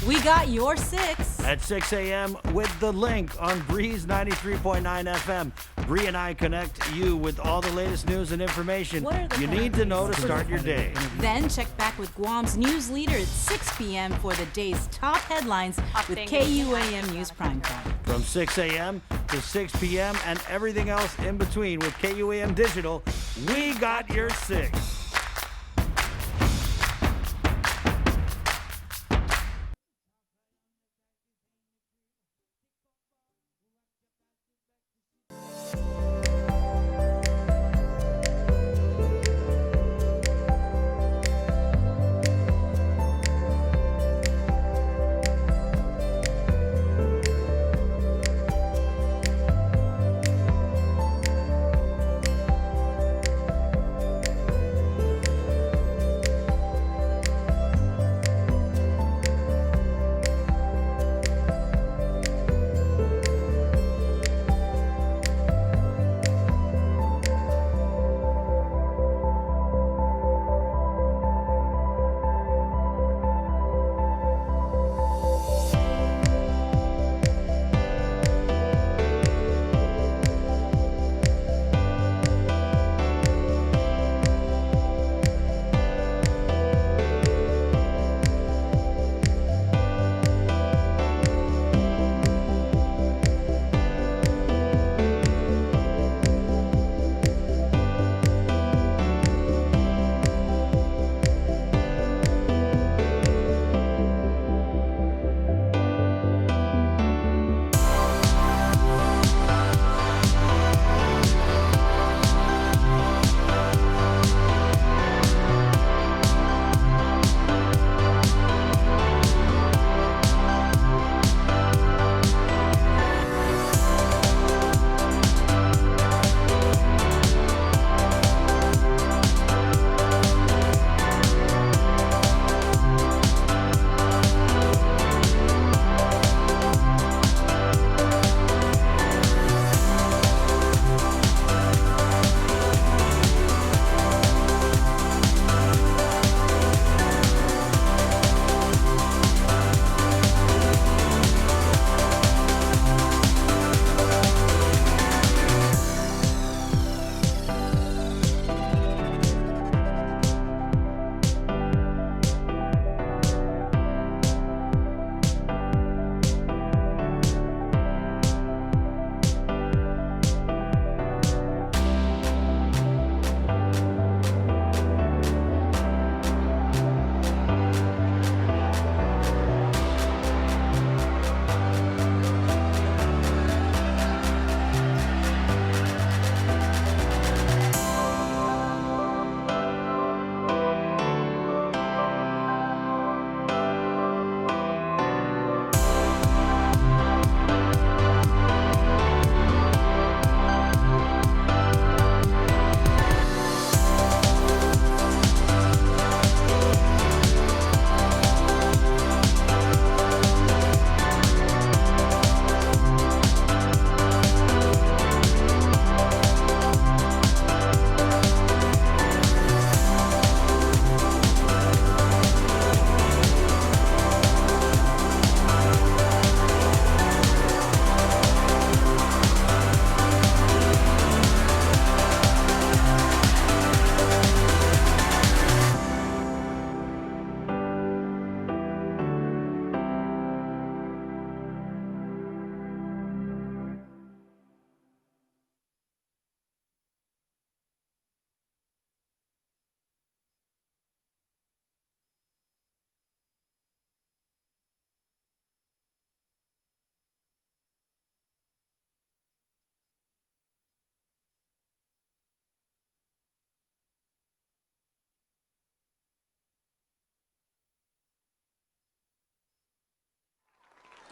We got your 6. At 6 a.m. with The Link on Breeze 93.9 FM. Bree and I connect you with all the latest news and information you need to know to start your day. Then check back with Guam's news leader at 6 p.m. for the day's top headlines with KUAM News Primetime. From 6 a.m. to 6 p.m. and everything else in between with KUAM Digital, we got your 6.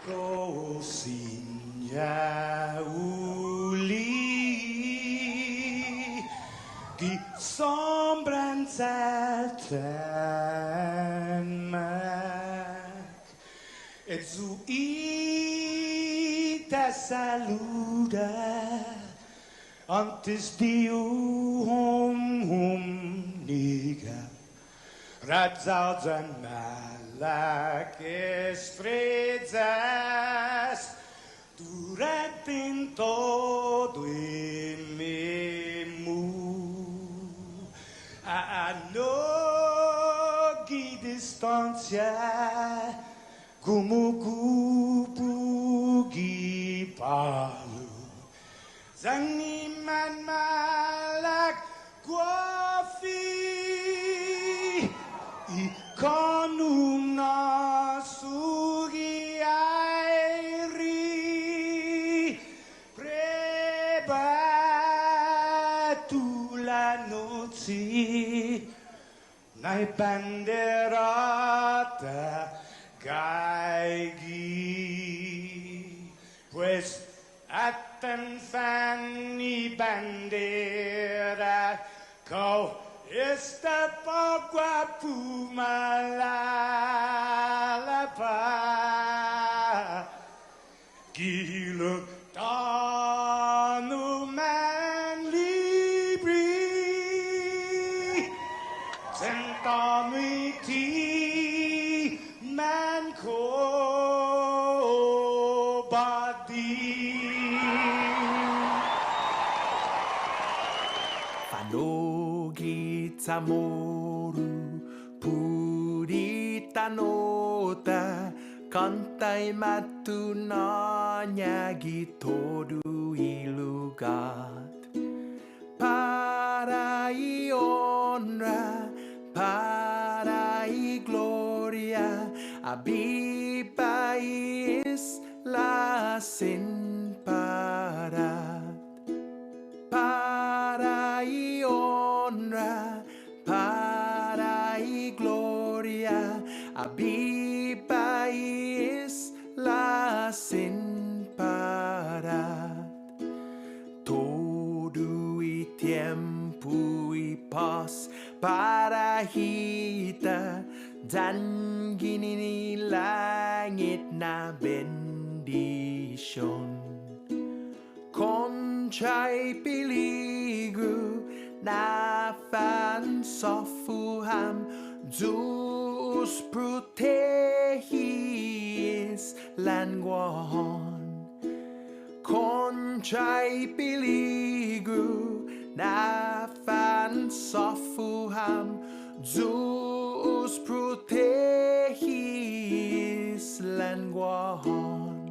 Così uli die sombranzelten meg et zu ite salude antes dium niga Radzausen like estrellas durante todo el mundo. A nogi distancia como cupo palu zaniman malak guafi ikonum nasugi airi prebatu la noci nai banderata gaigi pues atan fanny bandera kau esta pagua pumalapa gilo tanu man libri sentami ti man ko badi Fanogi tamoru purita nota kantai matu nanyagi todu ilugat parai honra parai gloria abibai isla sin parat parai honra parai gloria abibai isla sin parat todo y tiempo y paz para kita dan gini langit na bendition Conchai peligro na fan sofuham Zeus protegis languahon Conchai peligro na fan sofuham Zeus protegis languahon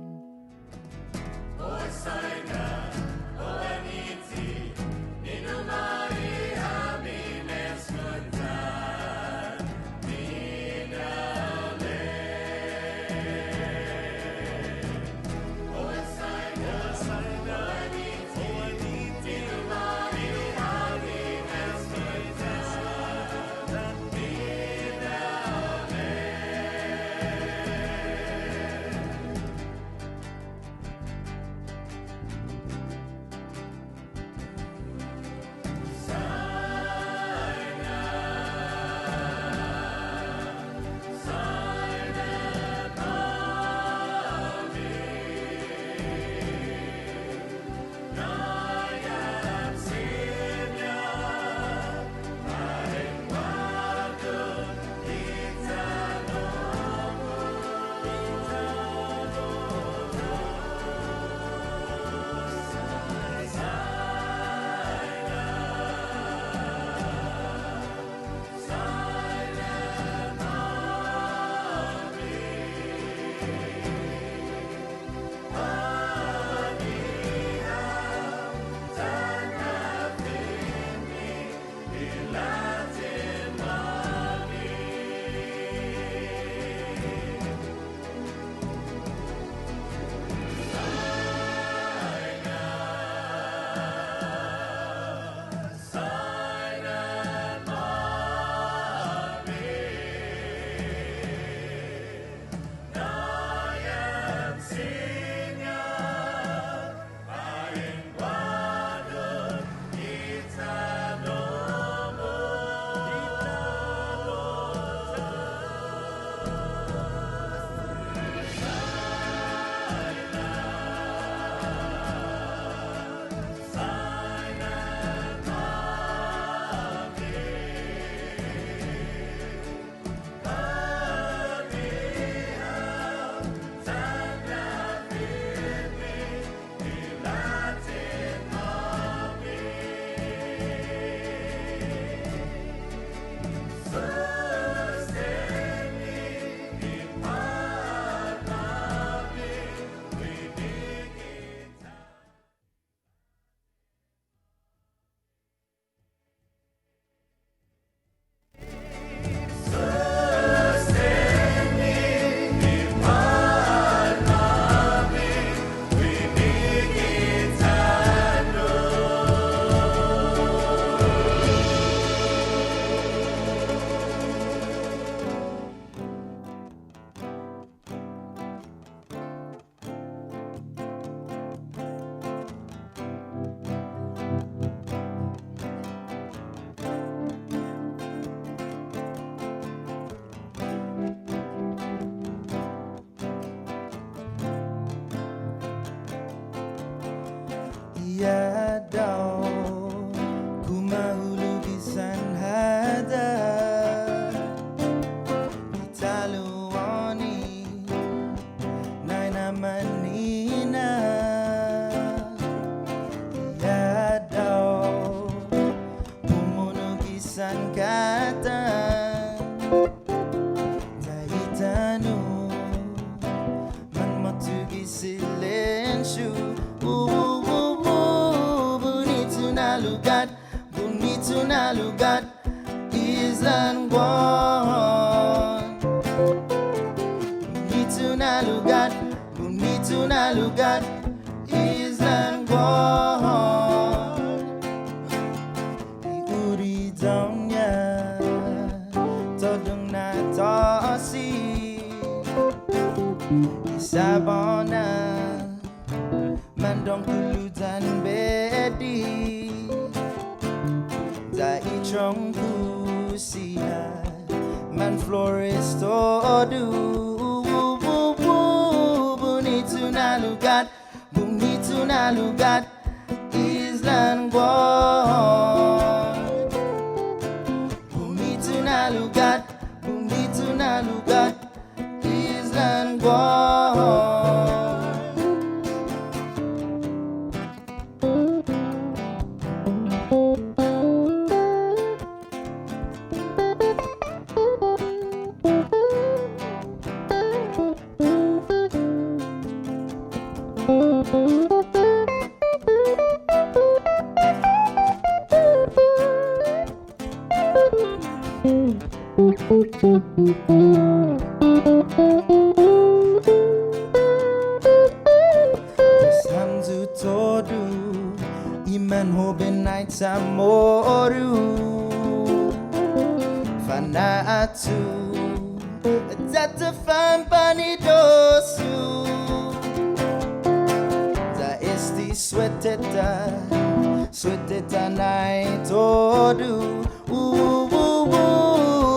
Ya daw kumahulog isang hada Italuani Nay naman nina Ya daw Pumunog isang katan Dahitano Man matugi silensyo Bonito na lugar Island Guam Bonito na lugar Island Guam Iuri daw niya Todong natasi Isabon na Mandong tulutan bedi Da ichong pusiya Man flores todo Bonito na lugar Island Guam Bonito na lugar Island Guam Samzu todo Iman hoben night samoru Fanatu Data fan panidosu Da esti sweateta night todo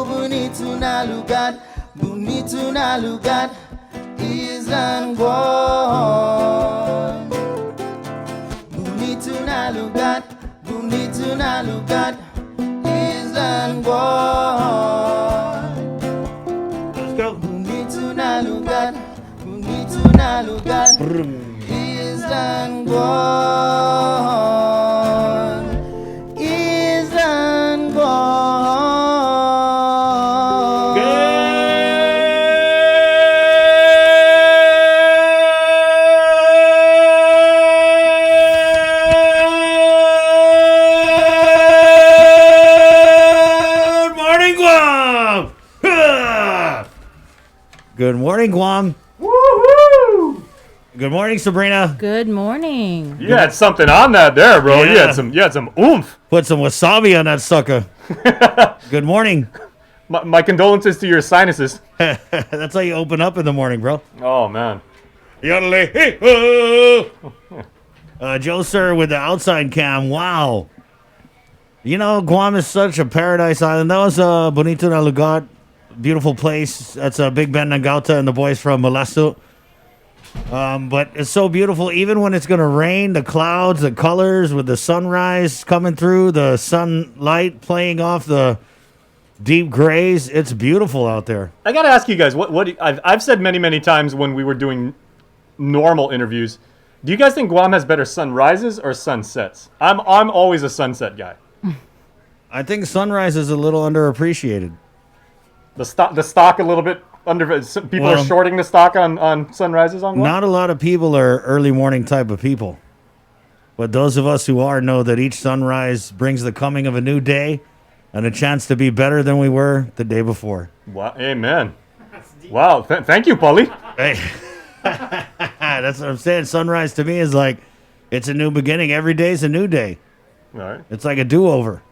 Bonito na lugar Island Guam Bonito na lugar Island Guam Let's go. Bonito na lugar Island Guam Island Guam Good morning, Guam. Woohoo! Good morning, Sabrina. Good morning. You had something on that there, bro. Yeah. You had some oomph. Put some wasabi on that sucker. Good morning. My condolences to your sinuses. That's how you open up in the morning, bro. Oh man. Joe Sir with the outside cam. Wow. You know, Guam is such a paradise island. That was Bonito na Lugar. Beautiful place. That's Big Ben Nagauta and the boys from Molesto. But it's so beautiful. Even when it's going to rain, the clouds, the colors with the sunrise coming through, the sunlight playing off the deep grays. It's beautiful out there. I gotta ask you guys, I've said many times when we were doing normal interviews, do you guys think Guam has better sunrises or sunsets? I'm always a sunset guy. I think sunrise is a little underappreciated. The stock a little bit under. People are shorting the stock on sunrises on Guam? Not a lot of people are early morning type of people. But those of us who are know that each sunrise brings the coming of a new day and a chance to be better than we were the day before. Wow, amen. Wow, thank you, Paulie. Hey. That's what I'm saying. Sunrise to me is like, it's a new beginning. Every day's a new day. All right. It's like a do-over.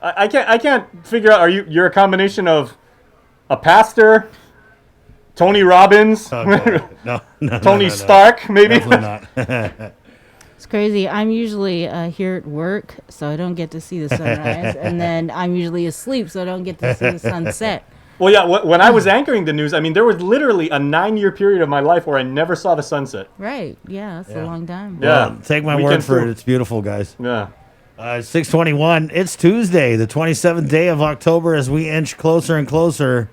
I can't figure out. You're a combination of a pastor, Tony Robbins, Okay. No, Tony Stark, maybe. Definitely not. It's crazy. I'm usually here at work, so I don't get to see the sunrise. And then I'm usually asleep, so I don't get to see the sunset. Well, yeah, when I was anchoring the news, I mean, there was literally a 9-year period of my life where I never saw the sunset. Right. Yeah, that's a long time. Yeah. Well, take my word Weekend for it. food. It's beautiful, guys. Yeah. 6:21. It's Tuesday, the 27th day of October, as we inch closer and closer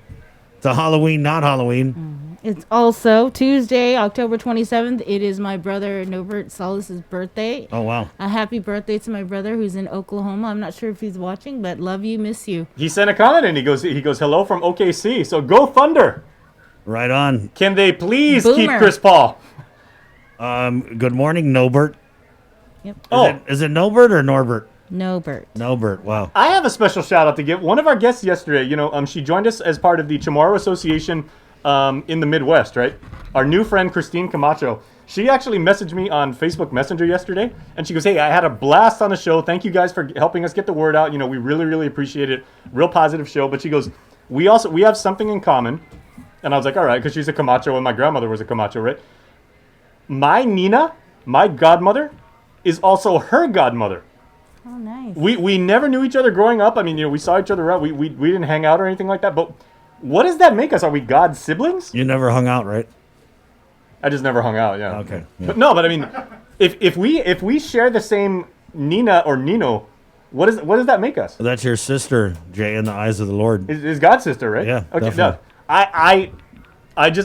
to Halloween, not Halloween. It's also Tuesday, October 27th. It is my brother Norbert Solis' birthday. Oh, wow. A happy birthday to my brother who's in Oklahoma. I'm not sure if he's watching, but love you, miss you. He sent a comment and he goes, hello from OKC. So go Thunder. Right on. Can they please keep Boomer. Chris Paul? Good morning, Nobert. Yep. Oh, Is it Nobert or Norbert? Nobert. Nobert. Wow. I have a special shout out to give. One of our guests yesterday, she joined us as part of the Chamorro Association in the Midwest, right? Our new friend, Christine Camacho. She actually messaged me on Facebook Messenger yesterday, and she goes, hey, I had a blast on the show. Thank you guys for helping us get the word out. We really, really appreciate it. Real positive show. But she goes, we have something in common. And I was like, all right, because she's a Camacho and my grandmother was a Camacho, right? My Nina, my godmother, is also her godmother. Oh, nice. We never knew each other growing up. I mean, we saw each other around. We didn't hang out or anything like that. But what does that make us? Are we God siblings? You never hung out, right? I just never hung out. Yeah. Okay. Yeah. But I mean, if we share the same Nina or Nino, what does that make us? That's your sister, Jay, in the eyes of the Lord. Is God's sister, right? Yeah, Okay. definitely.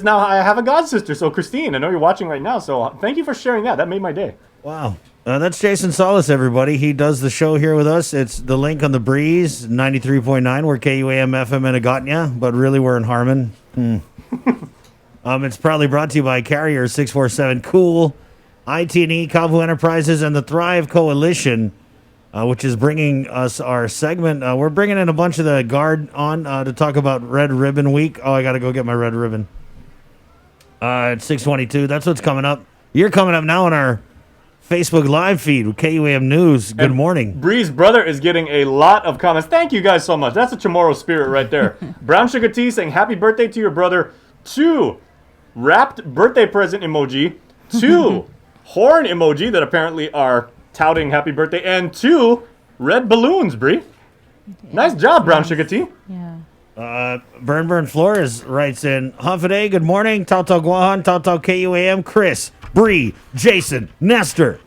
No, I have a God sister. So Christine, I know you're watching right now. So thank you for sharing that. That made my day. Wow. That's Jason Solis, everybody. He does the show here with us. It's the link on the Breeze, 93.9. We're KUAM FM in Agotnya, but really we're in Harmon. It's proudly brought to you by Carrier 647 Cool, IT&E, Kavu Enterprises, and the Thrive Coalition, which is bringing us our segment. We're bringing in a bunch of the Guard on to talk about Red Ribbon Week. Oh, I got to go get my red ribbon. At 6:22. That's what's coming up. You're coming up now on our Facebook live feed with KUAM News. Good morning. Bree's brother is getting a lot of comments. Thank you guys so much. That's a Chamorro spirit right there. Brown Sugar Tea saying happy birthday to your brother. 2 wrapped birthday present emoji. 2 horn emoji that apparently are touting happy birthday. And 2 red balloons, Bree. Nice job, Brown Sugar Tea. Yeah. Burn Flores writes in, Hafaday, good morning. Tautau Guahan, Tautau KUAM, Chris, Bree, Jason, Nestor.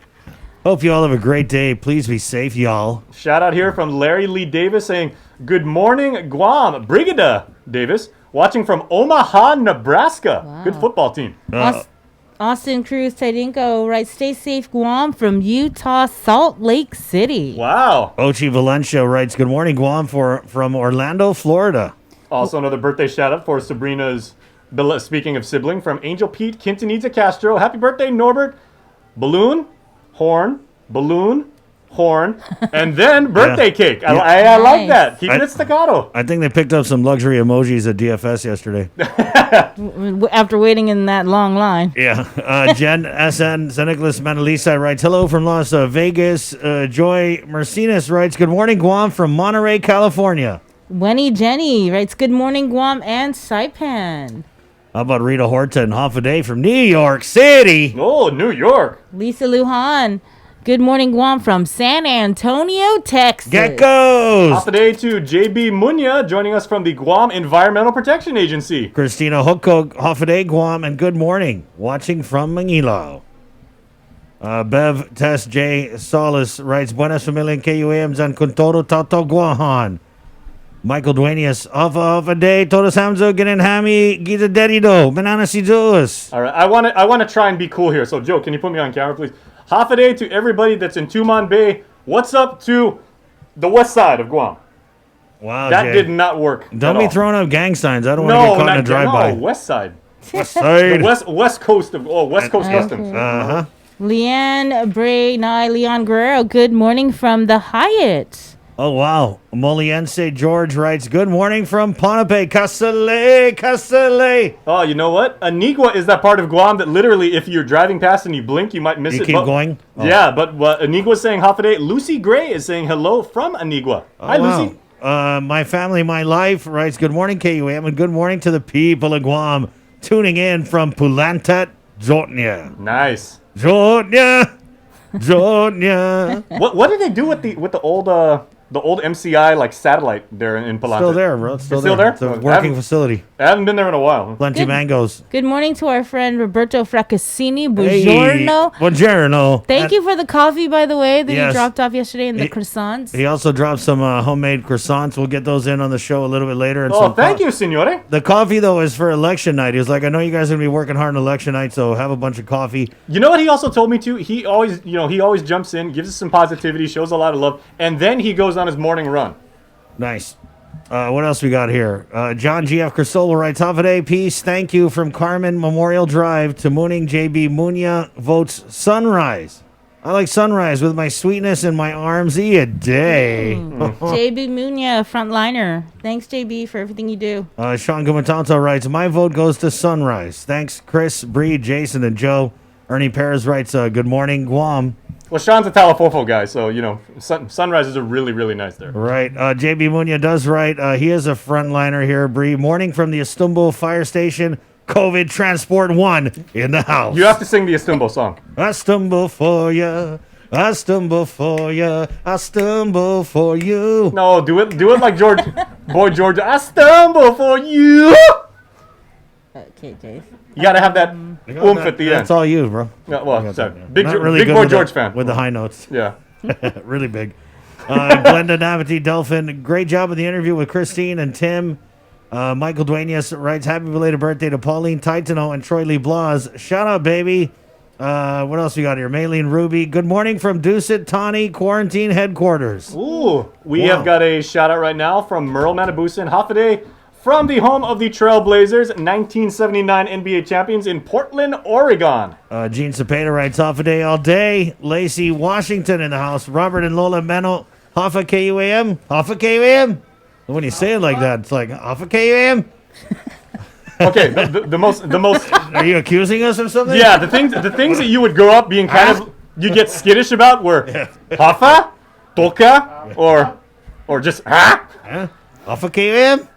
Hope you all have a great day. Please be safe, y'all. Shout out here from Larry Lee Davis saying, good morning, Guam. Brigada Davis, watching from Omaha, Nebraska. Wow. Good football team. Austin Cruz Tedinko writes, stay safe, Guam, from Utah, Salt Lake City. Wow. Ochi Valencia writes, good morning, Guam, from Orlando, Florida. Also another birthday shout out for Sabrina's, speaking of sibling, from Angel Pete Quintanilla Castro. Happy birthday, Norbert. Balloon, horn, and then birthday cake. I like Nice. that. Keep it staccato. I think they picked up some luxury emojis at DFS yesterday. After waiting in that long line. Yeah. Jen SN, St. Nicholas Manalisa writes, hello from Las Vegas. Joy Mercedes writes, good morning, Guam, from Monterey, California. Wenny Jenny writes, good morning, Guam and Saipan. How about Rita Horta and Hafaday from New York City? Oh, New York. Lisa Lujan, good morning, Guam, from San Antonio, Texas. Geckos! Happy day to JB Munya joining us from the Guam Environmental Protection Agency. Christina Hoko, Hafaday, Guam, and good morning. Watching from Manila. Bev Tess J. Solis writes, buenas familia en KUAM Zan con todo Tato Guahan. Michael Duenas, of a day, todos hamzo, ginin hami, gita dedido, banana si Joas. All right, I want to try and be cool here. So, Joe, can you put me on camera, please? Half a day to everybody that's in Tumon Bay. What's up to the west side of Guam? Wow, That Jay. did not work. Don't at be all. throwing up gang signs. I don't want to get caught in a drive-by. No, west side. West side. West coast of West Coast Customs. Uh-huh. Leanne Bray Nye Leon Guerrero, good morning from the Hyatt. Oh, wow. Moliense George writes, good morning from Ponape. Casale. Oh, you know what? Anigua is that part of Guam that literally, if you're driving past and you blink, you might miss You it. keep But- going? Oh. Yeah, but what Anigua's saying half a day. Lucy Gray is saying hello from Anigua. Hi, Lucy. My family, my life writes, good morning, KUAM, and good morning to the people of Guam tuning in from Pulantat, Jotnya. Nice. Jotnya. What did they do with the old the old MCI like satellite there in Palante. Still there, bro. It's still It's still there. there? It's a I working haven't- facility. I haven't been there in a while. Plenty Good. mangoes. Good morning to our friend Roberto Fraccassini. Hey, Buongiorno. Buongiorno. Thank you for the coffee, by the way, that Yes. you dropped off yesterday and the He- croissants. He also dropped some homemade croissants. We'll get those in on the show a little bit later. And Oh, some thank you, signore. The coffee, though, is for election night. He was like, I know you guys are going to be working hard on election night, so have a bunch of coffee. You know what he also told me too? He always, he always jumps in, gives us some positivity, shows a lot of love, and then he goes on his morning run. Nice. What else we got here? John G.F. Crisola writes, Hafade, peace. Thank you from Carmen Memorial Drive to Mooning JB Munya votes sunrise. I like sunrise with my sweetness in my arms a day. JB Munya, frontliner. Thanks, JB, for everything you do. Sean Gumatanto writes, my vote goes to sunrise. Thanks, Chris, Bree, Jason, and Joe. Ernie Perez writes, good morning, Guam. Well, Sean's a Talafofo guy, so, sunrises are really, really nice there. Right. JB Munya does write, he is a frontliner here, Bree. Morning from the Istanbul Fire Station, COVID Transport 1 in the house. You have to sing the Istanbul song. I stumble for ya. I stumble for ya. I stumble for you. No, do it like George, Boy George. I stumble for you. Okay, Jace. You gotta have that oomph at the end. That's all you, bro. Yeah, well, sorry. Big, Not really big good Boy with George the, fan. with the high notes. Yeah. Really big. Glenda Navity Delphin, great job with the interview with Christine and Tim. Michael Duenas writes, happy belated birthday to Pauline Titano and Troy Lee Blas. Shout out, baby. What else we got here? Maylene Ruby. Good morning from Dusit Tawny Quarantine Headquarters. Ooh, we Wow. have got a shout out right now from Merle Manabusa Hafaday from the home of the Trailblazers, 1979 NBA champions in Portland, Oregon. Gene Cepeda writes, Hoffa Day all day. Lacey Washington in the house. Robert and Lola Meno. Hoffa KUAM. Hoffa KUAM. When you say it like that, it's like, Hoffa KUAM. Okay, the most, Are you accusing us of something? yeah, the things that you would grow up being kind of, you get skittish about were Hafa, Toka, or just Huh? Hoffa KUAM?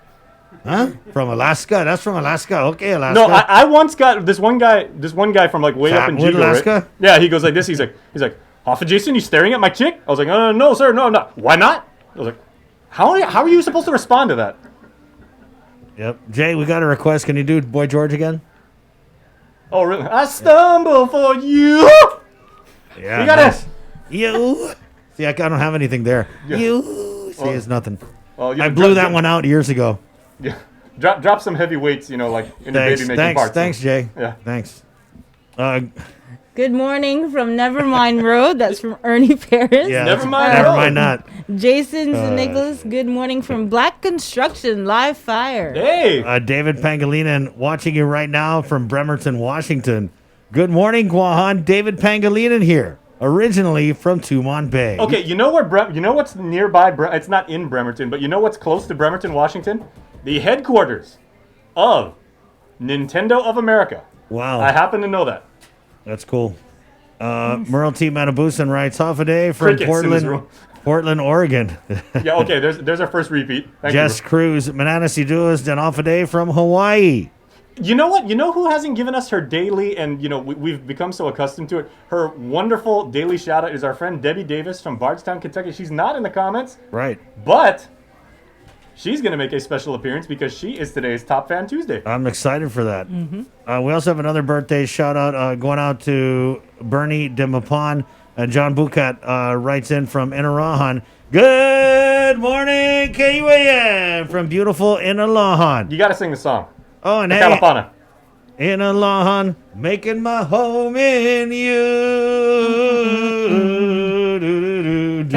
Huh? From Alaska? That's from Alaska. Okay, Alaska. No, I once got this one guy from like way up in Fatwood, Jigo, right? Alaska? Yeah, he goes like this. He's like, Hoffa Jason, you staring at my chick? I was like, no, sir, no, I'm not. Why not? I was like, how are you supposed to respond to that? Yep. Jay, we got a request. Can you do Boy George again? Oh, really? I stumble for you. Yeah. You gotta. nice. You. See, I don't have anything there. You. See, it's nothing. Oh, you I know, blew that one out years ago. Yeah, drop some heavy weights, like in your baby making parts. Thanks, Jay. Yeah. Thanks. Good morning from Nevermind Road. That's from Ernie Paris. Yeah. Never that's- mind. Never mind that. Jason Nicholas. Good morning from Black Construction Live Fire. Hey. David Pangilinan watching you right now from Bremerton, Washington. Good morning, Guahan. David Pangilinan here, originally from Tumon Bay. Okay, you know where you know what's nearby? It's not in Bremerton, but you know what's close to Bremerton, Washington? The headquarters of Nintendo of America. Wow. I happen to know that. That's cool. Merle T. Matabusan writes off a day from Crickets in his room. Portland, Oregon. Yeah, okay, there's our first repeat. Thank Jess Cruz, Mananasi Duas, then off a day from Hawaii. You know what? You know who hasn't given us her daily, and we've become so accustomed to it. Her wonderful daily shout out is our friend Debbie Davis from Bardstown, Kentucky. She's not in the comments, Right. but she's going to make a special appearance because she is today's Top Fan Tuesday. I'm excited for that. We also have another birthday shout out going out to Bernie Demapon. John Bukat writes in from Inarahan. Good morning, KUAM from beautiful Inalahan. You got to sing the song. Oh, and The hey, Calipana. Inalahan, making my home in you.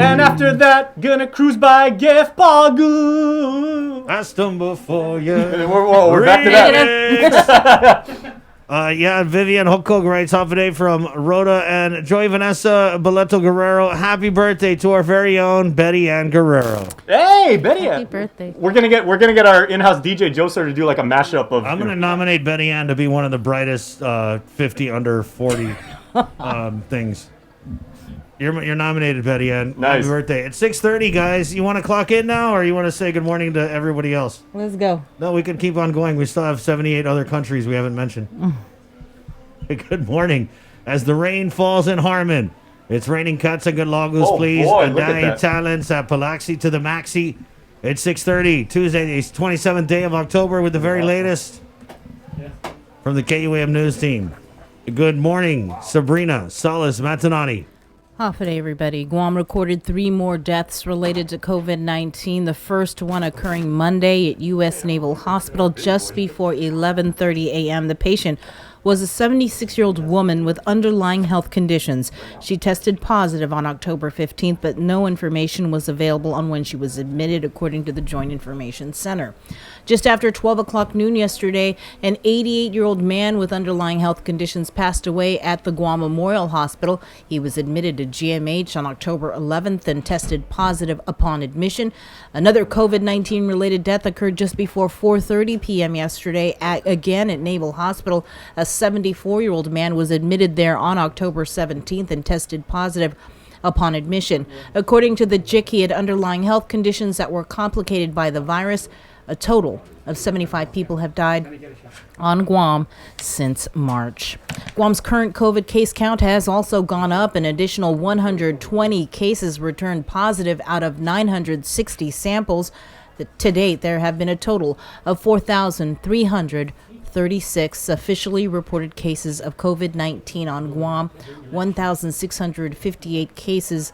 And after that, gonna cruise by Gefpagu. I stumble for you. We're back to that. Yeah, Vivian Hokog writes off today from Rhoda and Joy Vanessa Boleto Guerrero. Happy birthday to our very own Betty Ann Guerrero. Hey, Betty. Happy birthday. We're gonna get our in-house DJ Joe Sir to do like a mashup of. I'm going to nominate Betty Ann to be one of the brightest 50 under 40 things. You're nominated, Betty Ann. Nice. Happy birthday. It's 6:30, guys. You want to clock in now, or you want to say good morning to everybody else? Let's go. No, we can keep on going. We still have 78 other countries we haven't mentioned. Good morning. As the rain falls in Harmon, It's raining cuts and good logos, Oh, please. boy, look at Adai that. Talents at Palaxi to the Maxi. It's 6:30, Tuesday, the 27th day of October with the very latest from the KUAM News team. Good morning, Sabrina Salas Matanani. Off it, everybody. Guam recorded 3 more deaths related to COVID-19. The first one occurring Monday at U.S. Naval Hospital just before 11:30 a.m. The patient was a 76-year-old woman with underlying health conditions. She tested positive on October 15th, but no information was available on when she was admitted, according to the Joint Information Center. Just after 12 o'clock noon yesterday, an 88-year-old man with underlying health conditions passed away at the Guam Memorial Hospital. He was admitted to GMH on October 11th and tested positive upon admission. Another COVID-19 related death occurred just before 4:30 p.m. yesterday, again at Naval Hospital. A 74-year-old man was admitted there on October 17th and tested positive upon admission. According to the JIC, he had underlying health conditions that were complicated by the virus. A total of 75 people have died on Guam since March. Guam's current COVID case count has also gone up. An additional 120 cases returned positive out of 960 samples. To date, there have been a total of 4,336 officially reported cases of COVID-19 on Guam. 1,658 cases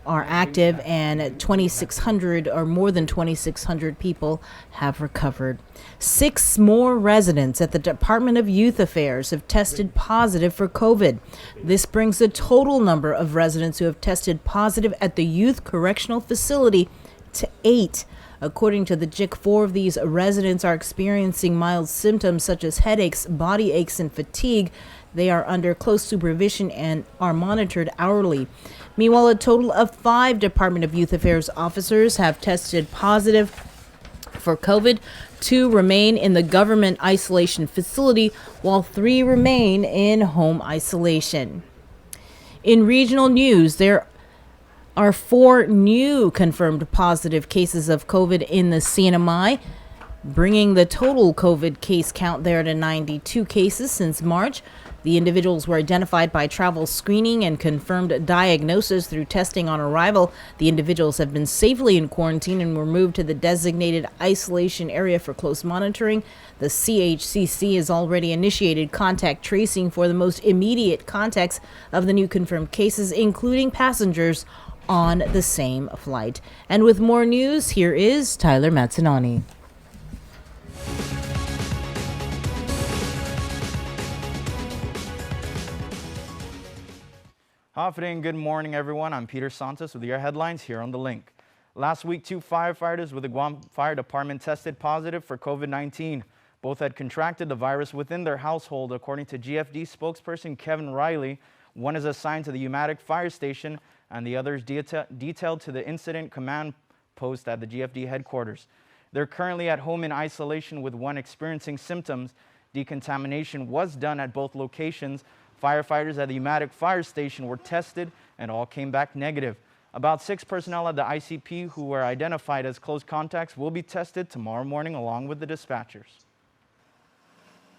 are active, and 2,600 or more than 2,600 people have recovered. 6 more residents at the Department of Youth Affairs have tested positive for COVID. This brings the total number of residents who have tested positive at the Youth Correctional Facility to 8. According to the JIC, 4 of these residents are experiencing mild symptoms such as headaches, body aches, and fatigue. They are under close supervision and are monitored hourly. Meanwhile, a total of 5 Department of Youth Affairs officers have tested positive for COVID. 2 remain in the government isolation facility, while 3 remain in home isolation. In regional news, there are 4 new confirmed positive cases of COVID in the CNMI, bringing the total COVID case count there to 92 cases since March. The individuals were identified by travel screening and confirmed diagnosis through testing on arrival. The individuals have been safely in quarantine and were moved to the designated isolation area for close monitoring. The CHCC has already initiated contact tracing for the most immediate contacts of the new confirmed cases, including passengers on the same flight. And with more news, here is Tyler Matsinani. Hafidin, good morning, everyone. I'm Peter Santos with your headlines here on The Link. Last week, 2 firefighters with the Guam Fire Department tested positive for COVID-19. Both had contracted the virus within their household, according to GFD spokesperson Kevin Riley. One is assigned to the Umatic Fire Station, and the other is detailed to the Incident Command Post at the GFD headquarters. They're currently at home in isolation, with one experiencing symptoms. Decontamination was done at both locations. Firefighters at the Umatic Fire Station were tested and all came back negative. About 6 personnel at the ICP who were identified as close contacts will be tested tomorrow morning along with the dispatchers.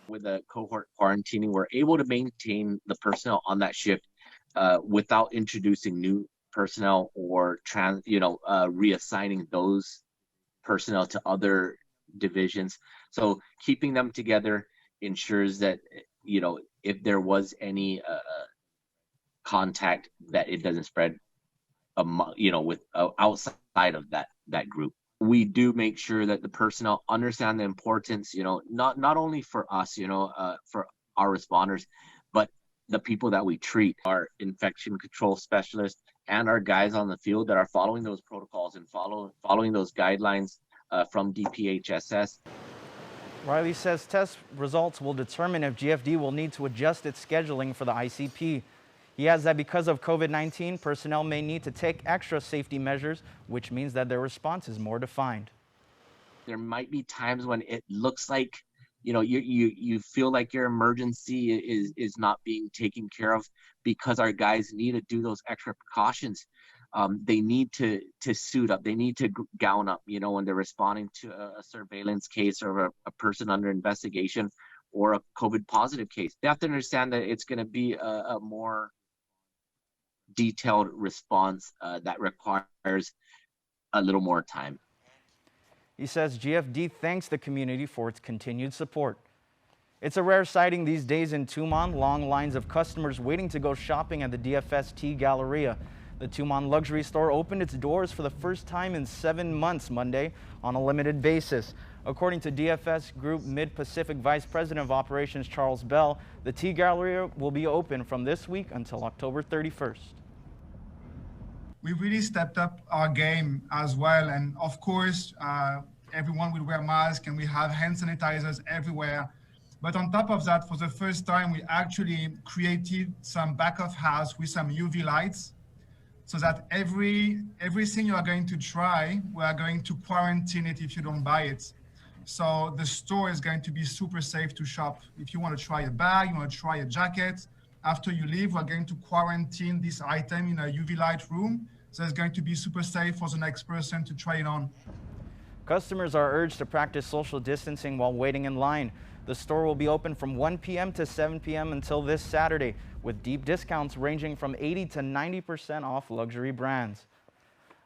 With a cohort quarantining, we're able to maintain the personnel on that shift without introducing new personnel or reassigning those personnel to other divisions. So keeping them together ensures that, if there was any contact, that it doesn't spread, with outside of that group. We do make sure that the personnel understand the importance, not only for us, for our responders, but the people that we treat, our infection control specialists and our guys on the field that are following those protocols and following those guidelines from DPHSS. Riley says test results will determine if GFD will need to adjust its scheduling for the ICP. He adds that because of COVID-19, personnel may need to take extra safety measures, which means that their response is more defined. There might be times when it looks like, you feel like your emergency is not being taken care of because our guys need to do those extra precautions. They need to suit up. They need to gown up, when they're responding to a surveillance case or a person under investigation or a COVID positive case. They have to understand that it's going to be a more detailed response that requires a little more time. He says GFD thanks the community for its continued support. It's a rare sighting these days in Tumon, long lines of customers waiting to go shopping at the DFS T Galleria. The Tumon luxury store opened its doors for the first time in 7 months Monday on a limited basis. According to DFS Group Mid-Pacific Vice President of Operations Charles Bell, the T Galleria will be open from this week until October 31st. We really stepped up our game as well. And of course, everyone will wear masks and we have hand sanitizers everywhere. But on top of that, for the first time, we actually created some back of house with some UV lights so that everything you are going to try, we are going to quarantine it if you don't buy it. So the store is going to be super safe to shop. If you want to try a bag, you want to try a jacket, after you leave, we're going to quarantine this item in a UV light room. So it's going to be super safe for the next person to try it on. Customers are urged to practice social distancing while waiting in line. The store will be open from 1 p.m. to 7 p.m. until this Saturday, with deep discounts ranging from 80 to 90% off luxury brands.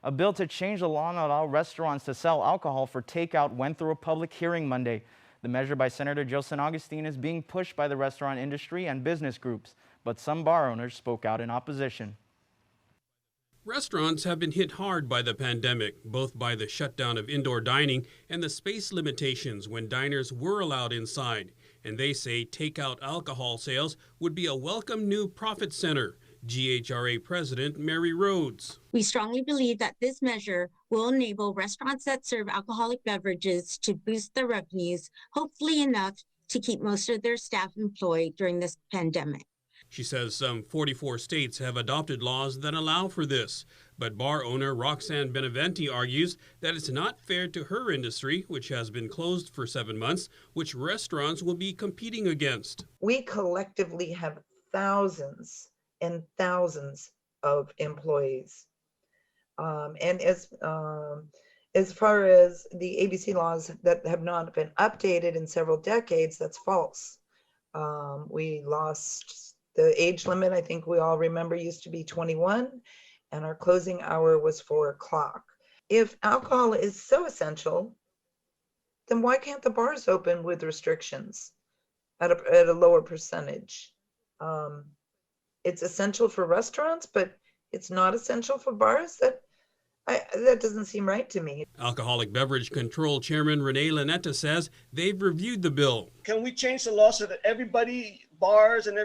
A bill to change the law and allow restaurants to sell alcohol for takeout went through a public hearing Monday. The measure by Senator Joe San Agustin is being pushed by the restaurant industry and business groups, but some bar owners spoke out in opposition. Restaurants have been hit hard by the pandemic, both by the shutdown of indoor dining and the space limitations when diners were allowed inside. And they say takeout alcohol sales would be a welcome new profit center. GHRA President Mary Rhodes. We strongly believe that this measure will enable restaurants that serve alcoholic beverages to boost their revenues, hopefully enough to keep most of their staff employed during this pandemic. She says some 44 states have adopted laws that allow for this, but bar owner Roxanne Beneventi argues that it's not fair to her industry, which has been closed for 7 months, which restaurants will be competing against. We collectively have thousands and thousands of employees. And as far as the ABC laws that have not been updated in several decades, that's false. We lost the age limit, I think we all remember, used to be 21, and our closing hour was 4 o'clock. If alcohol is so essential, then why can't the bars open with restrictions at a lower percentage? It's essential for restaurants, but it's not essential for bars? That doesn't seem right to me. Alcoholic Beverage Control Chairman Renee Lanetta says they've reviewed the bill. Can we change the law so that everybody, bars and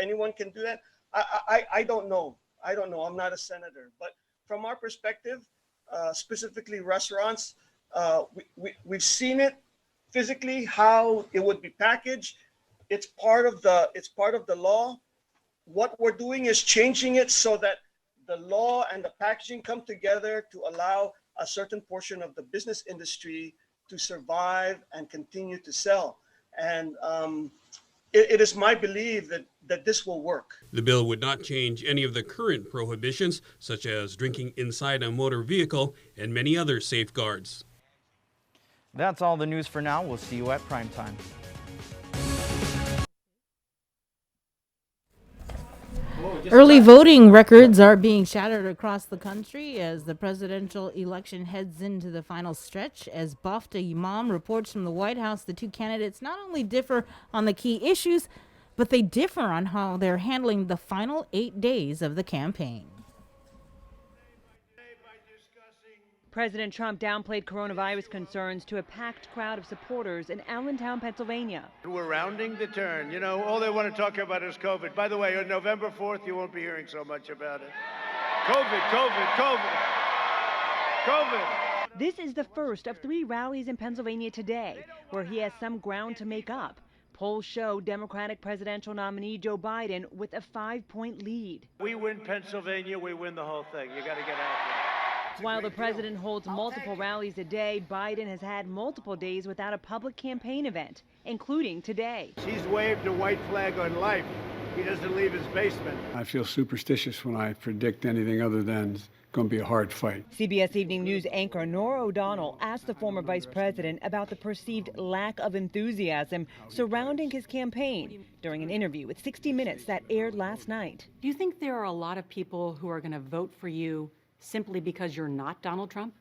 anyone can do that? I don't know. I don't know. I'm not a senator. But from our perspective, specifically restaurants, we've seen it physically, how it would be packaged. It's part of the law. What we're doing is changing it so that the law and the packaging come together to allow a certain portion of the business industry to survive and continue to sell. And it is my belief that this will work. The bill would not change any of the current prohibitions, such as drinking inside a motor vehicle and many other safeguards. That's all the news for now. We'll see you at primetime. Early voting records are being shattered across the country as the presidential election heads into the final stretch. As Bafta Imam reports from the White House, the two candidates not only differ on the key issues, but they differ on how they're handling the final 8 days of the campaign. President Trump downplayed coronavirus concerns to a packed crowd of supporters in Allentown, Pennsylvania. We're rounding the turn. You know, all they want to talk about is COVID. By the way, on November 4th, you won't be hearing so much about it. COVID, COVID, COVID, COVID. This is the first of 3 rallies in Pennsylvania today, where he has some ground to make up. Polls show Democratic presidential nominee Joe Biden with a 5-point lead. We win Pennsylvania, we win the whole thing. You got to get out there. While the president holds multiple rallies a day, Biden has had multiple days without a public campaign event, including today. He's waved a white flag on life. he doesn't leave his basement. I feel superstitious when I predict anything other than it's going to be a hard fight. CBS Evening News anchor Norah O'Donnell asked the former vice president about the perceived lack of enthusiasm surrounding his campaign during an interview with 60 Minutes that aired last night. Do you think there are a lot of people who are going to vote for you simply because you're not Donald Trump?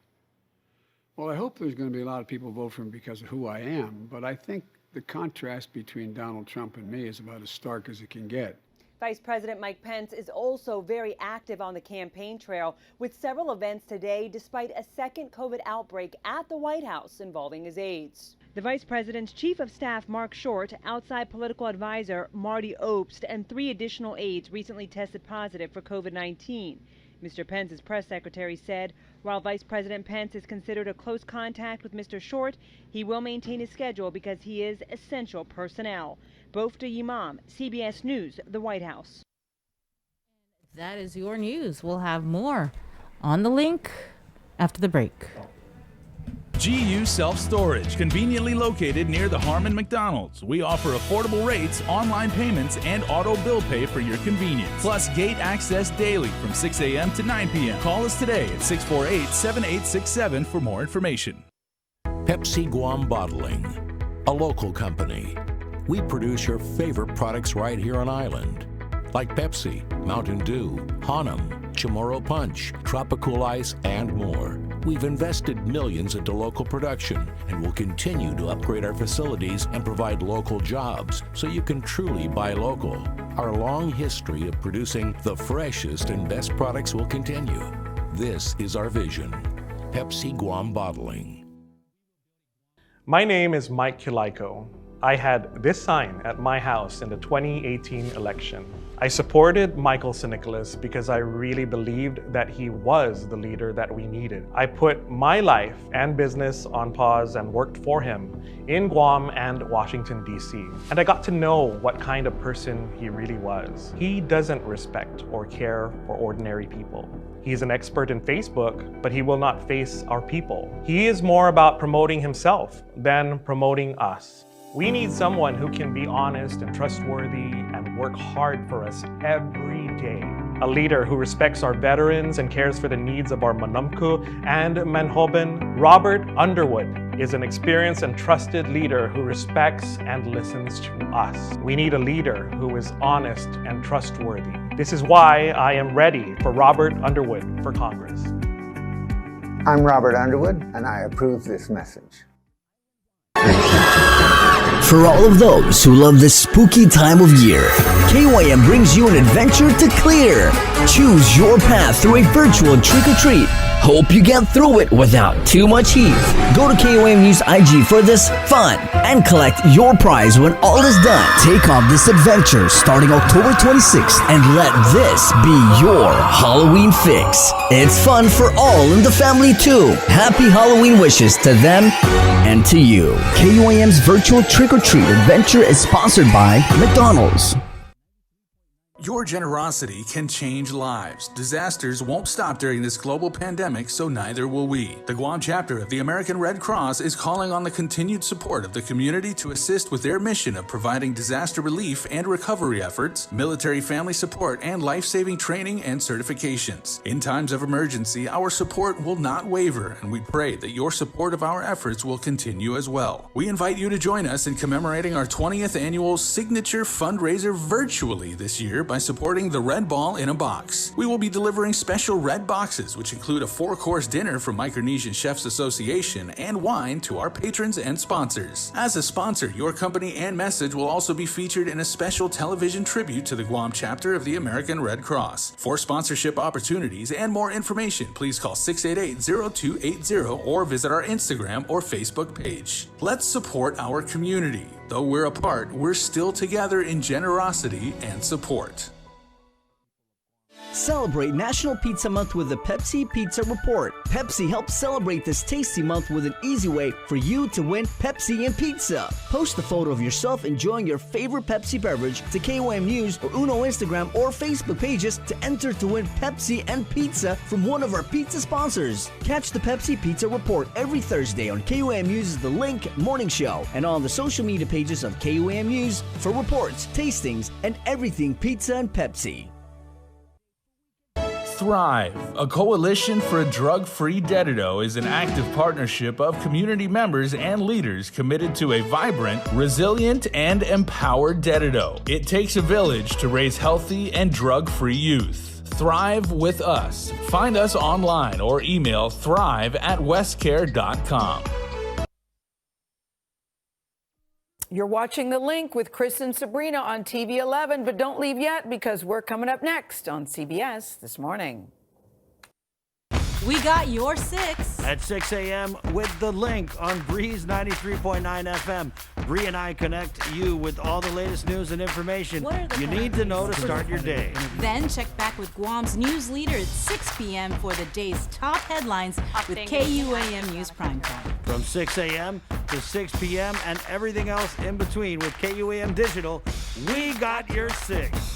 Well, I hope there's going to be a lot of people vote for him because of who I am, but I think the contrast between Donald Trump and me is about as stark as it can get. Vice President Mike Pence is also very active on the campaign trail with several events today despite a second COVID outbreak at the White House involving his aides. The Vice President's Chief of Staff, Mark Short, outside political advisor, Marty Obst, and 3 additional aides recently tested positive for COVID-19. Mr. Pence's press secretary said while Vice President Pence is considered a close contact with Mr. Short, he will maintain his schedule because he is essential personnel. Bofta Imam, CBS News, the White House. That is your news. We'll have more on the link after the break. GU Self-Storage, conveniently located near the Harmon McDonald's. We offer affordable rates, online payments, and auto bill pay for your convenience. Plus gate access daily from 6 a.m. to 9 p.m. Call us today at 648-7867 for more information. Pepsi Guam Bottling, a local company. We produce your favorite products right here on island, like Pepsi, Mountain Dew, Hanum, Chamorro Punch, Tropical Ice, and more. We've invested millions into local production and will continue to upgrade our facilities and provide local jobs so you can truly buy local. Our long history of producing the freshest and best products will continue. This is our vision. Pepsi Guam Bottling. My name is Mike Kilaiko. I had this sign at my house in the 2018 election. I supported Michael St. Nicholas because I really believed that he was the leader that we needed. I put my life and business on pause and worked for him in Guam and Washington, D.C. And I got to know what kind of person he really was. He doesn't respect or care for ordinary people. He's an expert in Facebook, but he will not face our people. He is more about promoting himself than promoting us. We need someone who can be honest and trustworthy and work hard for us every day. A leader who respects our veterans and cares for the needs of our Manumku and Manhoban. Robert Underwood is an experienced and trusted leader who respects and listens to us. We need a leader who is honest and trustworthy. This is why I am ready for Robert Underwood for Congress. I'm Robert Underwood, and I approve this message. For all of those who love this spooky time of year, KYM brings you an adventure to clear. Choose your path through a virtual trick-or-treat. Hope you get through it without too much heat. Go to KYM News IG for this fun and collect your prize when all is done. Take on this adventure starting October 26th and let this be your Halloween fix. It's fun for all in the family too. Happy Halloween wishes to them and to you. KYM's virtual trick-or-treat adventure is sponsored by McDonald's. Your generosity can change lives. Disasters won't stop during this global pandemic, so neither will we. The Guam chapter of the American Red Cross is calling on the continued support of the community to assist with their mission of providing disaster relief and recovery efforts, military family support, and life-saving training and certifications. In times of emergency, our support will not waver, and we pray that your support of our efforts will continue as well. We invite you to join us in commemorating our 20th annual signature fundraiser virtually this year by supporting the Red Ball in a Box. We will be delivering special red boxes, which include a 4-course dinner from Micronesian Chefs Association and wine to our patrons and sponsors. As a sponsor, your company and message will also be featured in a special television tribute to the Guam chapter of the American Red Cross. For sponsorship opportunities and more information, please call 688-0280 or visit our Instagram or Facebook page. Let's support our community. Though we're apart, we're still together in generosity and support. Celebrate National Pizza Month with the Pepsi Pizza Report. Pepsi helps celebrate this tasty month with an easy way for you to win Pepsi and pizza. Post a photo of yourself enjoying your favorite Pepsi beverage to KOM News or Uno Instagram or Facebook pages to enter to win Pepsi and pizza from one of our pizza sponsors. Catch the Pepsi Pizza Report every Thursday on KOM News' The Link Morning Show and on the social media pages of KOM News for reports, tastings, and everything pizza and Pepsi. Thrive, a coalition for a drug-free Dedido, is an active partnership of community members and leaders committed to a vibrant, resilient, and empowered Dedido. It takes a village to raise healthy and drug-free youth. Thrive with us. Find us online or email thrive@westcare.com. You're watching The Link with Chris and Sabrina on TV 11, but don't leave yet because we're coming up next on CBS This Morning. We got your 6. At 6 a.m. with The Link on Breeze 93.9 FM. Bree and I connect you with all the latest news and information you need to know to start your day. Then check back with Guam's news leader at 6 p.m. for the day's top headlines with KUAM News Primetime. From 6 a.m. to 6 p.m. and everything else in between with KUAM Digital, we got your 6.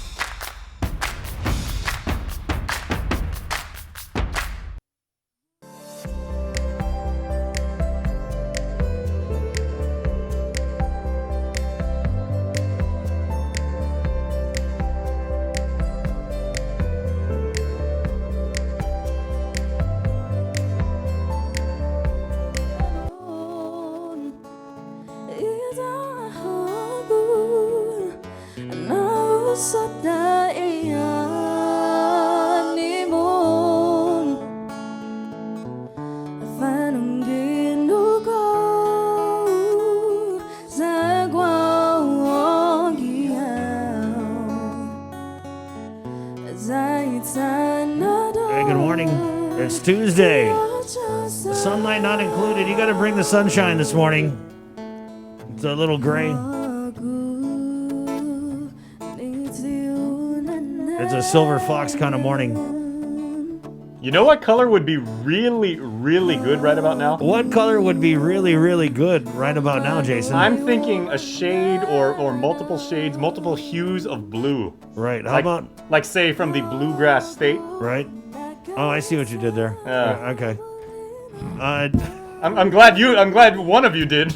Tuesday. Sunlight not included. You got to bring the sunshine this morning. It's a little gray. It's a silver fox kind of morning. You know what color would be really, really good right about now? What color would be really, really good right about now, Jason? I'm thinking a shade or multiple shades, multiple hues of blue. Right. How about... Like, say, from the bluegrass state. Right. Oh, I see what you did there. Okay. I'm glad one of you did.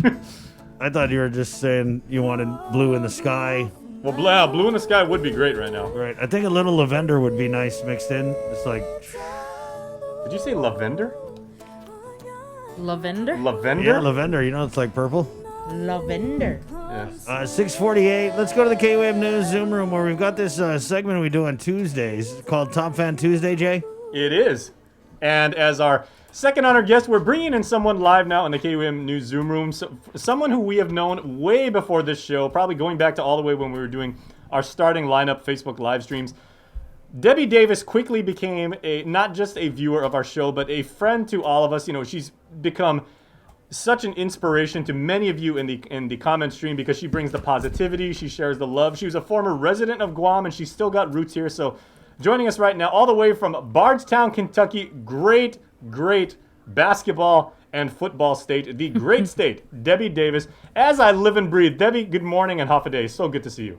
I thought you were just saying you wanted blue in the sky. Well, blue in the sky would be great right now. Right. I think a little lavender would be nice mixed in. It's like... Did you say lavender? Lavender? Lavender? Yeah, lavender. You know, it's like purple. Lavender. Yes. 6:48. Let's go to the KWAM News Zoom room where we've got this segment we do on Tuesdays called Top Fan Tuesday, Jay. It is. And as our second honored guest, we're bringing in someone live now in the KUM News Zoom room. Someone who we have known way before this show, probably going back to all the way when we were doing our starting lineup Facebook live streams. Debbie Davis quickly became not just a viewer of our show, but a friend to all of us. You know, she's become such an inspiration to many of you in the comment stream because she brings the positivity, she shares the love. She was a former resident of Guam and she's still got roots here. So joining us right now, all the way from Bardstown, Kentucky, great basketball and football state, the great state, Debbie Davis. As I live and breathe, Debbie, good morning and half a day. So good to see you.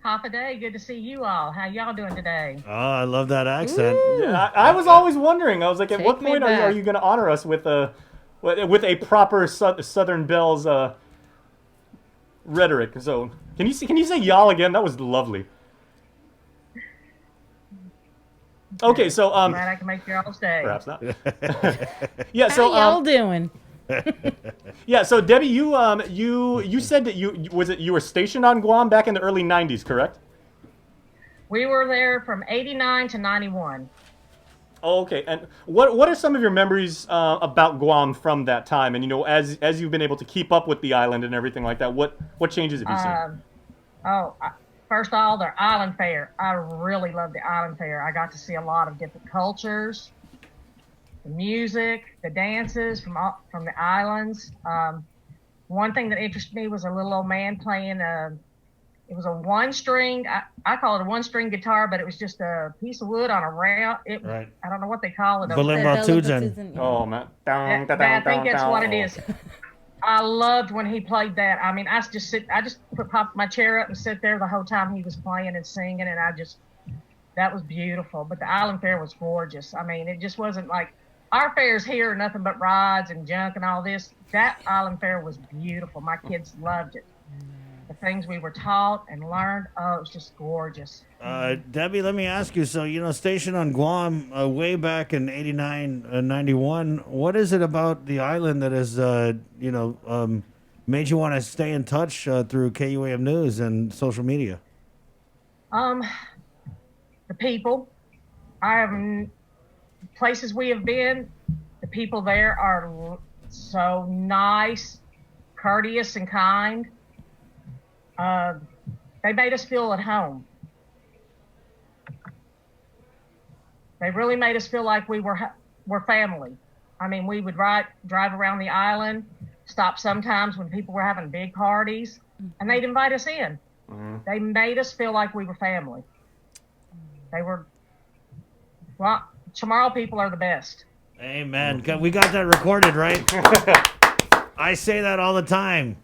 Half a day, good to see you all. How y'all doing today? Oh, I love that accent. Yeah, I was always wondering. I was like, at what point are you going to honor us with a proper Southern Bells rhetoric? So can you say y'all again? That was lovely. Okay, so glad I can make your all stay. Perhaps not. Yeah, so how y'all doing? Yeah, so Debbie, you said that you were stationed on Guam back in the early 90s, correct? We were there from 89 to 91. Oh, okay. And what are some of your memories about Guam from that time? And as you've been able to keep up with the island and everything like that, what changes have you seen? First of all, their island fair. I really love the island fair. I got to see a lot of different cultures, the music, the dances from the islands. One thing that interested me was a little old man playing It was a one-string. I call it a one-string guitar, but it was just a piece of wood on a rail. Right. I don't know what they call it. Marimba Tudzin. Oh man. I think that's what it is. I loved when he played that. I mean, I just popped my chair up and sit there the whole time he was playing and singing, and that was beautiful. But the Island Fair was gorgeous. I mean, it just wasn't like our fairs here are nothing but rides and junk and all this. That Island Fair was beautiful. My kids loved it. The things we were taught and learned, it was just gorgeous. Debbie, let me ask you. So, stationed on Guam way back in 89, 91, what is it about the island that has, made you want to stay in touch through KUAM News and social media? The people. Places we have been, the people there are so nice, courteous, and kind. They made us feel at home. They really made us feel like we were family. I mean, we would drive around the island, stop sometimes when people were having big parties, and they'd invite us in. Mm-hmm. They made us feel like we were family. Chamorro people are the best. Amen. We got that recorded, right? I say that all the time.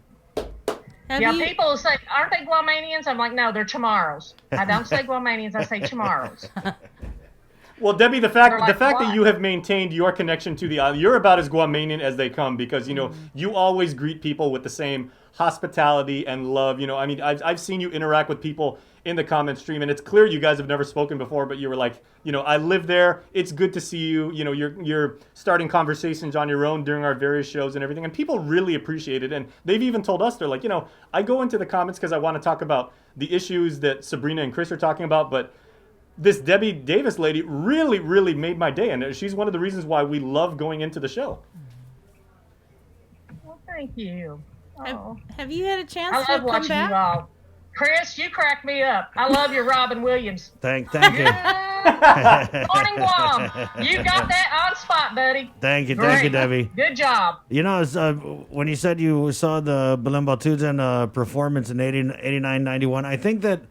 People say, aren't they Guamanians? I'm like, no, they're Chamorros. I don't say Guamanians, I say Chamorros. Well, Debbie, the fact that you have maintained your connection to the island, you're about as Guamanian as they come because, you always greet people with the same hospitality and love. I mean, I've seen you interact with people in the comment stream, and it's clear you guys have never spoken before, but you were like, I live there. It's good to see you. You're starting conversations on your own during our various shows and everything, and people really appreciate it. And they've even told us, they're like, I go into the comments because I want to talk about the issues that Sabrina and Chris are talking about, but this Debbie Davis lady really, really made my day, and she's one of the reasons why we love going into the show. Well, thank you. Oh. Have you had a chance I to love come watching back? you all. Chris, you crack me up. I love your Robin Williams. Thank you. Morning, Guam. You got that on spot, buddy. Thank you, Great. Debbie. Good job. When you said you saw the Marimba Tudzin performance in 89, 91, I think that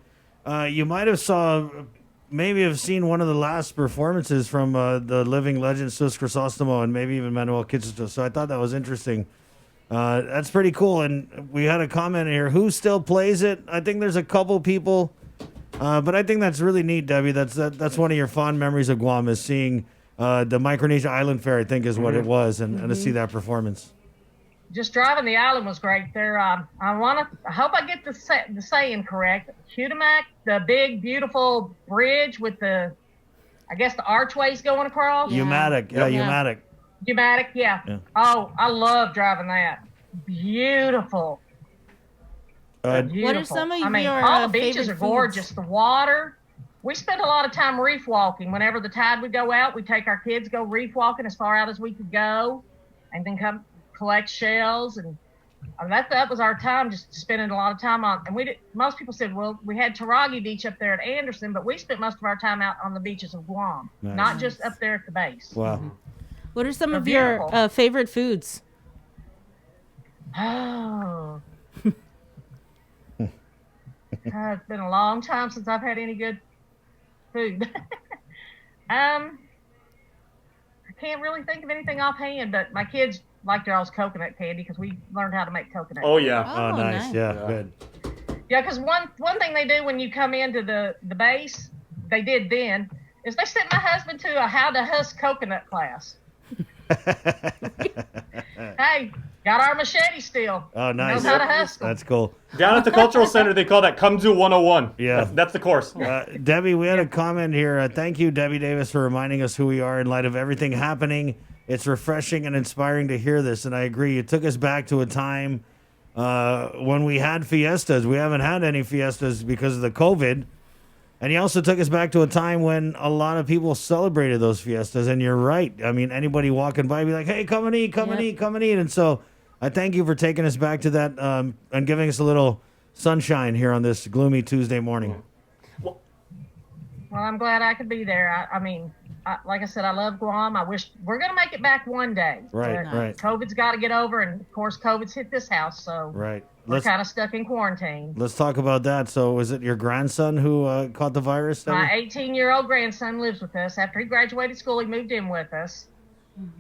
you might have seen one of the last performances from the living legend Sus Crisostomo and maybe even Manuel Kitsuto. So I thought that was interesting. That's pretty cool. And we had a comment here. Who still plays it? I think there's a couple people, but I think that's really neat, Debbie. That's one of your fond memories of Guam is seeing the Micronesia Island Fair. I think is what it was, and to see that performance. Just driving the island was great. There, I hope I get the saying correct. Hudamac, the big beautiful bridge with the archways going across. Umatic, Umatic. Umatic, yeah. Oh, I love driving that. Beautiful. Beautiful. What are some of your all the beaches favorite are gorgeous. foods? The water. We spent a lot of time reef walking. Whenever the tide would go out, we'd take our kids, go reef walking as far out as we could go, and then come collect shells. And that was our time, just spending a lot of time on. And most people said, well, we had Taragi Beach up there at Anderson, but we spent most of our time out on the beaches of Guam, Nice. not just up there at the base. Wow. What are some They're of your beautiful. favorite foods? Oh. It's been a long time since I've had any good food. I can't really think of anything offhand, but my kids like their coconut candy because we learned how to make coconut. Oh yeah. Oh, nice. Yeah, good. Yeah, because one thing they do when you come into the base, they did then, is they sent my husband to a how to husk coconut class. Hey, got our machete still. Oh, nice. Knows how to husk 'em. That's cool. Down at the Cultural Center, they call that Kamzu 101. Yeah. That's the course. Debbie, we had a comment here. Thank you, Debbie Davis, for reminding us who we are in light of everything happening. It's refreshing and inspiring to hear this, and I agree. It took us back to a time when we had fiestas. We haven't had any fiestas because of the COVID. And he also took us back to a time when a lot of people celebrated those fiestas. And you're right. I mean, anybody walking by be like, hey, come and eat, come and eat, come and eat. And so I thank you for taking us back to that and giving us a little sunshine here on this gloomy Tuesday morning. Well, I'm glad I could be there. I mean, like I said, I love Guam. I wish we're going to make it back one day. Right, But right. COVID's got to get over, and of course, COVID's hit this house, so Right. we're kind of stuck in quarantine. Let's talk about that. So, was it your grandson who caught the virus? My Debbie? 18-year-old grandson lives with us. After he graduated school, he moved in with us,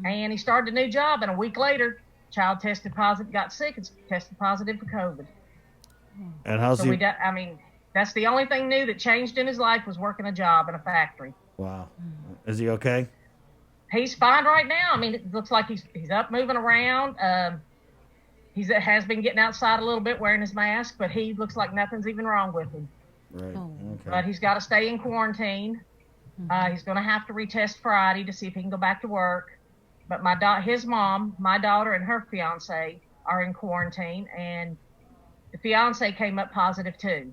and he started a new job. And a week later, child tested positive, got sick, and tested positive for COVID. And how's So he? I mean, that's the only thing new that changed in his life was working a job in a factory. Wow. Is he okay? He's fine right now. I mean, it looks like he's up, moving around. He has been getting outside a little bit, wearing his mask, but he looks like nothing's even wrong with him. Right. Okay. But he's got to stay in quarantine. He's going to have to retest Friday to see if he can go back to work. But his mom, my daughter, and her fiance are in quarantine, and the fiance came up positive too.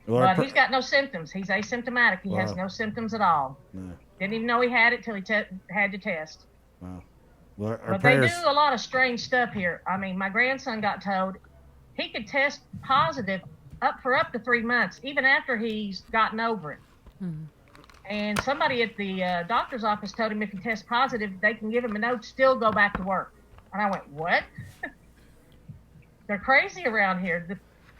Well, But he's got no symptoms. He's asymptomatic. He has Wow. no symptoms at all. No. Didn't even know he had it till he had to test. Wow. Well, our But they prayers. do a lot of strange stuff here. I mean, my grandson got told he could test positive for up to 3 months, even after he's gotten over it. And somebody at the doctor's office told him if he tests positive, they can give him a note, still go back to work. And I went, what? They're crazy around here.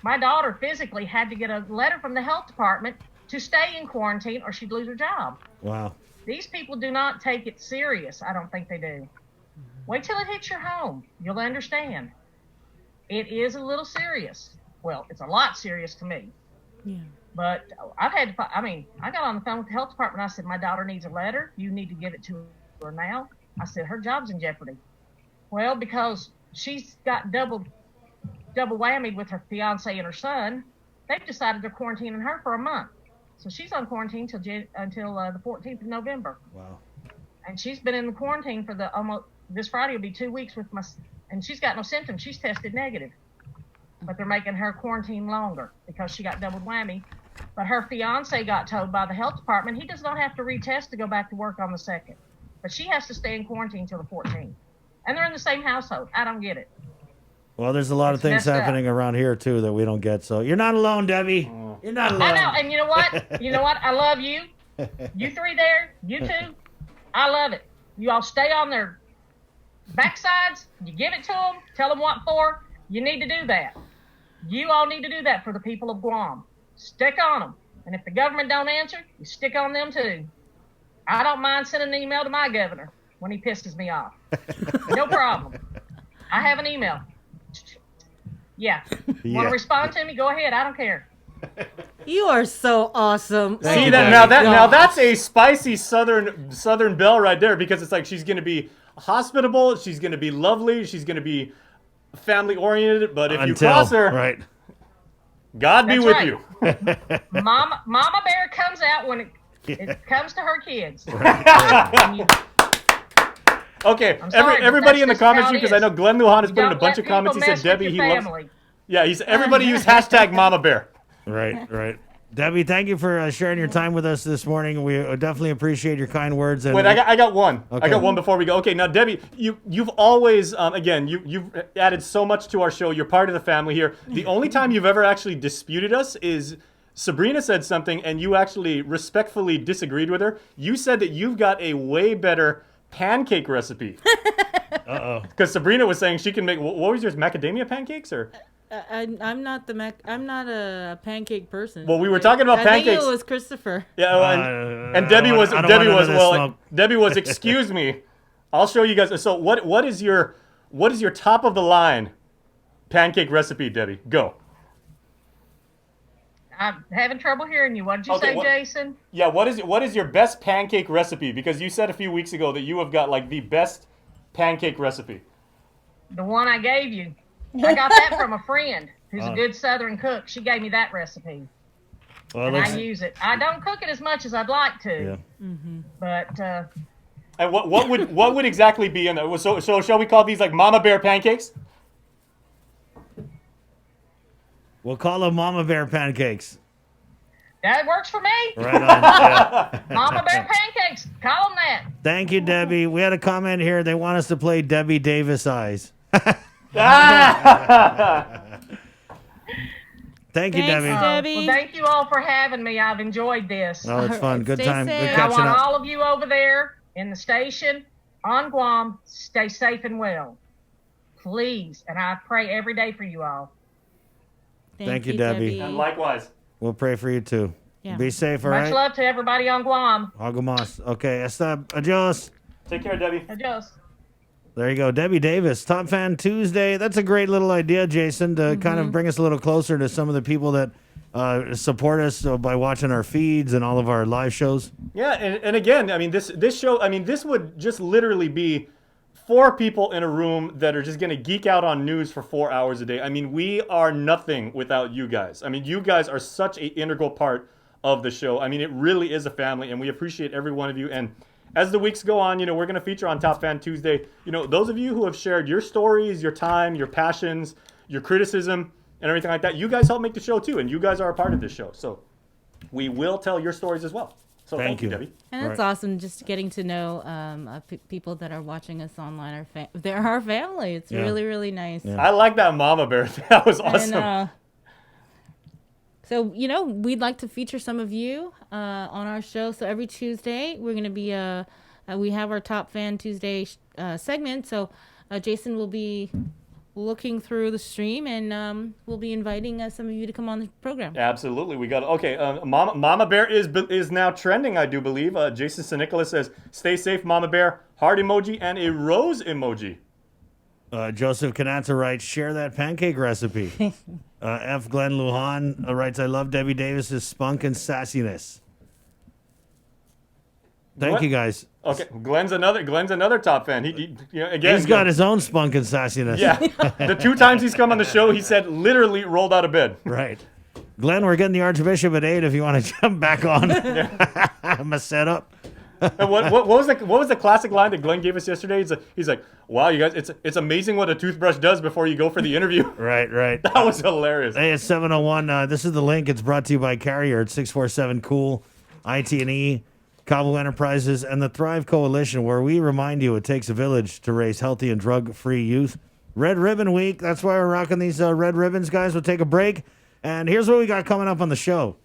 My daughter physically had to get a letter from the health department to stay in quarantine or she'd lose her job. Wow. These people do not take it serious. I don't think they do. Wait till it hits your home. You'll understand. It is a little serious. Well, it's a lot serious to me. Yeah. But I've had to, I got on the phone with the health department. I said, my daughter needs a letter. You need to give it to her now. I said, her job's in jeopardy. Well, because she's got double whammy with her fiance and her son, they've decided they're quarantining her for a month. So she's on quarantine until the 14th of November. Wow. And she's been in the quarantine for this Friday will be 2 weeks and she's got no symptoms. She's tested negative. But they're making her quarantine longer because she got double whammy. But her fiance got told by the health department he does not have to retest to go back to work on the 2nd. But she has to stay in quarantine till the 14th. And they're in the same household. I don't get it. Well, there's a lot of It's things messed up. happening around here too that we don't get. So you're not alone, Debbie. You're not alone. I know. And you know what? You know what? I love you. You three there. You two. I love it. You all stay on their backsides. You give it to them. Tell them what for. You need to do that. You all need to do that for the people of Guam. Stick on them. And if the government don't answer, you stick on them too. I don't mind sending an email to my governor when he pisses me off. No problem. I have an email. Yeah. Want Yeah. to respond to me? Go ahead. I don't care. You are so awesome. See Oh that my now gosh. that's a spicy southern belle right there, because it's like she's gonna be hospitable, she's gonna be lovely, she's gonna be family oriented, but if you cross her, right. God be That's with right. you. Mama Bear comes out when it comes to her kids. Okay, I'm sorry, but everybody that's in the just comments how it here, because is. I know Glenn Lujan has put in a Don't bunch let of comments. He people said mess with Debbie, your he loves. family. Yeah, everybody use hashtag Mama Bear. Right, right. Debbie, thank you for sharing your time with us this morning. We definitely appreciate your kind words. And Wait, I got one. Okay. I got one before we go. Okay, now Debbie, you've always again you've added so much to our show. You're part of the family here. The only time you've ever actually disputed us is Sabrina said something and you actually respectfully disagreed with her. You said that you've got a way better pancake recipe. Because Sabrina was saying she can make, what was yours, macadamia pancakes or? I'm not I'm not a pancake person. Well, we were talking about I pancakes. think it was Christopher. Yeah, well, and Debbie was Debbie was excuse me. I'll show you guys. So what is your top of the line pancake recipe, Debbie? Go. I'm having trouble hearing you. What did you Okay, say, Jason? Yeah, what is your best pancake recipe? Because you said a few weeks ago that you have got like the best pancake recipe. The one I gave you. I got that from a friend who's a good Southern cook. She gave me that recipe. Well, and I use it. I don't cook it as much as I'd like to. Yeah. But And what would exactly be in there? So shall we call these like Mama Bear pancakes? We'll call them Mama Bear pancakes. that works for me. Right on. Yeah. Mama Bear pancakes. Call them that. Thank you, Debbie. We had a comment here. They want us to play Debbie Davis Eyes. Thank you, Thanks, Debbie. Debbie. Well, thank you all for having me. I've enjoyed this. Oh, it's fun. Good Stay time. safe. Good And I catching want up. all of you over there in the station on Guam, stay safe and well. Please. And I pray every day for you all. Thank you, Debbie. And likewise. We'll pray for you too. Yeah. Be safe, all Much right? love to everybody on Guam. Agamos. Okay, hasta. Adios. Take care, Debbie. Adios. There you go. Debbie Davis, Top Fan Tuesday. That's a great little idea, Jason, to kind of bring us a little closer to some of the people that support us by watching our feeds and all of our live shows. Yeah, and again, I mean, this show, I mean, this would just literally be 4 people in a room that are just going to geek out on news for 4 hours a day. I mean, we are nothing without you guys. I mean, you guys are such an integral part of the show. I mean, it really is a family, and we appreciate every one of you. And as the weeks go on, you know, we're going to feature on Top Fan Tuesday, you know, those of you who have shared your stories, your time, your passions, your criticism, and everything like that, you guys help make the show too, and you guys are a part of this show. So we will tell your stories as well. So thank you, Debbie. And it's awesome just getting to know people that are watching us online. They're our family. It's really, really nice. I like that Mama Bear. That was awesome. And, so, you know, we'd like to feature some of you on our show. So every Tuesday, we're going to be, we have our Top Fan Tuesday segment. So Jason will be looking through the stream, and we'll be inviting some of you to come on the program. Absolutely, we got okay. Mama Bear is now trending, I do believe. Jason St. Nicholas says, "Stay safe, Mama Bear." Heart emoji and a rose emoji. Joseph Kanata writes, "Share that pancake recipe." F. Glenn Lujan writes, "I love Debbie Davis's spunk and sassiness." Thank you, guys. Okay, Glenn's another top fan. He you know, again, He's got his own spunk and sassiness. Yeah, the 2 times he's come on the show, he said literally rolled out of bed. Right. Glenn, we're getting the Archbishop at 8 if you want to jump back on. I'm a setup. And what was the classic line that Glenn gave us yesterday? He's like, "Wow, you guys, it's amazing what a toothbrush does before you go for the interview." Right. That was hilarious. Hey, it's 7:01. This is the link. It's brought to you by Carrier at 647-COOL, IT&E, Cabo Enterprises, and the Thrive Coalition, where we remind you it takes a village to raise healthy and drug-free youth. Red Ribbon Week. That's why we're rocking these red ribbons, guys. We'll take a break. And here's what we got coming up on the show.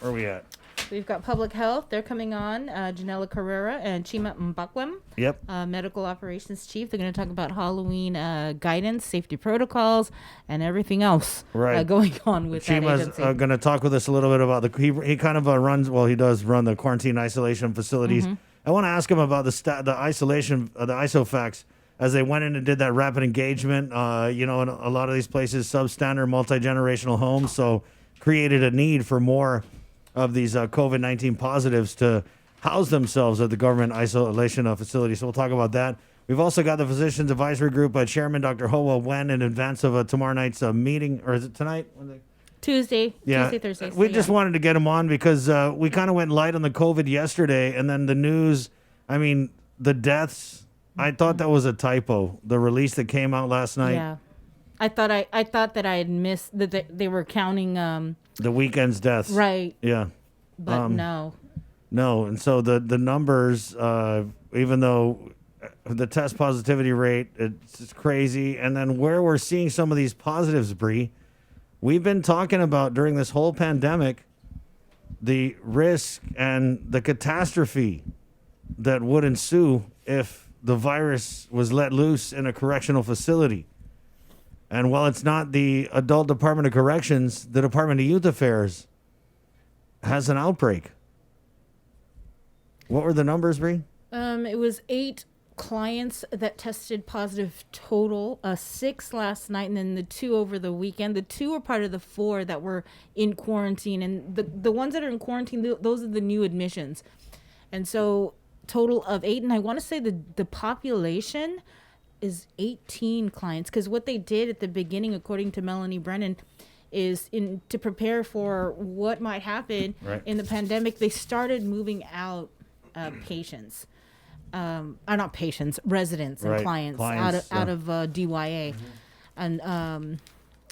Where are we at? We've got Public Health. They're coming on. Janela Carrera and Chima Mbakwem. Yep. Medical Operations Chief. They're going to talk about Halloween guidance, safety protocols, and everything else going on with that Chima's agency. going to talk with us a little bit about he kind of runs, well, he does run the quarantine isolation facilities. Mhm. I want to ask him about the isolation, the ISOFAX, as they went in and did that rapid engagement. You know, in a lot of these places, substandard, multi-generational homes, so created a need for more of these COVID-19 positives to house themselves at the government isolation facility. So we'll talk about that. We've also got the Physicians Advisory Group Chairman Dr. Hoa Wen in advance of tomorrow night's meeting, or is it tonight? Tuesday, Thursday. We just wanted to get him on because we kind of went light on the COVID yesterday, and then the news, I mean, the deaths, I thought that was a typo. The release that came out last night. Yeah. I thought that I had missed that they were counting The weekend's deaths. Right. Yeah. but no. No, and so the numbers, even though the test positivity rate, it's crazy, and then where we're seeing some of these positives, Bree, we've been talking about during this whole pandemic, the risk and the catastrophe that would ensue if the virus was let loose in a correctional facility. And while it's not the Adult Department of Corrections, the Department of Youth Affairs has an outbreak. What were the numbers, Bree? It was 8 clients that tested positive total, 6 last night, and then the 2 over the weekend. The 2 are part of the 4 that were in quarantine, and the ones that are in quarantine, those are the new admissions. And so total of 8, and I want to say the population is 18 clients, because what they did at the beginning, according to Melanie Brennan, is to prepare for what might happen in the pandemic, they started moving out patients. Not patients, residents and clients out of DYA. And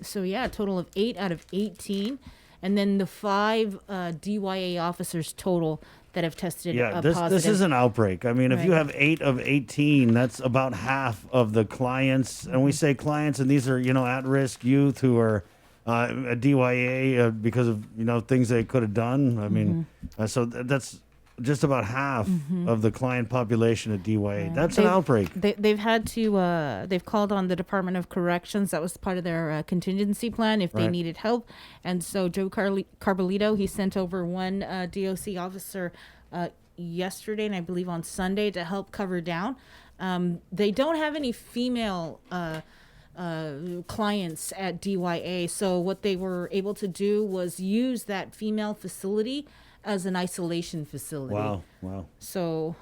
so, yeah, a total of 8 out of 18. And then the 5 DYA officers total that have tested positive. This is an outbreak. I mean, if you have 8 of 18, that's about half of the clients. And we say clients, and these are, at-risk youth who are at DYA because of things they could have done. I mean, so that's just about half of the client population at DYA. Yeah. That's an outbreak. They've had to. They've called on the Department of Corrections. That was part of their contingency plan if they Right. needed help. And so Joe Carbolito, he sent over one DOC officer yesterday and I believe on Sunday to help cover down. They don't have any female clients at DYA, so what they were able to do was use that female facility as an isolation facility. Wow. So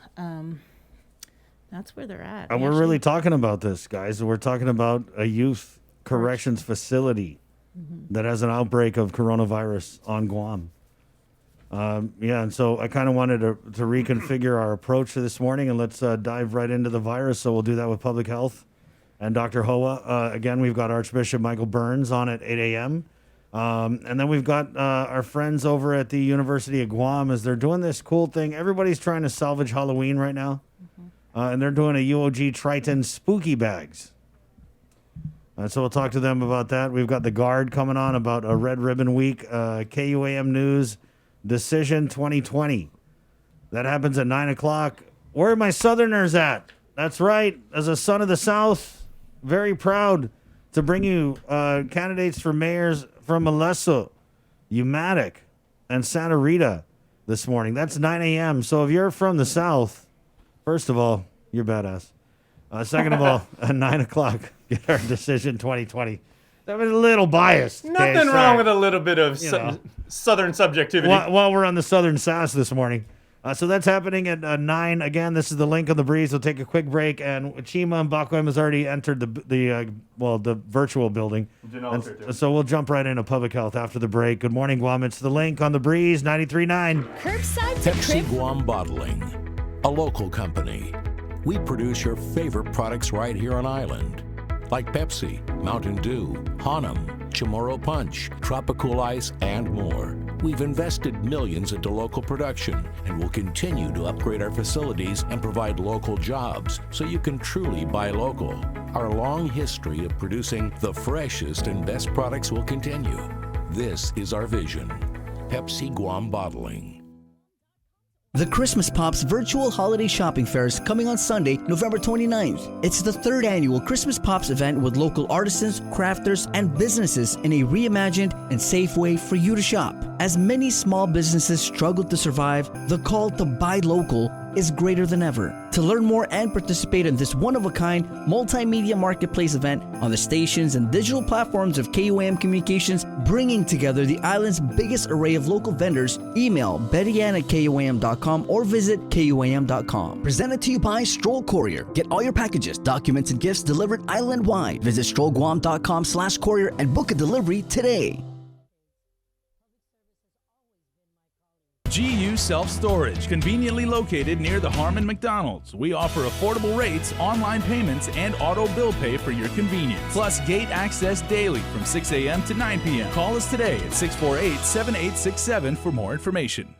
that's where they're at. And we're really talking about this, guys. We're talking about a youth corrections facility that has an outbreak of coronavirus on Guam. And so I kind of wanted to reconfigure our approach to this morning, and let's dive right into the virus. So we'll do that with public health and Dr. Hoa. Again, we've got Archbishop Michael Burns on at 8 a.m. And then we've got our friends over at the University of Guam as they're doing this cool thing. Everybody's trying to salvage Halloween right now. And they're doing a UOG Triton spooky bags. So we'll talk to them about that. We've got the Guard coming on about a Red Ribbon Week. KUAM News Decision 2020. That happens at 9 o'clock. Where are my Southerners at? That's right. As a son of the South, very proud to bring you candidates for mayors from Moleso, Umatic, and Santa Rita this morning. That's 9 a.m. So if you're from the South, first of all, you're badass. Second of all, at 9 o'clock, get our Decision 2020. That was a little biased. Nothing okay, wrong sorry. with a little bit of Southern subjectivity. While we're on the Southern Sass this morning. So that's happening at 9. Again, this is the link on the breeze. We'll take a quick break. And Chima Mbakwem has already entered the virtual building. And so we'll jump right into public health after the break. Good morning, Guam. It's the link on the breeze, 93.9. Curbside Pepsi Guam Bottling, a local company. We produce your favorite products right here on island, like Pepsi, Mountain Dew, Hanum, Chamorro Punch, Tropical Ice, and more. We've invested millions into local production and will continue to upgrade our facilities and provide local jobs so you can truly buy local. Our long history of producing the freshest and best products will continue. This is our vision. Pepsi Guam Bottling. The Christmas Pops Virtual Holiday Shopping Fair is coming on Sunday, November 29th. It's the 3rd annual Christmas Pops event with local artisans, crafters, and businesses in a reimagined and safe way for you to shop. As many small businesses struggle to survive, the call to buy local is greater than ever. To learn more and participate in this one-of-a-kind multimedia marketplace event on the stations and digital platforms of KUAM Communications, bringing together the island's biggest array of local vendors, email bettyann@kuam.com or visit kuam.com. Presented to you by Stroll Courier. Get all your packages, documents, and gifts delivered island-wide. Visit strollguam.com/courier and book a delivery today. GU Self-Storage, conveniently located near the Harmon McDonald's. We offer affordable rates, online payments, and auto bill pay for your convenience. Plus gate access daily from 6 a.m. to 9 p.m. Call us today at 648-7867 for more information.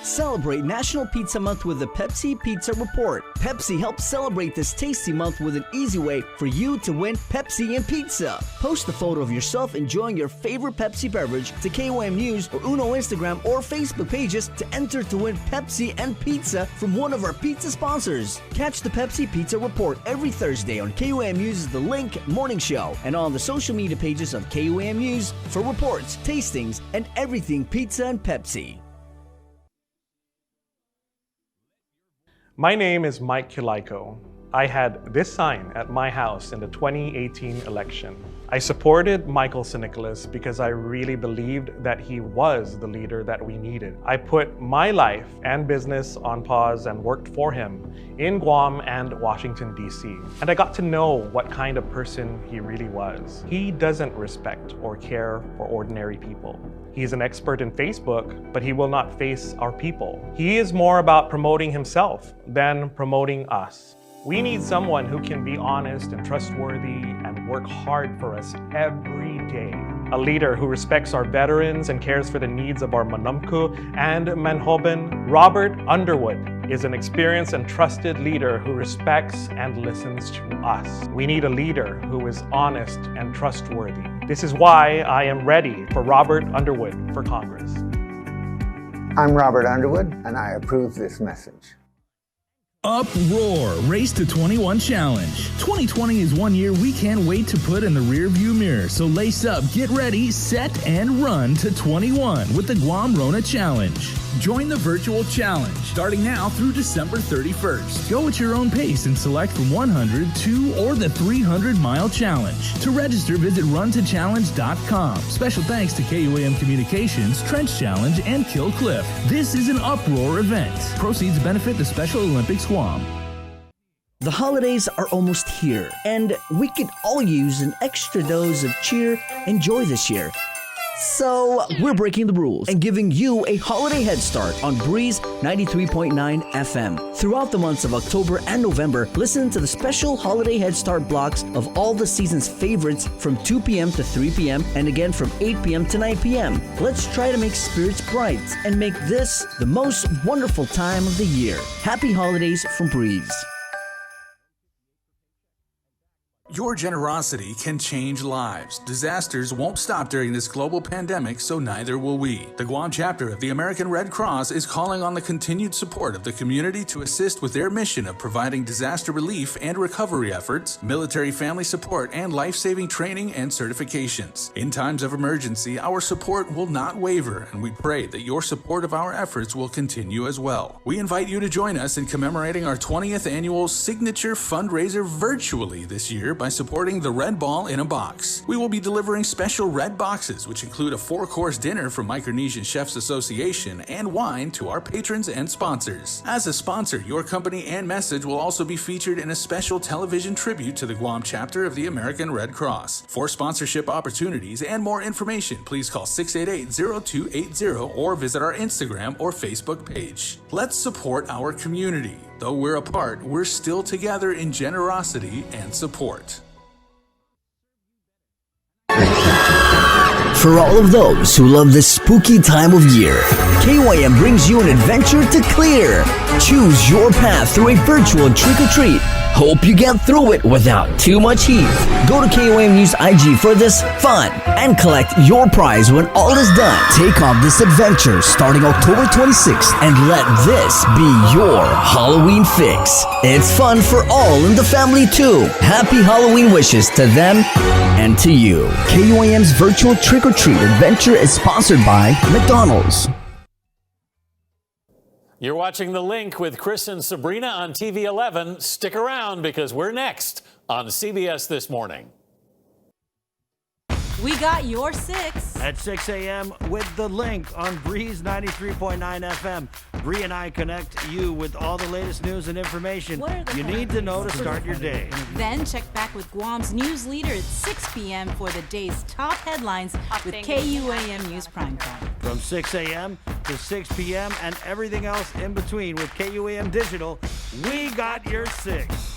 Celebrate National Pizza Month with the Pepsi Pizza Report. Pepsi helps celebrate this tasty month with an easy way for you to win Pepsi and pizza. Post a photo of yourself enjoying your favorite Pepsi beverage to KUAM News or Uno Instagram or Facebook pages to enter to win Pepsi and pizza from one of our pizza sponsors. Catch the Pepsi Pizza Report every Thursday on KUAM News' The Link Morning Show and on the social media pages of KUAM News for reports, tastings, and everything pizza and Pepsi. My name is Mike Kilaiko. I had this sign at my house in the 2018 election. I supported Michael St. Nicholas because I really believed that he was the leader that we needed. I put my life and business on pause and worked for him in Guam and Washington, D.C. And I got to know what kind of person he really was. He doesn't respect or care for ordinary people. He's an expert in Facebook, but he will not face our people. He is more about promoting himself than promoting us. We need someone who can be honest and trustworthy and work hard for us every day. A leader who respects our veterans and cares for the needs of our Manumku and Manhoban, Robert Underwood. is an experienced and trusted leader who respects and listens to us. We need a leader who is honest and trustworthy. This is why I am ready for Robert Underwood for Congress. I'm Robert Underwood, and I approve this message. Uproar Race to 21 Challenge. 2020 is one year we can't wait to put in the rearview mirror. So lace up, get ready, set, and run to 21 with the Guam Rona Challenge. Join the virtual challenge starting now through December 31st. Go at your own pace and select from 100, 2, or the 300-mile challenge. To register, visit runtochallenge.com. Special thanks to KUAM Communications, Trench Challenge, and Kill Cliff. This is an Uproar event. Proceeds benefit the Special Olympics Guam. The holidays are almost here, and we could all use an extra dose of cheer and joy this year. So, we're breaking the rules and giving you a holiday head start on Breeze 93.9 FM. Throughout the months of October and November, listen to the special holiday head start blocks of all the season's favorites from 2 p.m. to 3 p.m. and again from 8 p.m. to 9 p.m. Let's try to make spirits bright and make this the most wonderful time of the year. Happy holidays from Breeze. Your generosity can change lives. Disasters won't stop during this global pandemic, so neither will we. The Guam chapter of the American Red Cross is calling on the continued support of the community to assist with their mission of providing disaster relief and recovery efforts, military family support, and life-saving training and certifications. In times of emergency, our support will not waver, and we pray that your support of our efforts will continue as well. We invite you to join us in commemorating our 20th annual signature fundraiser virtually this year by supporting the Red Ball in a Box. We will be delivering special red boxes, which include a 4-course dinner from Micronesian Chefs Association and wine to our patrons and sponsors. As a sponsor, your company and message will also be featured in a special television tribute to the Guam chapter of the American Red Cross. For sponsorship opportunities and more information, please call 688-0280 or visit our Instagram or Facebook page. Let's support our community. Though we're apart, we're still together in generosity and support. For all of those who love this spooky time of year, KYM brings you an adventure to clear. Choose your path through a virtual trick-or-treat. Hope you get through it without too much heat. Go to KOM News IG for this fun and collect your prize when all is done. Take on this adventure starting October 26th and let this be your Halloween fix. It's fun for all in the family too. Happy Halloween wishes to them and to you. KUAM's virtual trick-or-treat adventure is sponsored by McDonald's. You're watching The Link with Chris and Sabrina on TV 11. Stick around because we're next on CBS This Morning. We got your 6. At 6 a.m. with The Link on Breeze 93.9 FM. Bree and I connect you with all the latest news and information you need to know to start your day. Then check back with Guam's news leader at 6 p.m. for the day's top headlines with KUAM News Primetime. From 6 a.m. to 6 p.m. and everything else in between with KUAM Digital, we got your 6.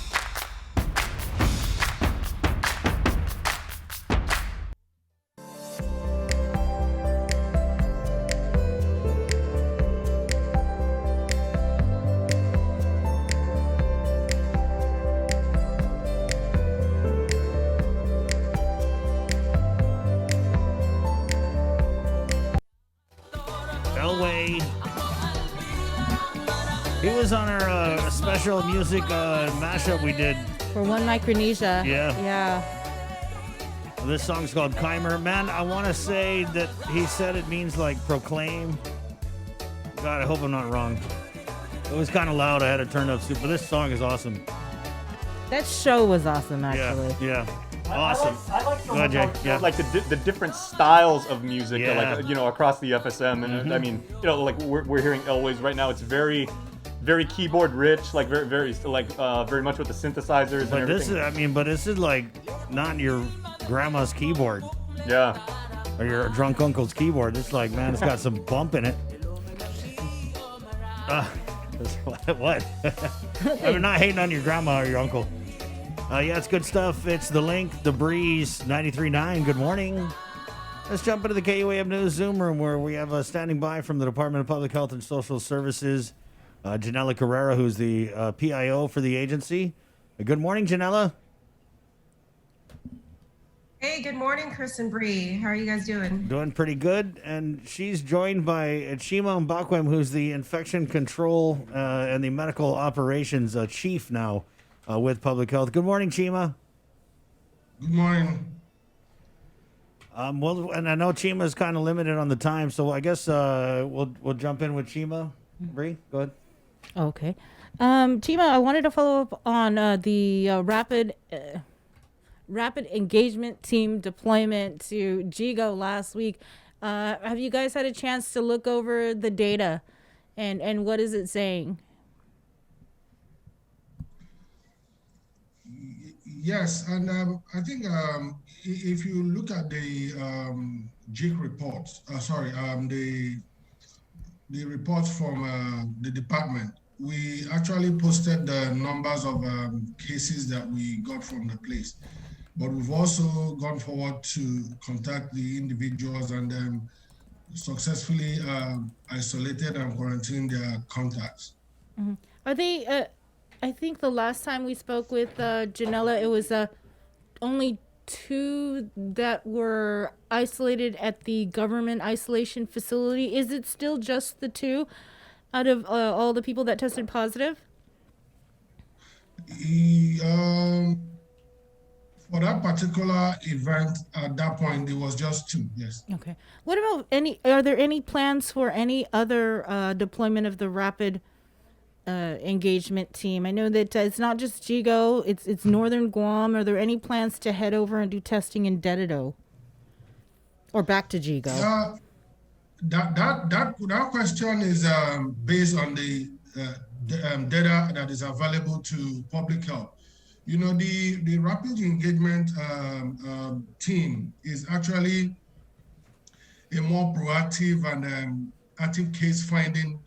He was on our special music mashup we did. For One Micronesia. Yeah. This song's called Keimer. Man, I want to say that he said it means like proclaim. God, I hope I'm not wrong. It was kind of loud. I had to turn up super. But this song is awesome. That show was awesome, actually. Yeah. Awesome. I like Go ahead, Jay. Yeah. Like the different styles of music, Yeah. like across the FSM, and I mean, like we're hearing Elways right now. It's very keyboard rich, like very much with the synthesizers. But and this everything. is like not your grandma's keyboard. Yeah. Or your drunk uncle's keyboard. It's like, man, it's got some bump in it. What? I'm not hating on your grandma or your uncle. Yeah, it's good stuff. It's The Link, The Breeze, 93.9. Good morning. Let's jump into the KUAM News Zoom room where we have standing by from the Department of Public Health and Social Services, Janella Carrera, who's the PIO for the agency. Good morning, Janella. Hey, good morning, Chris and Bree. How are you guys doing? Doing pretty good. And she's joined by Chima Mbakwem, who's the infection control and the medical operations chief now with public health. Good morning, Chima. Good morning. Well, and I know Chima is kind of limited on the time, so I guess we'll jump in with Chima. Bree, go ahead. Okay. Chima, I wanted to follow up on the rapid engagement team deployment to GIGO last week. Have you guys had a chance to look over the data and what is it saying? Yes, and I think if you look at the JIC reports, the reports from the department, we actually posted the numbers of cases that we got from the place. But we've also gone forward to contact the individuals and successfully isolated and quarantined their contacts. Mm-hmm. Are they, I think the last time we spoke with Janella, it was only 2 that were isolated at the government isolation facility. Is it still just the 2 out of all the people that tested positive? For that particular event, at that point, it was just 2, yes. Okay. What about are there any plans for any other deployment of the rapid engagement team? I know that it's not just GIGO, it's Northern Guam. Are there any plans to head over and do testing in Dededo? Or back to GIGO? That question is based on the data that is available to public health. You know, the rapid engagement team is actually a more proactive and active case finding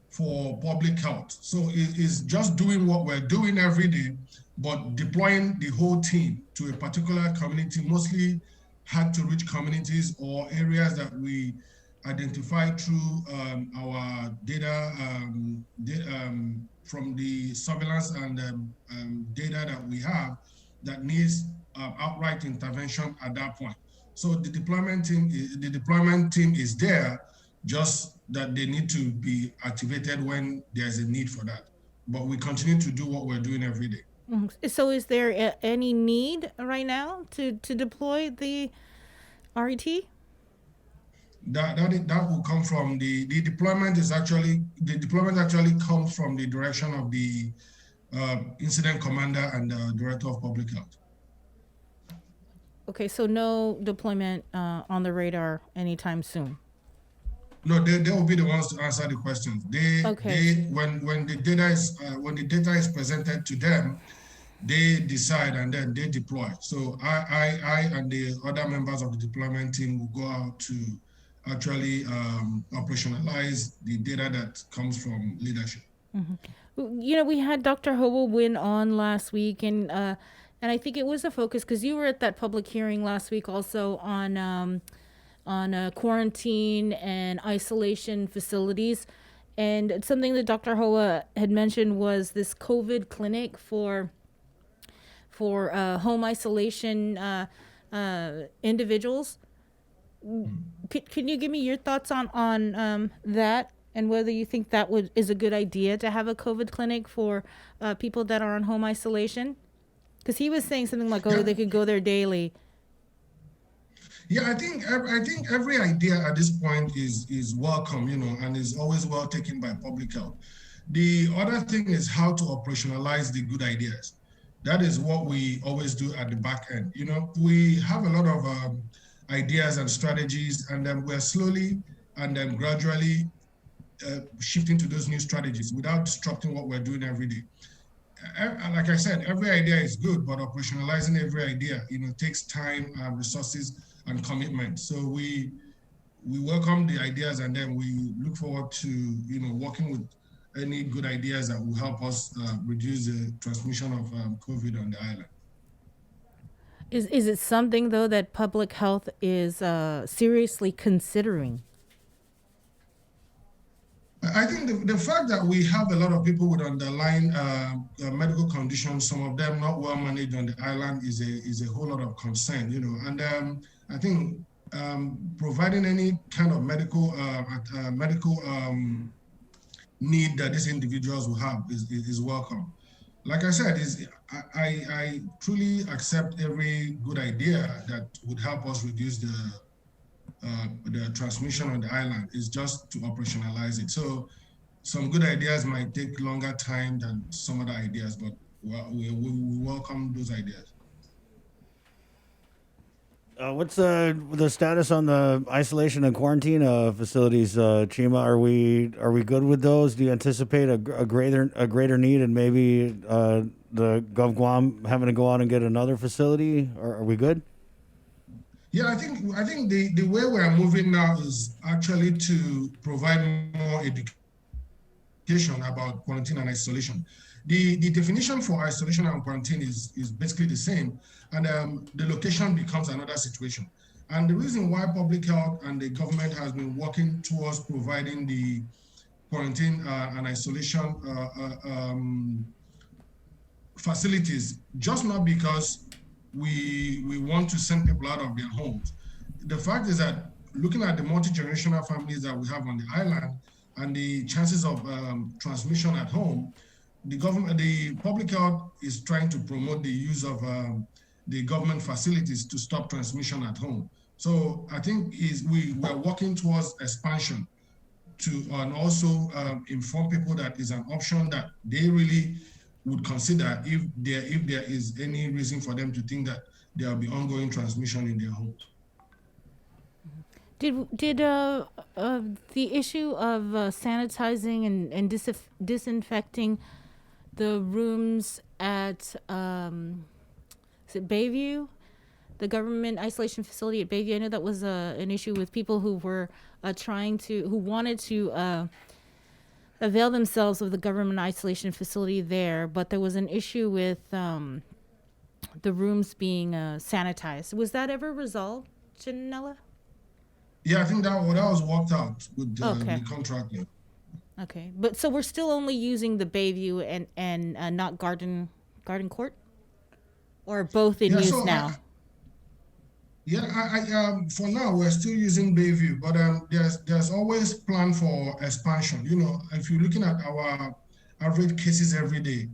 for public health. So it is just doing what we're doing every day, but deploying the whole team to a particular community, mostly hard to reach communities or areas that we identify through our data from the surveillance and data that we have that needs outright intervention at that point. So the deployment team is there, just that they need to be activated when there's a need for that. But we continue to do what we're doing every day. Mm-hmm. So is there any need right now to deploy the RET? That will come from the deployment actually comes from the direction of the incident commander and the director of public health. Okay, so no deployment on the radar anytime soon. No, they will be the ones to answer the questions. When the data is presented to them, they decide and then they deploy. So I and the other members of the deployment team will go out to actually operationalize the data that comes from leadership. Mm-hmm. You know, we had Dr. Hoa Nguyen on last week, and I think it was a focus because you were at that public hearing last week also on quarantine and isolation facilities, and something that Dr. Hoa had mentioned was this COVID clinic for home isolation individuals. Can you give me your thoughts on that and whether you think that is a good idea to have a COVID clinic for people that are on home isolation? Because he was saying something like, they could go there daily. Yeah, I think every idea at this point is welcome, you know, and is always well taken by public health. The other thing is how to operationalize the good ideas. That is what we always do at the back end. You know, we have a lot of ideas and strategies, and then we're slowly and then gradually shifting to those new strategies without disrupting what we're doing every day. Like I said, every idea is good, but operationalizing every idea, you know, takes time and resources and commitment. So we welcome the ideas, and then we look forward to, you know, working with any good ideas that will help us reduce the transmission of COVID on the island. Is it something, though, that public health is seriously considering? I think the fact that we have a lot of people with underlying medical conditions, some of them not well managed on the island, is a whole lot of concern, you know. And I think providing any kind of medical need that these individuals will have is welcome. Like I said, I truly accept every good idea that would help us reduce the transmission on the island. Is just to operationalize it. So some good ideas might take longer time than some other ideas, but we welcome those ideas. What's the status on the isolation and quarantine facilities, Chima? Are we good with those? Do you anticipate a greater need, and maybe the Gov Guam having to go out and get another facility? Or are we good? Yeah, I think the way we are moving now is actually to provide more education about quarantine and isolation. The definition for isolation and quarantine is basically the same, and the location becomes another situation. And the reason why public health and the government has been working towards providing the quarantine and isolation facilities, just not because we want to send people out of their homes. The fact is that looking at the multi-generational families that we have on the island and the chances of transmission at home, the public health is trying to promote the use of the government facilities to stop transmission at home. So I think we're working towards expansion and also inform people that is an option that they really would consider if there is any reason for them to think that there will be ongoing transmission in their homes. Did the issue of sanitizing and disinfecting the rooms at is it Bayview, the government isolation facility at Bayview? I know that was an issue with people who were who wanted to avail themselves of the government isolation facility there, but there was an issue with the rooms being sanitized. Was that ever resolved, Janella? Yeah, I think that was worked out with the contractor. Okay, but so we're still only using the Bayview and not Garden Court, or both in use now? For now we're still using Bayview, but there's always plan for expansion. You know, if you're looking at our average cases every day,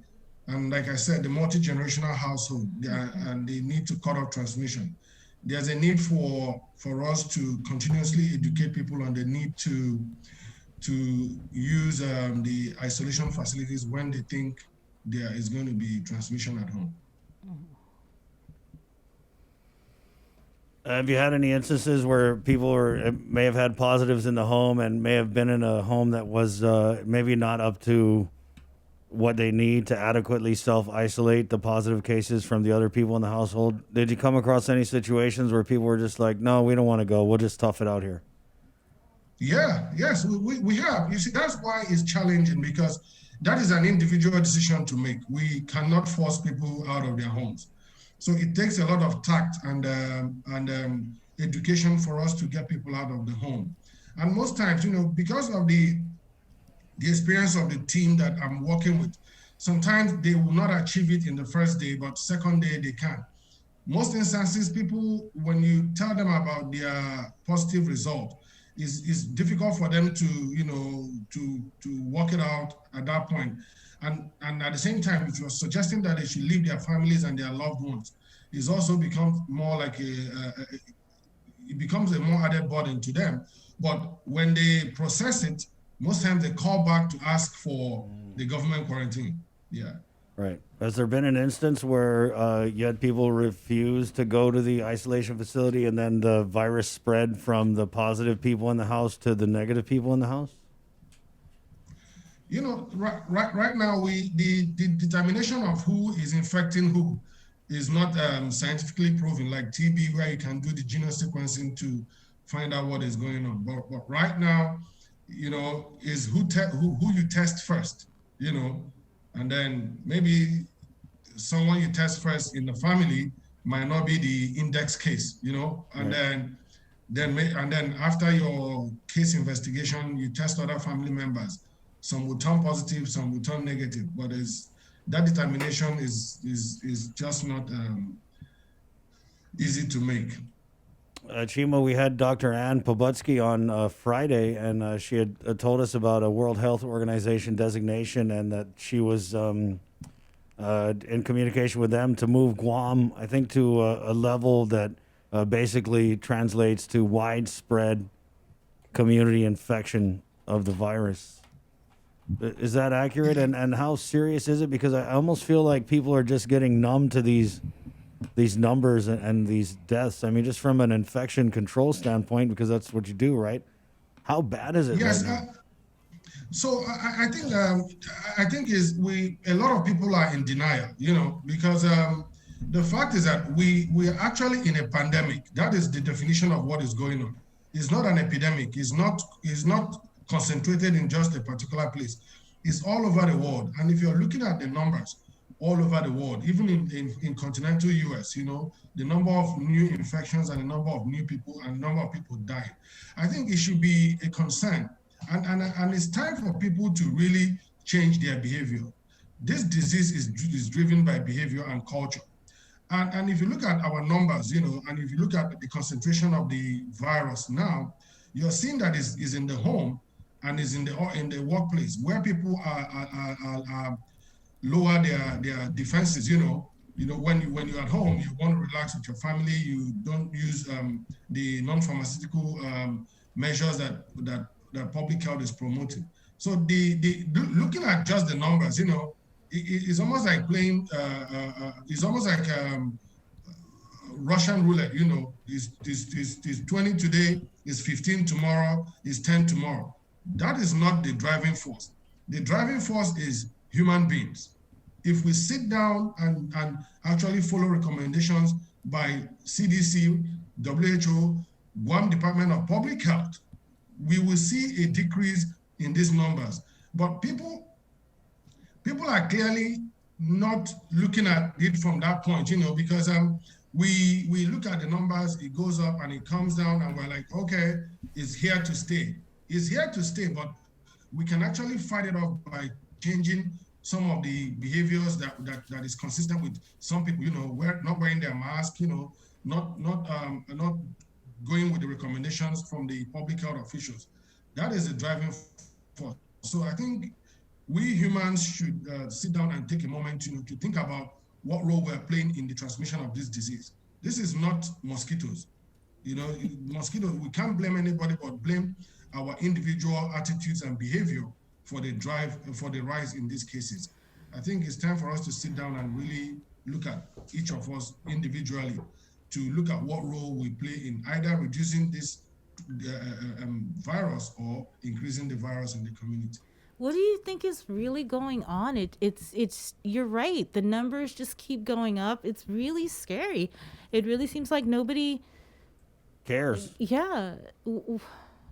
and like I said, the multi-generational household and the need to cut off transmission, there's a need for us to continuously educate people on the need to use the isolation facilities when they think there is going to be transmission at home. Have you had any instances where people may have had positives in the home and may have been in a home that was maybe not up to what they need to adequately self-isolate the positive cases from the other people in the household? Did you come across any situations where people were just like, no, we don't want to go, we'll just tough it out here? Yes, we have. You see, that's why it's challenging, because that is an individual decision to make. We cannot force people out of their homes. So it takes a lot of tact and education for us to get people out of the home. And most times, you know, because of the experience of the team that I'm working with, sometimes they will not achieve it in the first day, but second day they can. Most instances, people, when you tell them about their positive result, it's difficult for them to, you know, to work it out at that point. And at the same time, if you're suggesting that they should leave their families and their loved ones, it's also becomes more like it becomes a more added burden to them. But when they process it, most times they call back to ask for the government quarantine. Yeah. Right. Has there been an instance where you had people refuse to go to the isolation facility and then the virus spread from the positive people in the house to the negative people in the house? You know, right now, the determination of who is infecting who is not scientifically proven, like TB, where you can do the genome sequencing to find out what is going on. But right now, you know, is who you test first, you know, and then maybe someone you test first in the family might not be the index case, you know, and then and then after your case investigation, you test other family members. Some will turn positive, some will turn negative, but that determination is just not easy to make. Chima, we had Dr. Ann Pobutsky on Friday, and she had told us about a World Health Organization designation, and that she was in communication with them to move Guam, I think, to a level that basically translates to widespread community infection of the virus. Is that accurate? And how serious is it? Because I almost feel like people are just getting numb to these numbers and these deaths. I mean, just from an infection control standpoint, because that's what you do, right? How bad is it? Yes. Right now? So I think a lot of people are in denial, because the fact is that we are actually in a pandemic. That is the definition of what is going on. It's not an epidemic. It's not concentrated in just a particular place. It's all over the world. And if you're looking at the numbers all over the world, even in continental US, the number of new infections and the number of new people and the number of people dying, I think it should be a concern. And it's time for people to really change their behavior. This disease is driven by behavior and culture. And if you look at our numbers, and if you look at the concentration of the virus now, you're seeing that is in the home and is in the workplace, where people are lower their defenses. When you're at home, you want to relax with your family. You don't use the non-pharmaceutical measures that public health is promoting. So looking at just the numbers, it's almost like playing. It's almost like Russian roulette. Is 20 today, is 15 tomorrow, is 10 tomorrow. That is not the driving force. The driving force is human beings. If we sit down and actually follow recommendations by CDC, WHO, Guam Department of Public Health, we will see a decrease in these numbers. But people are clearly not looking at it from that point, because we look at the numbers, it goes up and it comes down, and we're like, okay, it's here to stay. It's here to stay, but we can actually fight it off by changing some of the behaviors that is consistent with some people, not wearing their mask, not going with the recommendations from the public health officials. That is the driving force. So I think we humans should sit down and take a moment to think about what role we're playing in the transmission of this disease. This is not mosquitoes. Mosquitoes, we can't blame anybody but blame our individual attitudes and behavior for the rise in these cases. I think it's time for us to sit down and really look at each of us individually to look at what role we play in either reducing this virus or increasing the virus in the community. What do you think is really going on? It's you're right. The numbers just keep going up. It's really scary. It really seems like nobody cares. Yeah.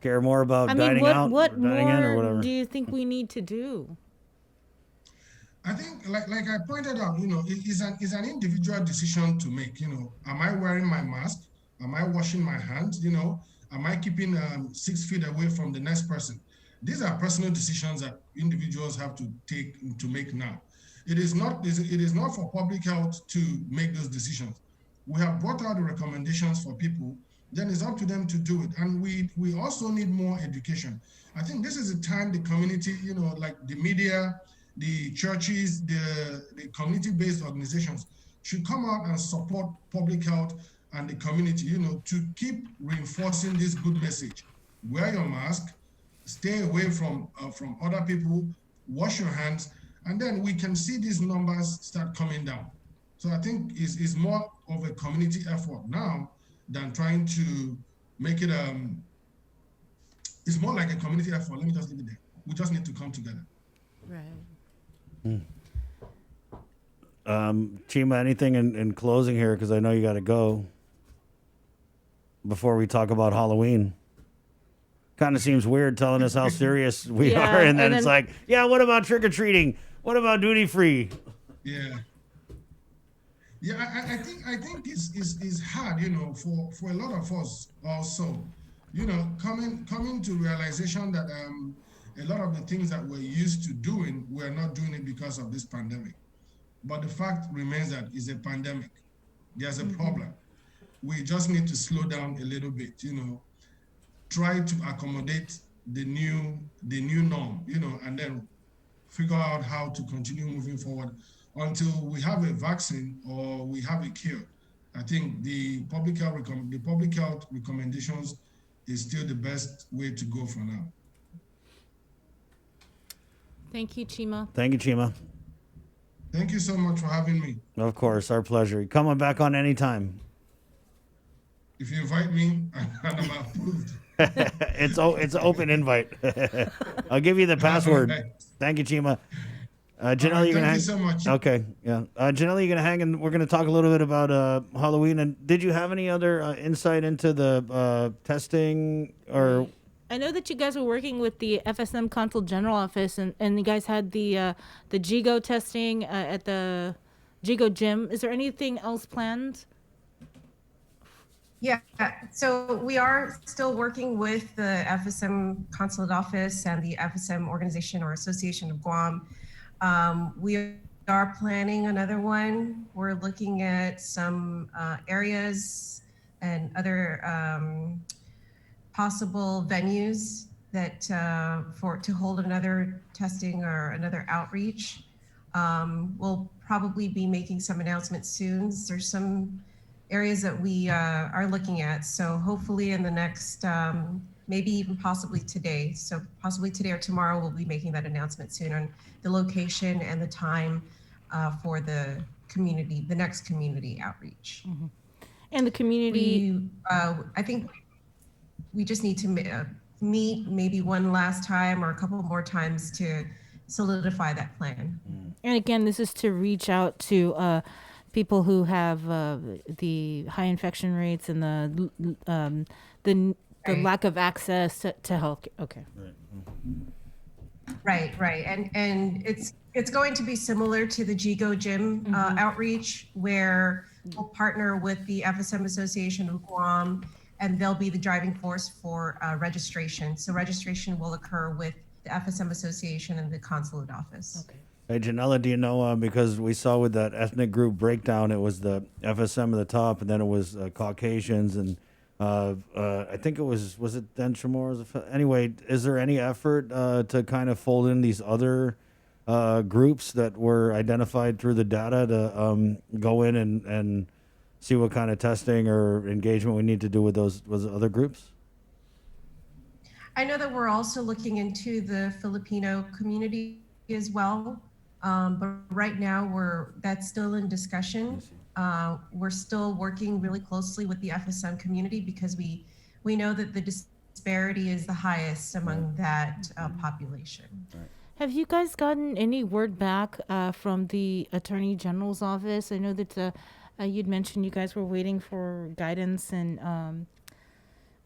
Care more about dining out or dining in or whatever. Do you think we need to do? I think, like I pointed out, it's an individual decision to make. Am I wearing my mask? Am I washing my hands? Am I keeping 6 feet away from the next person? These are personal decisions that individuals have to make now. It is not for public health to make those decisions. We have brought out the recommendations for people. Then it's up to them to do it. And we also need more education. I think this is a time the community, like the media, the churches, the community-based organizations should come out and support public health and the community, to keep reinforcing this good message. Wear your mask, stay away from other people, wash your hands, and then we can see these numbers start coming down. So I think it's more of a community effort now than trying to make it, it's more like a community effort. Let me just leave it there. We just need to come together. Right. Chima, anything in closing here? Because I know you got to go before we talk about Halloween. Kind of seems weird telling us how serious we are. And then it's like, yeah, what about trick-or-treating? What about duty-free? Yeah. Yeah, I think it's hard, for a lot of us also, coming to realization that a lot of the things that we're used to doing, we're not doing it because of this pandemic. But the fact remains that it's a pandemic. There's a problem. We just need to slow down a little bit, try to accommodate the new norm, and then figure out how to continue moving forward until we have a vaccine or we have a cure. I think the public health recommendations is still the best way to go for now. Thank you, Chima. Thank you, Chima. Thank you so much for having me. Of course, our pleasure. Come on back on anytime. If you invite me, I'm approved. It's an open invite. I'll give you the password. Thank you, Chima. Janelle, you're gonna hang. Thank you so much. Okay, yeah. Janelle, you're gonna hang, and we're gonna talk a little bit about Halloween. And did you have any other insight into the testing or? I know that you guys were working with the FSM Consul General Office, and you guys had the GIGO testing at the GIGO gym. Is there anything else planned? Yeah, so we are still working with the FSM Consulate Office and the FSM Organization or Association of Guam. We are planning another one. We're looking at some areas and other possible venues that to hold another testing or another outreach. We'll probably be making some announcements soon. There's some areas that we are looking at. So hopefully in the next, maybe even possibly today. So possibly today or tomorrow, we'll be making that announcement soon on the location and the time for the next community outreach. Mm-hmm. And the community. I think we just need to meet maybe one last time or a couple more times to solidify that plan. And again, this is to reach out to people who have the high infection rates and the lack of access to health. Okay. Right. And it's going to be similar to the GIGO gym outreach, where we'll partner with the FSM Association of Guam, and they'll be the driving force for registration. So registration will occur with the FSM Association and the Consulate Office. Okay. Hey, Janella, do you know, because we saw with that ethnic group breakdown, it was the FSM at the top, and then it was Caucasians, and I think it was it then Chamorros? Anyway, is there any effort to kind of fold in these other groups that were identified through the data to go in and see what kind of testing or engagement we need to do with those other groups? I know that we're also looking into the Filipino community as well. But right now that's still in discussion. We're still working really closely with the FSM community because we know that the disparity is the highest among that population. Have you guys gotten any word back from the Attorney General's office? I know that you'd mentioned you guys were waiting for guidance and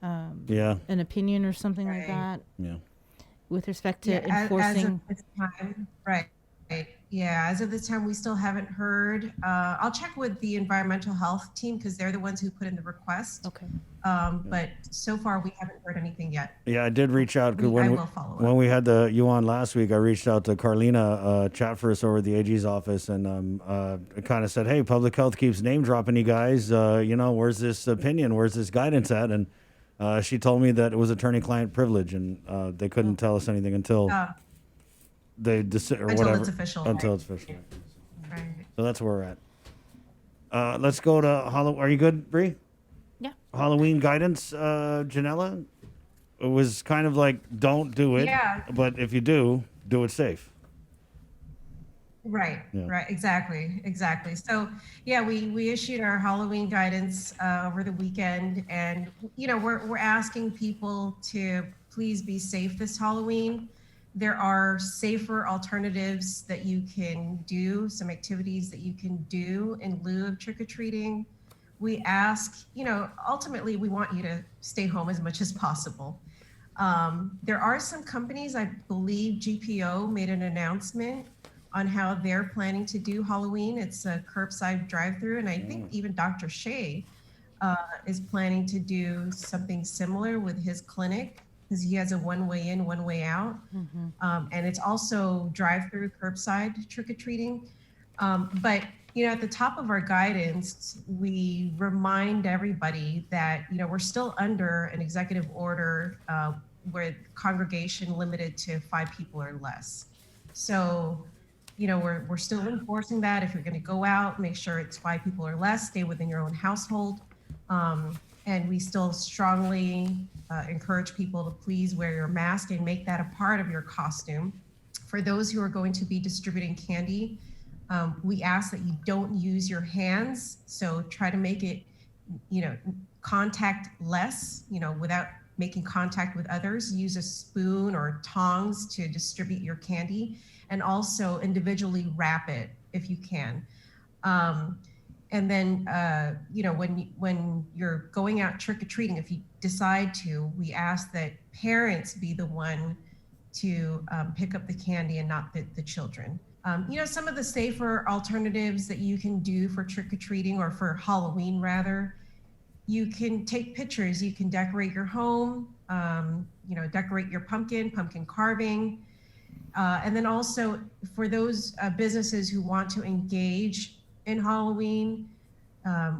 an opinion or something like that. Yeah. With respect to enforcing. As of this time, right. Yeah, as of this time, we still haven't heard. I'll check with the environmental health team because they're the ones who put in the request. Okay. But so far, we haven't heard anything yet. Yeah, I did reach out. I will follow up. When we had you on last week, I reached out to Carlina Chatfirst over at the AG's office and kind of said, hey, public health keeps name dropping you guys. Where's this opinion? Where's this guidance at? And she told me that it was attorney-client privilege, and they couldn't tell us anything until they or until whatever. It's official. Until Right. it's official. Right. So that's where we're at. Let's go to Halloween. Are you good, Bree? Yeah. Halloween guidance, Janella? It was kind of like, don't do it. Yeah. But if you do it safe. Right, Yeah. right, exactly. So, yeah, we issued our Halloween guidance over the weekend, and we're asking people to please be safe this Halloween. There are safer alternatives that you can do, some activities that you can do in lieu of trick-or-treating. We ask, ultimately we want you to stay home as much as possible. There are some companies, I believe GPO made an announcement on how they're planning to do Halloween. It's a curbside drive-through, and I think even Dr. Shea is planning to do something similar with his clinic, because he has a one-way in, one-way out. And it's also drive-through, curbside trick-or-treating. But at the top of our guidance, we remind everybody that we're still under an executive order where congregation limited to 5 people or less. So we're still enforcing that. If you're going to go out, make sure it's 5 people or less. Stay within your own household. And we still strongly encourage people to please wear your mask and make that a part of your costume. For those who are going to be distributing candy, we ask that you don't use your hands. So try to make it, contact less, without making contact with others. Use a spoon or tongs to distribute your candy, and also individually wrap it if you can. And then, when you're going out trick-or-treating, if you decide to, we ask that parents be the one to pick up the candy and not the children. Some of the safer alternatives that you can do for trick-or-treating, or for Halloween rather, you can take pictures, you can decorate your home, decorate your pumpkin carving. And then also for those businesses who want to engage in Halloween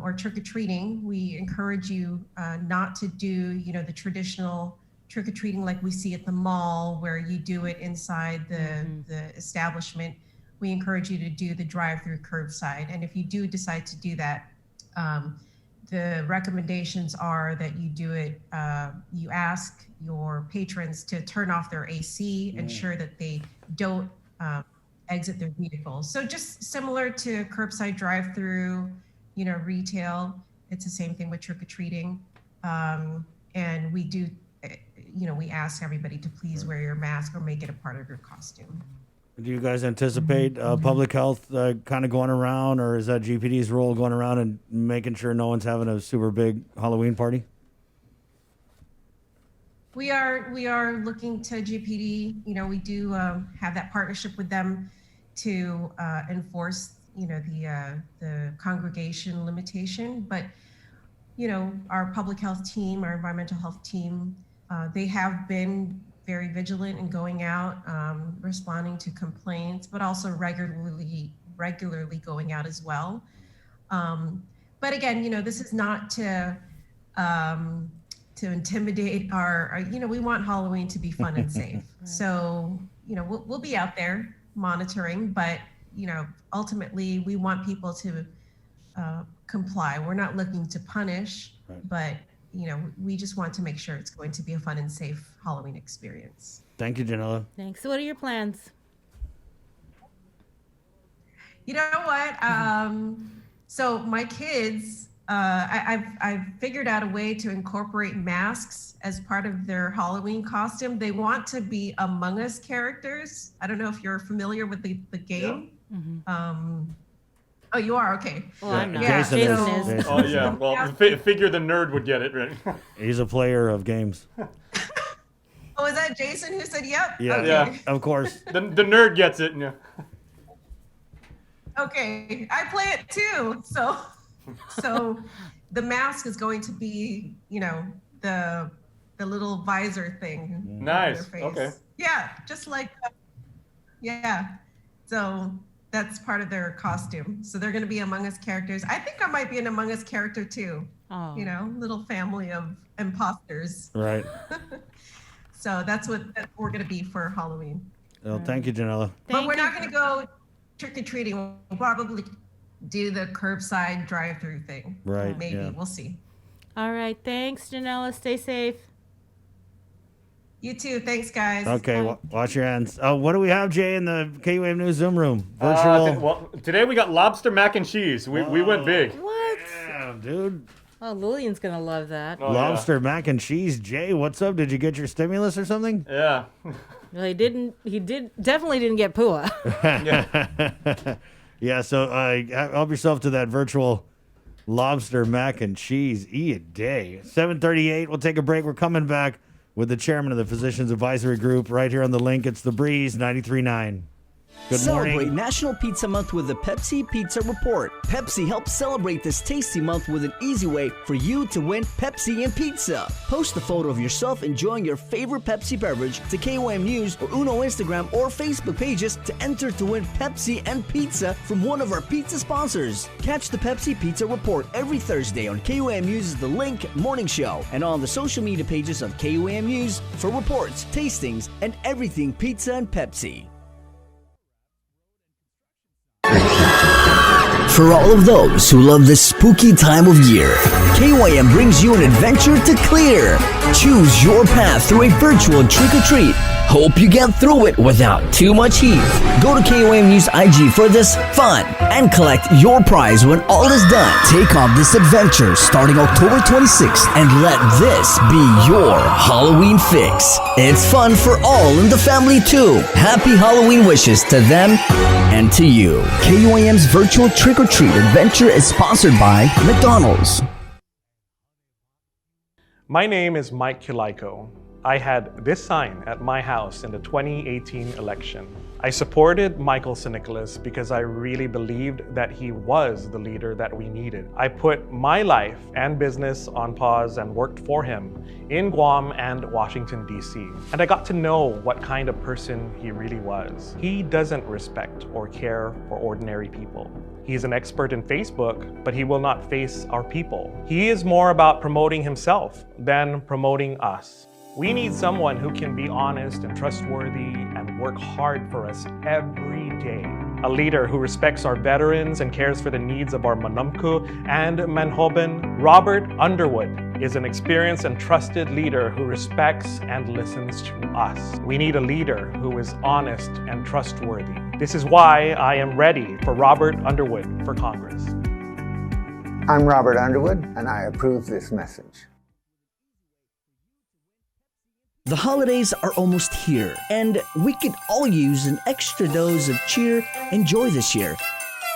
or trick-or-treating, we encourage you not to do, the traditional trick-or-treating like we see at the mall, where you do it inside the establishment. We encourage you to do the drive-through curbside. And if you do decide to do that, the recommendations are that you do it, you ask your patrons to turn off their AC, ensure that they don't exit their vehicles. So just similar to curbside drive-through, retail, it's the same thing with trick-or-treating. And we do, we ask everybody to please wear your mask or make it a part of your costume. Do you guys anticipate public health kind of going around, or is that GPD's role going around and making sure no one's having a super big Halloween party? We are looking to GPD. We do have that partnership with them to enforce, the congregation limitation. But, our public health team, our environmental health team, they have been very vigilant in going out, responding to complaints, but also regularly going out as well. But again, this is not to intimidate our, we want Halloween to be fun and safe. So, we'll be out there monitoring, but, ultimately we want people to comply. We're not looking to punish, but we just want to make sure it's going to be a fun and safe Halloween experience. Thank you, Janella. Thanks. So what are your plans? You know what? So my kids, I've figured out a way to incorporate masks as part of their Halloween costume. They want to be Among Us characters. I don't know if you're familiar with the game. Yeah. Oh, you are? Okay. Well, I'm not. Yeah. Jason is. Jason Oh, yeah. Well, figure the nerd would get it, right? He's a player of games. Oh, is that Jason who said yep? Yeah, Okay. yeah, of course. The nerd gets it. Yeah. Okay, I play it too. So the mask is going to be, the little visor thing. Nice. On their face. Okay. Yeah, just like, yeah. So that's part of their costume. So they're going to be Among Us characters. I think I might be an Among Us character too. Oh. Little family of imposters. Right. So that's what we're going to be for Halloween. Well, thank you, Janella. But we're not going to go trick-or-treating. We'll probably do the curbside drive-through thing. Right, Maybe. yeah. We'll see. All right. Thanks, Janella. Stay safe. You too. Thanks, guys. Okay, wash your hands. What do we have, Jay, in the KUAM News Zoom room? Virtual. Today we got lobster mac and cheese. We went big. What? Damn, dude. Oh, Lillian's going to love that. Lobster mac and cheese. Jay, what's up? Did you get your stimulus or something? Yeah. Well, he definitely didn't get PUA. Yeah, so help yourself to that virtual lobster mac and cheese. Eat a day. 7:38. We'll take a break. We're coming back with the chairman of the Physicians Advisory Group right here on the link. It's The Breeze 93.9. Good Celebrate morning. National Pizza Month with the Pepsi Pizza Report. Pepsi helps celebrate this tasty month with an easy way for you to win Pepsi and pizza. Post a photo of yourself enjoying your favorite Pepsi beverage to KOM News or Uno Instagram or Facebook pages to enter to win Pepsi and pizza from one of our pizza sponsors. Catch the Pepsi Pizza Report every Thursday on KOM News' The Link Morning Show and on the social media pages of KOM News for reports, tastings, and everything pizza and Pepsi. For all of those who love this spooky time of year, KYM brings you an adventure to clear. Choose your path through a virtual trick-or-treat. Hope you get through it without too much heat. Go to KOM News IG for this fun and collect your prize when all is done. Take on this adventure starting October 26th and let this be your Halloween fix. It's fun for all in the family too. Happy Halloween wishes to them and to you. KOM's virtual trick-or-treat adventure is sponsored by McDonald's. My name is Mike Kilaiko. I had this sign at my house in the 2018 election. I supported Michael St. Nicholas because I really believed that he was the leader that we needed. I put my life and business on pause and worked for him in Guam and Washington, D.C. And I got to know what kind of person he really was. He doesn't respect or care for ordinary people. He's an expert in Facebook, but he will not face our people. He is more about promoting himself than promoting us. We need someone who can be honest and trustworthy and work hard for us every day. A leader who respects our veterans and cares for the needs of our Manumku and Manhoban. Robert Underwood is an experienced and trusted leader who respects and listens to us. We need a leader who is honest and trustworthy. This is why I am ready for Robert Underwood for Congress. I'm Robert Underwood, and I approve this message. The holidays are almost here, and we could all use an extra dose of cheer and joy this year.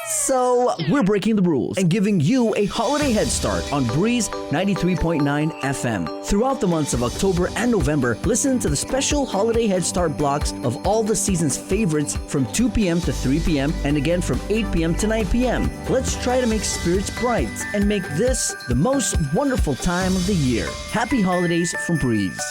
So, we're breaking the rules and giving you a holiday head start on Breeze 93.9 FM. Throughout the months of October and November, listen to the special holiday head start blocks of all the season's favorites from 2 p.m. to 3 p.m. and again from 8 p.m. to 9 p.m. Let's try to make spirits bright and make this the most wonderful time of the year. Happy holidays from Breeze.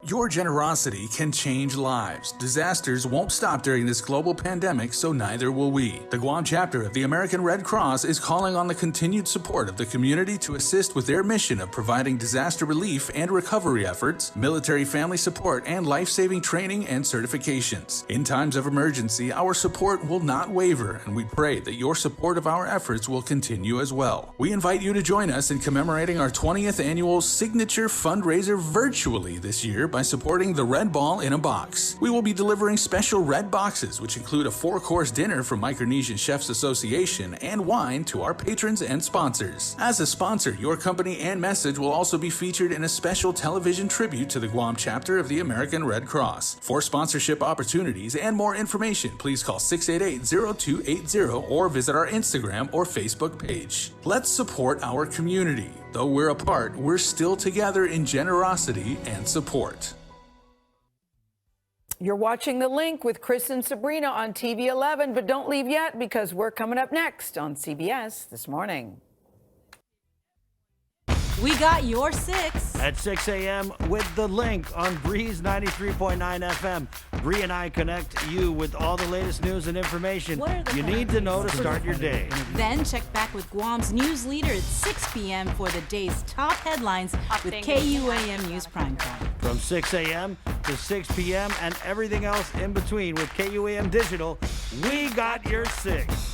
Your generosity can change lives. Disasters won't stop during this global pandemic, so neither will we. The Guam chapter of the American Red Cross is calling on the continued support of the community to assist with their mission of providing disaster relief and recovery efforts, military family support, and life-saving training and certifications. In times of emergency, our support will not waver, and we pray that your support of our efforts will continue as well. We invite you to join us in commemorating our 20th annual signature fundraiser virtually this year by supporting the Red Ball in a Box. We will be delivering special red boxes, which include a 4-course dinner from Micronesian Chefs Association and wine to our patrons and sponsors. As a sponsor, your company and message will also be featured in a special television tribute to the Guam chapter of the American Red Cross. For sponsorship opportunities and more information, please call 688-0280 or visit our Instagram or Facebook page. Let's support our community. Though we're apart, we're still together in generosity and support. You're watching The Link with Chris and Sabrina on TV 11, but don't leave yet because we're coming up next on CBS This Morning. We got your 6. At 6 a.m. with The Link on Breeze 93.9 FM. Bree and I connect you with all the latest news and information you need to know to start your day. Then check back with Guam's news leader at 6 p.m. for the day's top headlines with KUAM News Primetime. From 6 a.m. to 6 p.m. and everything else in between with KUAM Digital, we got your 6.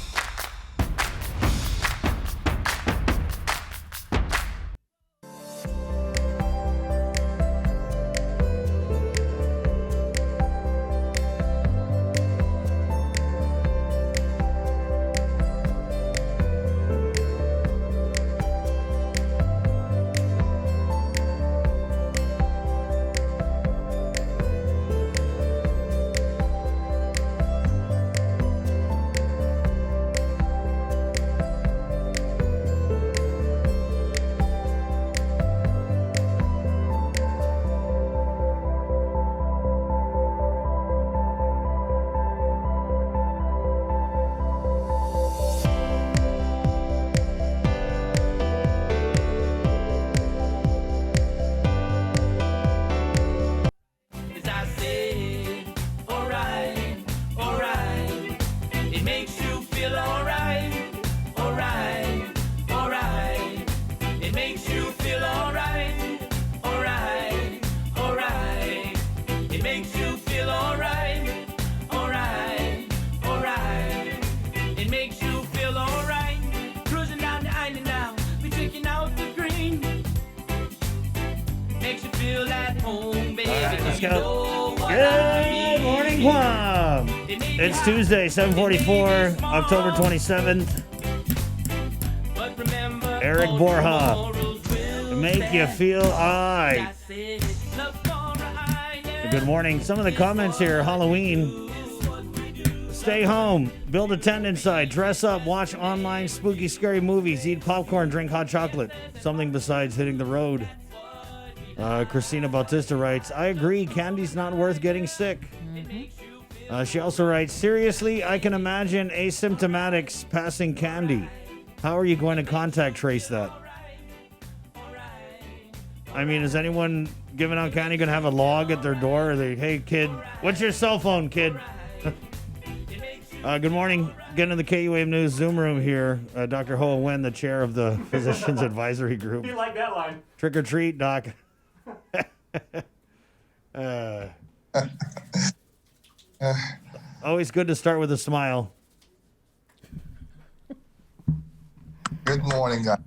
go. Good morning, Guam. It's Tuesday, 7:44, October 27th. Eric Borja. Make you feel alright. Good morning. Some of the comments here, Halloween. Stay home, build a tent inside, dress up, watch online spooky, scary movies, eat popcorn, drink hot chocolate. Something besides hitting the road. Christina Bautista writes, I agree, candy's not worth getting sick. She also writes, seriously, I can imagine asymptomatics passing candy. How are you going to contact trace that? I mean, is anyone giving out candy going to have a log at their door? Or they, hey, kid, what's your cell phone, kid? Good morning. Getting in the KUAM News Zoom room here. Dr. Hoa Nguyen, the chair of the Physicians Advisory Group. You like that line? Trick or treat, Doc. Always good to start with a smile. Good morning, guys.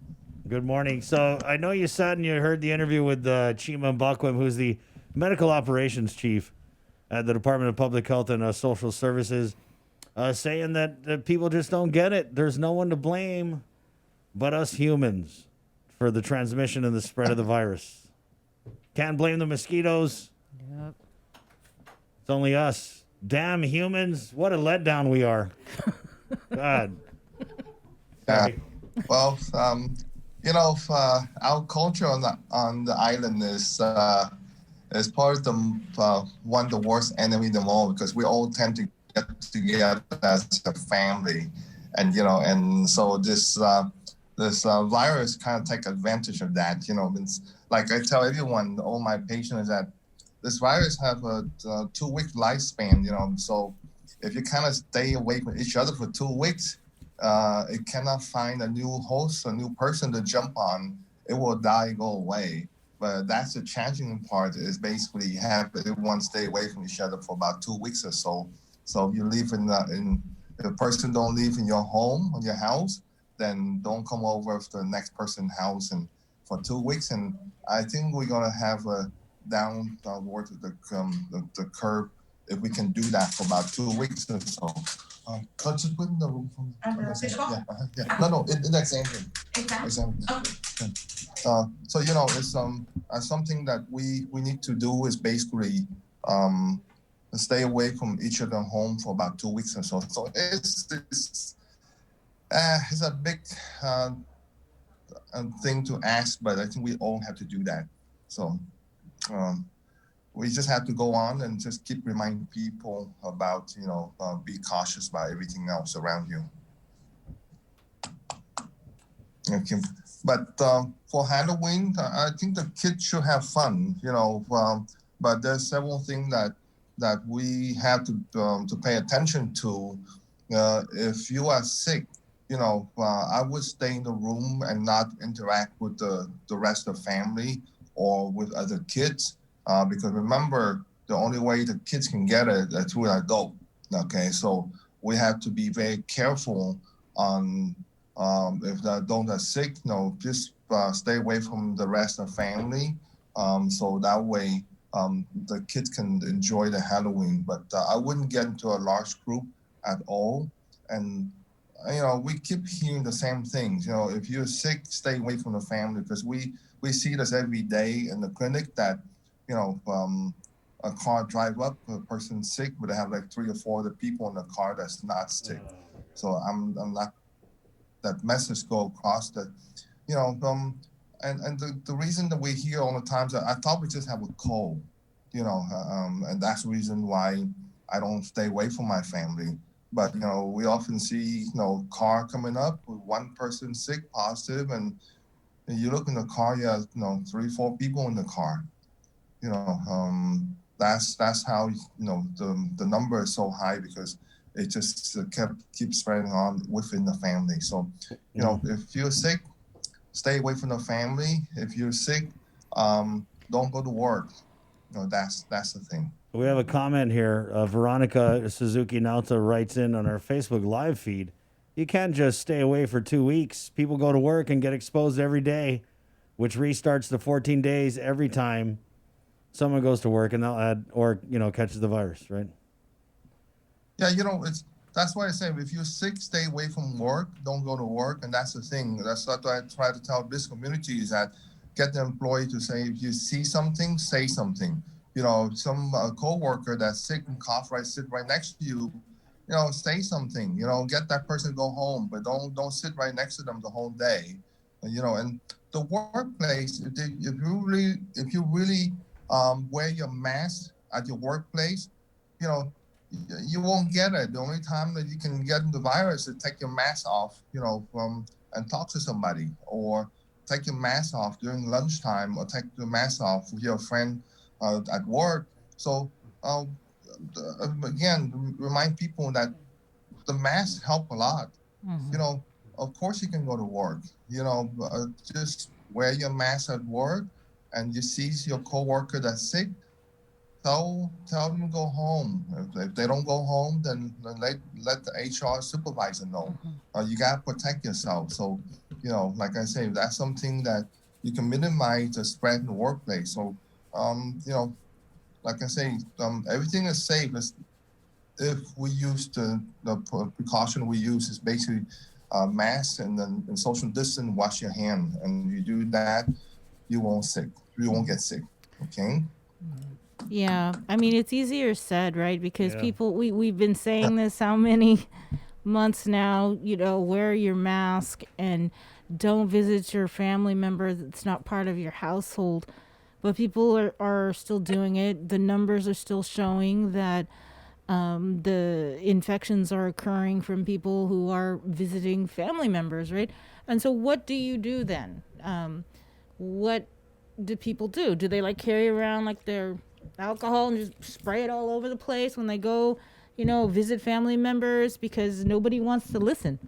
Good morning. So I know you sat and you heard the interview with Chima Mbakwe, who's the medical operations chief at the Department of Public Health and Social Services. Saying that people just don't get it. There's no one to blame but us humans for the transmission and the spread of the virus. Can't blame the mosquitoes. Yep. It's only us. Damn humans. What a letdown we are. God. Yeah. Well, our culture on the island is part of the one of the worst enemy of them all, because we all tend to get together as a family, and so this virus kind of take advantage of that. It's like I tell everyone, all my patients, is that this virus have a 2-week lifespan. So if you kind of stay away from each other for 2 weeks, it cannot find a new host, a new person to jump on. It will die, go away. But that's the challenging part, is basically have everyone stay away from each other for about 2 weeks or so. So if you live if a person don't live in your home or your house, then don't come over to the next person's house and for 2 weeks. And I think we're gonna have a downward the curve if we can do that for about 2 weeks or so. Could you put in the room for me? Yeah. No, in the same room. Okay. So it's something that we need to do is basically stay away from each other home for about 2 weeks or so. So it's a big thing to ask, but I think we all have to do that. So we just have to go on and just keep reminding people about, be cautious about everything else around you. Okay. But for Halloween, I think the kids should have fun, but there's several things that we have to pay attention to. If you are sick, I would stay in the room and not interact with the rest of the family or with other kids, because remember, the only way the kids can get it is through an adult. Okay, so we have to be very careful on if the adult is sick. Just stay away from the rest of the family, so that way the kids can enjoy the Halloween. But I wouldn't get into a large group at all. And we keep hearing the same things. If you're sick, stay away from the family, because we see this every day in the clinic that a car drive up, a person sick, but they have like 3 or 4 other people in the car that's not sick. So I'm not, that message go across that, and the reason that we hear all the time is that I thought we just have a cold, and that's the reason why I don't stay away from my family. But, we often see, car coming up with one person sick, positive, and you look in the car, you have, 3, 4 people in the car. That's how, the number is so high, because it just keeps spreading on within the family. So, if you're sick, stay away from the family. If you're sick, don't go to work. That's the thing. We have a comment here. Veronica Suzuki Nauta writes in on our Facebook live feed. You can't just stay away for 2 weeks. People go to work and get exposed every day, which restarts the 14 days every time. someone goes to work and they'll add, or, catches the virus, right? Yeah, that's why I say if you're sick, stay away from work. Don't go to work, and that's the thing. That's what I try to tell this community is that get the employee to say if you see something, say something. Some coworker that's sick and cough sit right next to you. Say something. Get that person to go home, but don't sit right next to them the whole day. And the workplace, if you really wear your mask at your workplace, you won't get it. The only time that you can get the virus is take your mask off, and talk to somebody, or take your mask off during lunchtime, or take your mask off with your friend at work. So again, remind people that the masks help a lot. Mm-hmm. Of course you can go to work. Just wear your mask at work, and you see your coworker that's sick, tell them to go home. If they don't go home, then let the HR supervisor know. You gotta protect yourself. So, like I say, that's something that you can minimize the spread in the workplace. So, like I say, everything is safe. If we use the precaution we use is basically mask and then social distance, wash your hand, and you do that, you won't get sick. Okay. Yeah, I mean, it's easier said, right? Because Yeah. people, we've been saying this how many months now, wear your mask and don't visit your family member that's not part of your household. But people are still doing it. The numbers are still showing that the infections are occurring from people who are visiting family members, right? And so what do you do then? What do people do? Do they carry around their alcohol and just spray it all over the place when they go, visit family members because nobody wants to listen?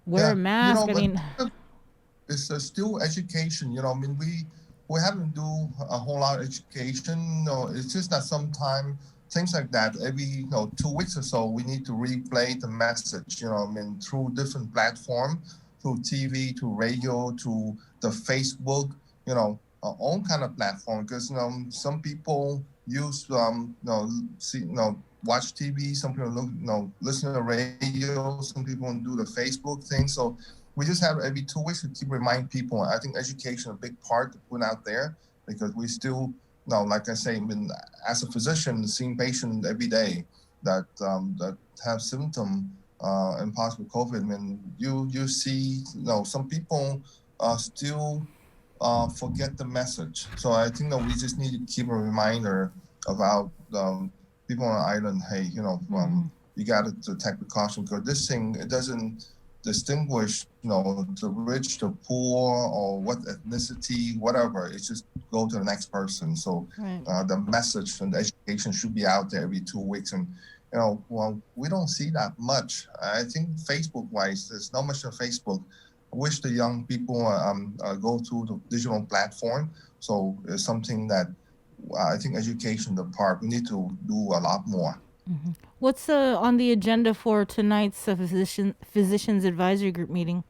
Wear a mask. It's still education. We haven't do a whole lot of education. It's just that sometimes things like that every 2 weeks or so we need to replay the message. Through different platforms, through TV, to radio, to the Facebook. Our own kind of platform, because some people use watch TV, some people listen to radio, some people do the Facebook thing. So we just have every 2 weeks to keep remind people. I think education is a big part to put out there, because we still like I say, as a physician, seeing patients every day that have symptoms and possible COVID. You see some people still forget the message. So I think that we just need to keep a reminder about people on the island. Hey, you got to take precaution, because this thing, it doesn't distinguish, the rich, the poor, or what ethnicity, whatever. It's just go to the next person. So Right. The message and the education should be out there every 2 weeks. And we don't see that much. I think Facebook-wise, there's not much on Facebook. I wish the young people go through the digital platform. So it's something that I think education, the part, we need to do a lot more. Mm-hmm. What's on the agenda for tonight's physicians advisory group meeting?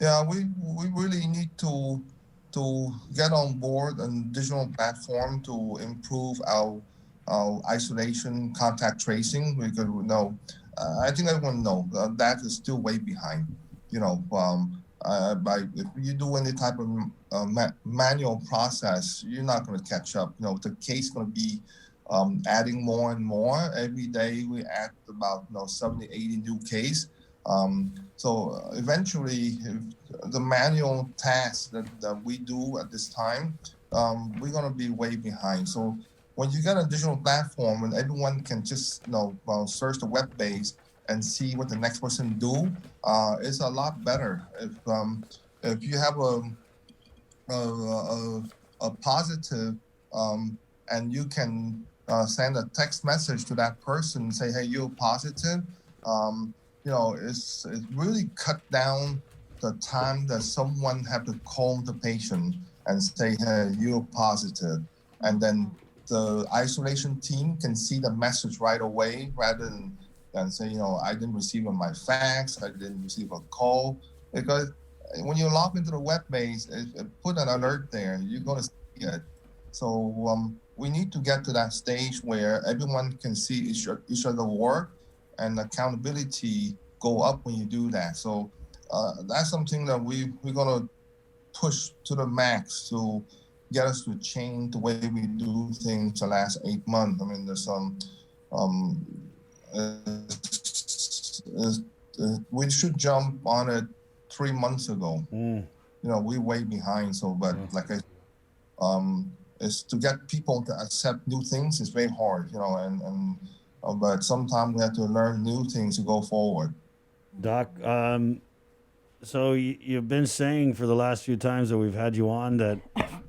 Yeah, we really need to get on board a digital platform to improve our isolation, contact tracing. Because I think everyone knows that is still way behind. If you do any type of manual process, you're not going to catch up. The case is going to be adding more and more. Every day we add about 70, 80 new cases. So eventually, if the manual tasks that we do at this time, we're going to be way behind. So when you get a digital platform and everyone can just search the web base and see what the next person do, it's a lot better. If you have a positive, and you can send a text message to that person and say, hey, you're positive, it's really cut down the time that someone have to call the patient and say, hey, you're positive. And then the isolation team can see the message right away, rather than say, I didn't receive my fax, I didn't receive a call. Because when you log into the web base, it put an alert there. You're going to see it. So we need to get to that stage where everyone can see each other work, and accountability go up when you do that. So that's something that we're going to push to the max to get us to change the way we do things the last 8 months. I mean, there's some we should jump on it 3 months ago. You know, we're way behind. So, but like is to get people to accept new things is very hard. You know, and but sometimes we have to learn new things to go forward. Doc, so you've been saying for the last few times that we've had you on that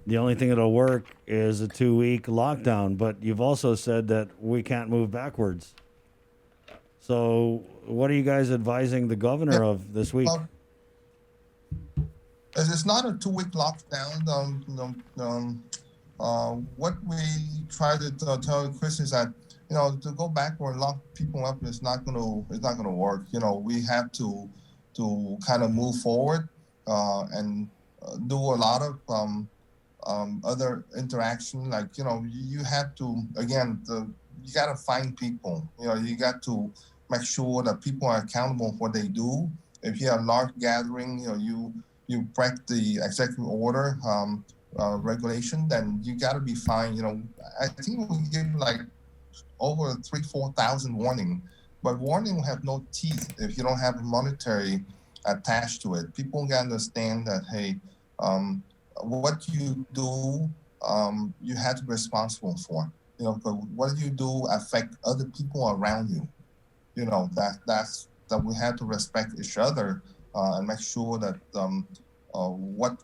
the only thing that'll work is a 2-week lockdown, but you've also said that we can't move backwards. So what are you guys advising the governor of this week? It's not a 2-week lockdown. What we try to tell Chris is that, you know, to go backward and lock people up is not going to work. You know, we have to kind of move forward and do a lot of other interaction. Like, you know, you have to, again, you got to find people. You know, you got to make sure that people are accountable for what they do. If you have a large gathering, you know, you break the executive order regulation, then you got to be fined. You know, I think we give like over 3,000-4,000 warning, but warning will have no teeth if you don't have monetary attached to it. People got to understand that, hey, what you do, you have to be responsible for. You know, but what you do affect other people around you. You know, that we have to respect each other and make sure that what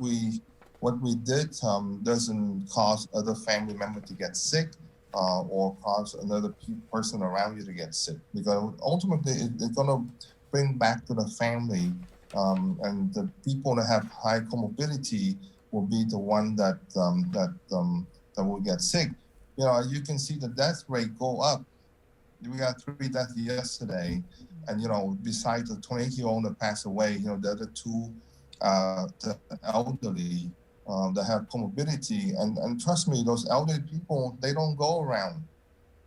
we did doesn't cause other family members to get sick or cause another person around you to get sick. Because ultimately, it's going to bring back to the family, and the people that have high comorbidity will be the one that will get sick. You know, you can see the death rate go up. We got 3 deaths yesterday, and you know, besides the 28-year-old that passed away, you know, the other 2, the elderly that have comorbidity, and trust me, those elderly people, they don't go around;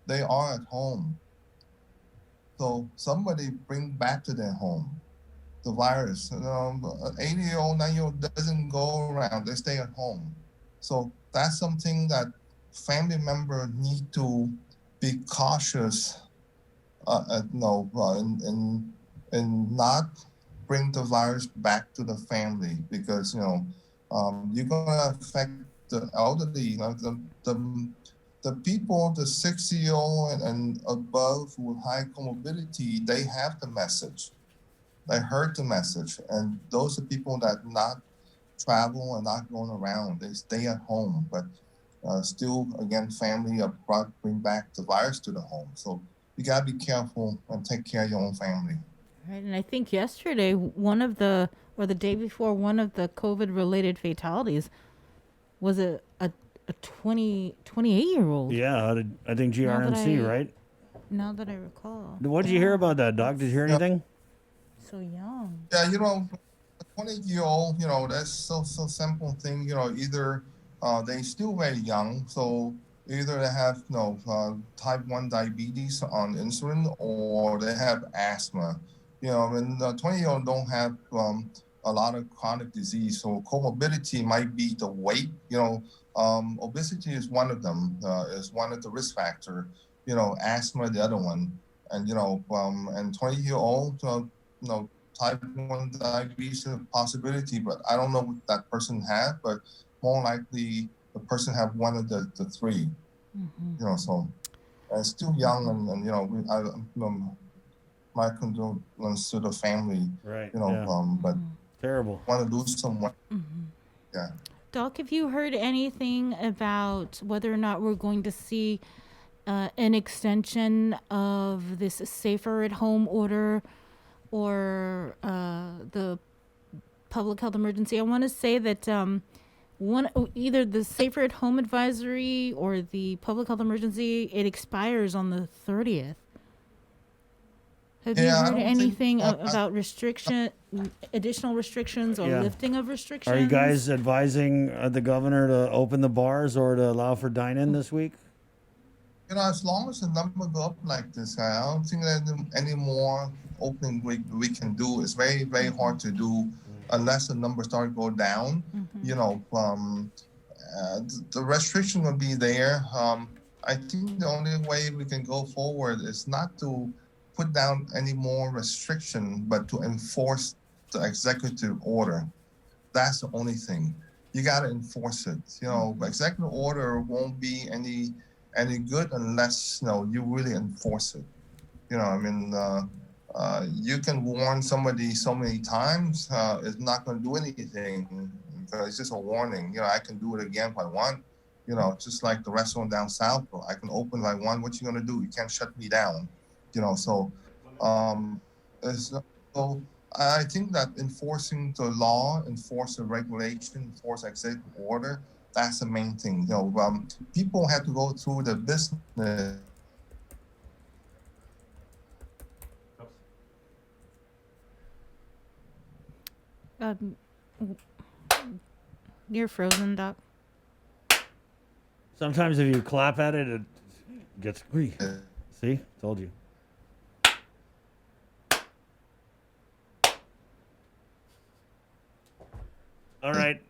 they are at home. So somebody bring back to their home the virus. 80-year-old, 90-year-old doesn't go around; they stay at home. So that's something that family members need to be cautious, and not bring the virus back to the family, because you know you're gonna affect the elderly. You know, the people, the 60-year-old and above with high comorbidity, they have the message. They heard the message, and those are people that not travel and not going around. They stay at home, but still, again, family bring back the virus to the home. So you gotta be careful and take care of your own family. Right, and I think yesterday, or the day before, one of the COVID-related fatalities was a 28-year-old. Yeah, I think GRNC, right? Now that I recall. What did you hear about that, Doc? Did you hear anything? So young. Yeah, you know, a 20-year-old, you know, that's so simple thing. You know, either they still very young, so either they have type 1 diabetes on insulin, or they have asthma. You know, and 20-year-old don't have a lot of chronic disease, so comorbidity might be the weight. You know, obesity is one of them. Is one of the risk factor. You know, asthma the other one, and you know, and 20-year-old, type 1 diabetes is a possibility, but I don't know what that person have, but more likely the person have one of the 3. Mm-hmm. You know, so still young, and you know, my condolences to the family. Right. You know, yeah. But terrible. Want to lose someone. Mm-hmm. Yeah. Doc, have you heard anything about whether or not we're going to see an extension of this safer at home order, or the public health emergency? I want to say that either the safer at home advisory or the public health emergency, it expires on the 30th. Have Yeah, I you heard don't think- anything about additional restrictions or Yeah. lifting of restrictions? Are you guys advising the governor to open the bars or to allow for dine-in this week? As long as the number go up like this, I don't think that any more opening we can do. It's very, very hard to do unless the numbers start to go down. The restriction will be there. I think the only way we can go forward is not to put down any more restriction, but to enforce the executive order. That's the only thing. You got to enforce it. Executive order won't be any good unless you really enforce it. You can warn somebody so many times, it's not going to do anything. It's just a warning. I can do it again if I want. Just like the restaurant down south, I can open if I want. What you going to do? You can't shut me down. So I think that enforcing the law, enforce the regulation, enforce executive order, that's the main thing. People have to go through the business. You're frozen, Doc. Sometimes if you clap at it, it gets. See? Told you. All right.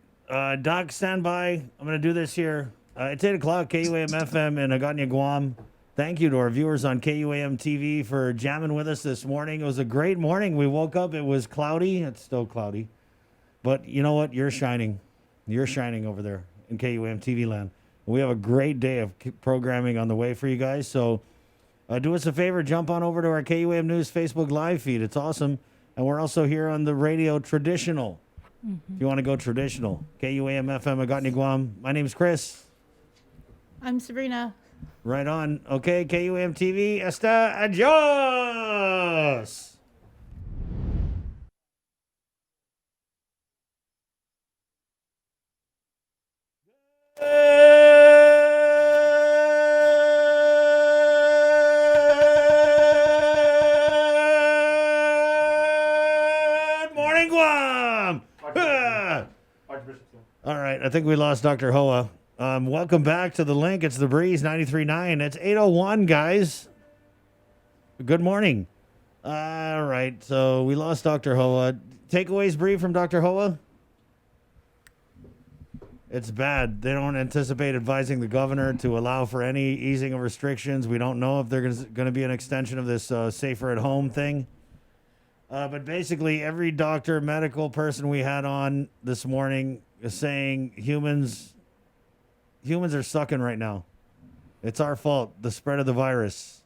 Doc, stand by. I'm going to do this here. It's 8 o'clock, KUAM FM in Agotnia, Guam. Thank you to our viewers on KUAM TV for jamming with us this morning. It was a great morning. We woke up. It was cloudy. It's still cloudy. But you know what? You're shining. You're shining over there in KUAM TV land. We have a great day of programming on the way for you guys. So do us a favor. Jump on over to our KUAM News Facebook live feed. It's awesome. And we're also here on the radio traditional. If you want to go traditional, KUAM FM, Agotnia, Guam. My name's Chris. I'm Sabrina. Right on. Okay, KUAM TV. Esta adios. Good morning, Guam. All right, I think we lost Dr. Hoa. Welcome back to The Link. It's The Breeze 93.9. It's 8:01, guys. Good morning. All right, so we lost Dr. Hoa. Takeaways, Bree, from Dr. Hoa? It's bad. They don't anticipate advising the governor to allow for any easing of restrictions. We don't know if there's going to be an extension of this safer at home thing. But basically, every doctor, medical person we had on this morning is saying humans are sucking right now. It's our fault, the spread of the virus.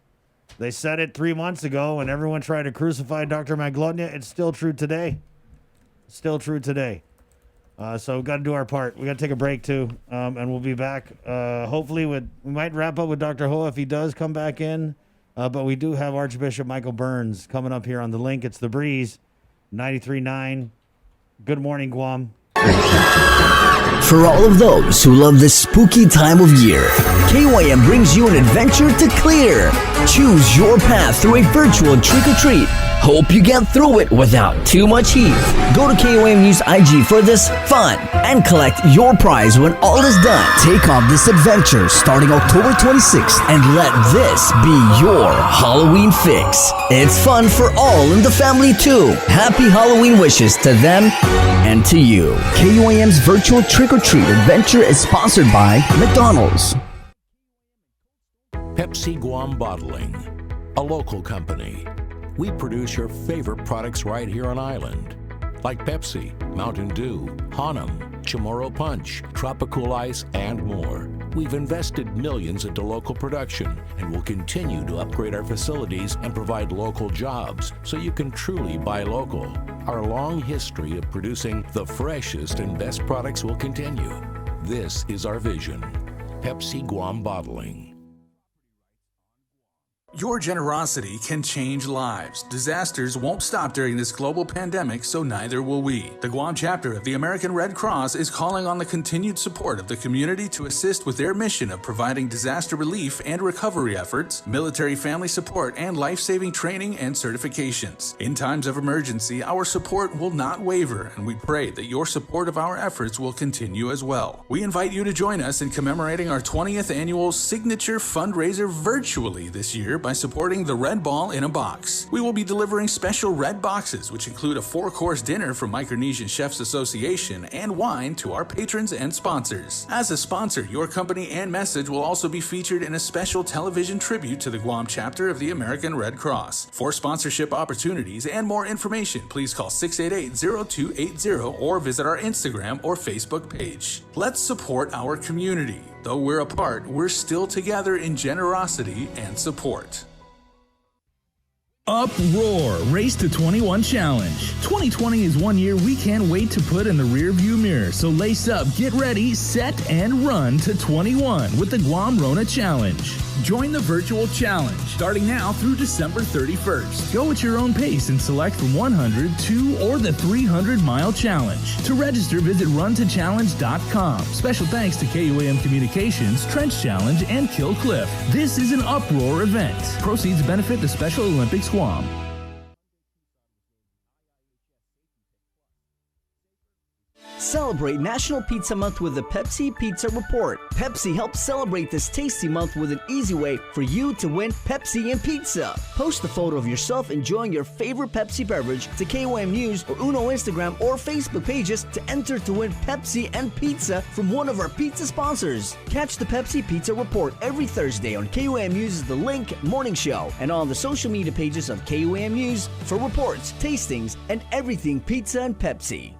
They said it 3 months ago and everyone tried to crucify Dr. Maglonia. It's still true today. Still true today. So we've got to do our part. We got to take a break too. And we'll be back. Hopefully we might wrap up with Dr. Hoa if he does come back in. But we do have Archbishop Michael Burns coming up here on The Link. It's The Breeze 93.9. Good morning, Guam. For all of those who love this spooky time of year, KYM brings you an adventure to clear. Choose your path through a virtual trick-or-treat. Hope you get through it without too much heat. Go to KYM News IG for this fun and collect your prize when all is done. Take on this adventure starting October 26th and let this be your Halloween fix. It's fun for all in the family too. Happy Halloween wishes to them and to you. KUAM's virtual trick-or-treat adventure is sponsored by McDonald's. Pepsi Guam Bottling, a local company. We produce your favorite products right here on island, like Pepsi, Mountain Dew, Hanum, Chamorro Punch, Tropical Ice, and more. We've invested millions into local production and will continue to upgrade our facilities and provide local jobs so you can truly buy local. Our long history of producing the freshest and best products will continue. This is our vision. Pepsi Guam Bottling. Your generosity can change lives. Disasters won't stop during this global pandemic, so neither will we. The Guam chapter of the American Red Cross is calling on the continued support of the community to assist with their mission of providing disaster relief and recovery efforts, military family support, and life-saving training and certifications. In times of emergency, our support will not waver, and we pray that your support of our efforts will continue as well. We invite you to join us in commemorating our 20th annual signature fundraiser virtually this year by supporting the Red Ball in a Box. We will be delivering special red boxes, which include a 4-course dinner from Micronesian Chefs Association and wine to our patrons and sponsors. As a sponsor, your company and message will also be featured in a special television tribute to the Guam chapter of the American Red Cross. For sponsorship opportunities and more information, please call 688-0280 or visit our Instagram or Facebook page. Let's support our community. Though we're apart, we're still together in generosity and support. Uproar Race to 21 Challenge. 2020 is one year we can't wait to put in the rearview mirror. So lace up, get ready, set, and run to 21 with the Guam Rona Challenge. Join the virtual challenge starting now through December 31st. Go at your own pace and select from 100, 2, or the 300-mile challenge. To register, visit runtochallenge.com. Special thanks to KUAM Communications, Trench Challenge, and Kill Cliff. This is an Uproar event. Proceeds benefit the Special Olympics Guam. Celebrate National Pizza Month with the Pepsi Pizza Report. Pepsi helps celebrate this tasty month with an easy way for you to win Pepsi and pizza. Post a photo of yourself enjoying your favorite Pepsi beverage to KOM News or Uno Instagram or Facebook pages to enter to win Pepsi and pizza from one of our pizza sponsors. Catch the Pepsi Pizza Report every Thursday on KOM News' The Link Morning Show and on the social media pages of KOM News for reports, tastings, and everything pizza and Pepsi.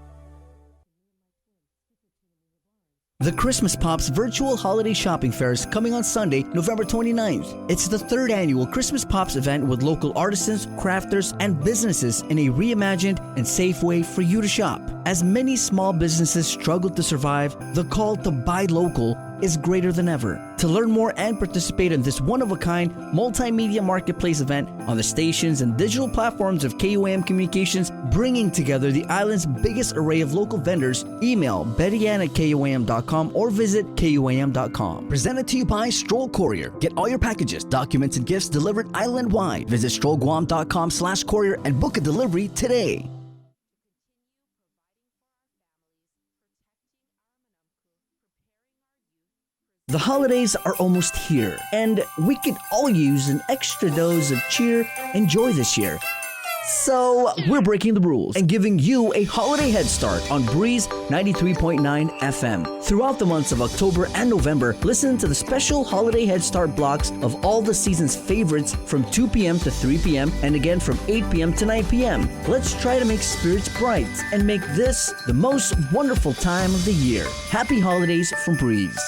The Christmas Pops Virtual Holiday Shopping Fair is coming on Sunday, November 29th. It's the 3rd annual Christmas Pops event with local artisans, crafters, and businesses in a reimagined and safe way for you to shop. As many small businesses struggle to survive, the call to buy local is greater than ever. To learn more and participate in this one-of-a-kind multimedia marketplace event on the stations and digital platforms of KUAM Communications, bringing together the island's biggest array of local vendors, email bettyann@kuam.com or visit kuam.com. Presented to you by Stroll Courier. Get all your packages, documents, and gifts delivered island-wide. Visit strollguam.com/courier and book a delivery today. The holidays are almost here, and we could all use an extra dose of cheer and joy this year. So, we're breaking the rules and giving you a holiday head start on Breeze 93.9 FM. Throughout the months of October and November, listen to the special holiday head start blocks of all the season's favorites from 2 p.m. to 3 p.m. and again from 8 p.m. to 9 p.m. Let's try to make spirits bright and make this the most wonderful time of the year. Happy holidays from Breeze.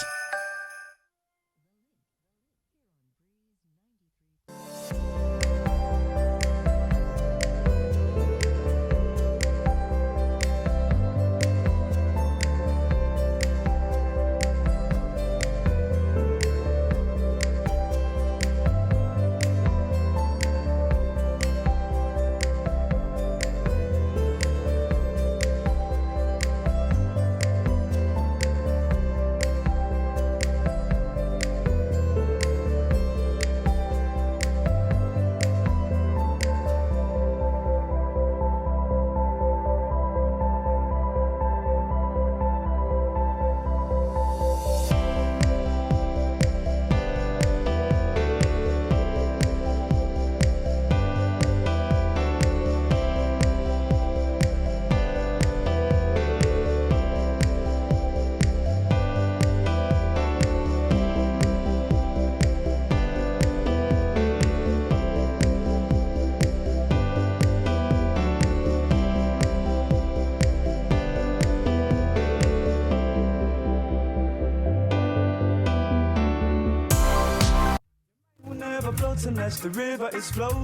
Unless the river is flowing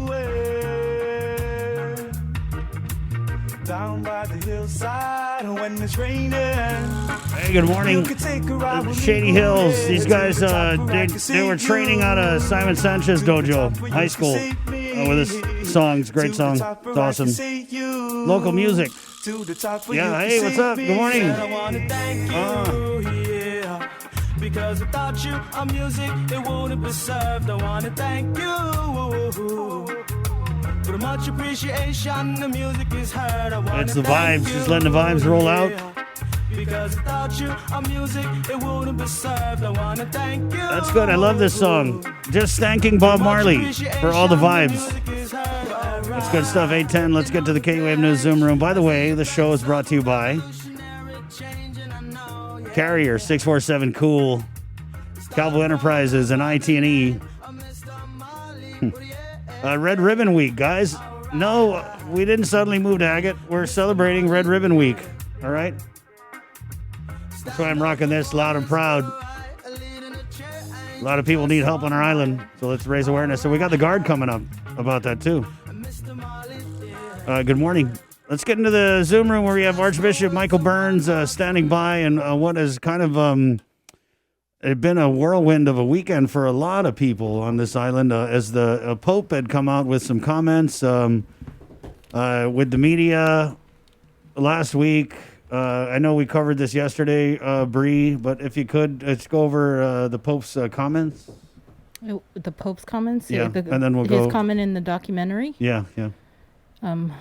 down by the hillside. ride when it's raining. Hey, good morning. Shady Hills. These guys, they were training out of Simon Sanchez Dojo High School with this song. It's a great song. It's awesome. Local music. Yeah, hey, what's up? Good morning. Because without you, our music, it wouldn't be served. I want to thank you. For much appreciation, the music is heard. It's the vibes. Just letting the vibes roll out. Because without you, our music, it wouldn't be served. I want to thank you. That's good. I love this song. Just thanking Bob Marley for all the vibes. That's good stuff. 8:10. Let's get to the KUAM News Zoom Room. By the way, the show is brought to you by Carrier 647 Cool, Cowboy Enterprises, and IT&E. Red Ribbon Week, guys. No, we didn't suddenly move to Agate. We're celebrating Red Ribbon Week. All right. That's why I'm rocking this loud and proud. A lot of people need help on our island, so let's raise awareness. So we got the guard coming up about that too. Good morning. Let's get into the Zoom room where we have Archbishop Michael Burns standing by, and what has kind of it been a whirlwind of a weekend for a lot of people on this island, as the Pope had come out with some comments with the media last week. I know we covered this yesterday, Bree, but if you could, let's go over the Pope's comments. The Pope's comments? Yeah, and then we'll go. His comment in the documentary? Yeah, yeah. Let me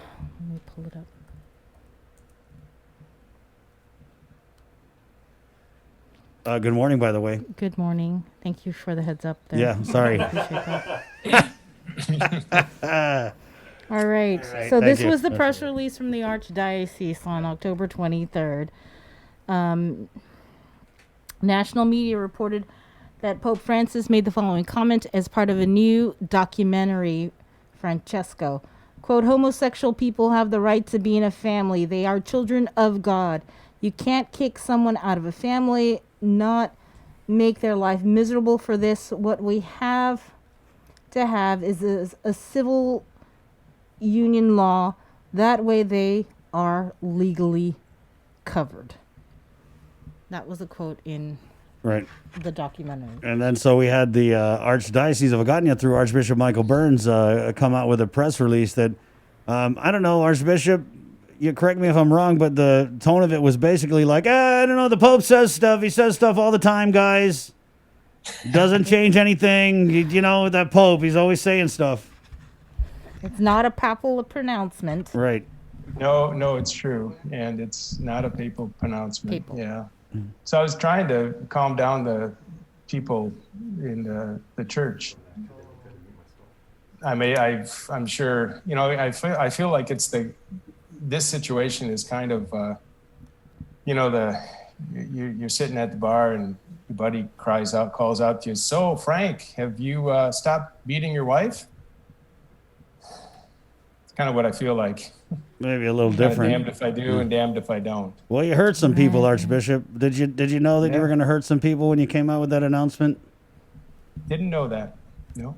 pull it up. Good morning, by the way. Good morning. Thank you for the heads up there. Yeah, sorry. Appreciate that. All right. So this was the press release from the Archdiocese on October 23rd. National media reported that Pope Francis made the following comment as part of a new documentary, Francesco. Quote, homosexual people have the right to be in a family. They are children of God. You can't kick someone out of a family, not make their life miserable for this. What we have to have is a civil union law. That way they are legally covered. That was a quote in right the documentary. And then so we had the Archdiocese of Agate through Archbishop Michael Burns come out with a press release that, I don't know, Archbishop, you correct me if I'm wrong, but the tone of it was basically like, I don't know, the Pope says stuff. He says stuff all the time, guys. Doesn't change anything. You know, that Pope, he's always saying stuff. It's not a papal pronouncement. Right. No, it's true. And it's not a papal pronouncement. Yeah. So I was trying to calm down the people in the church. I mean, I'm sure, you know, I feel like it's this situation is kind of, you know, you're sitting at the bar and your buddy calls out to you, so Frank, have you stopped beating your wife? It's kind of what I feel like. Maybe a little different. Damned if I do and damned if I don't. Well, you hurt some people, Archbishop. Did you know that you were going to hurt some people when you came out with that announcement? Didn't know that. No.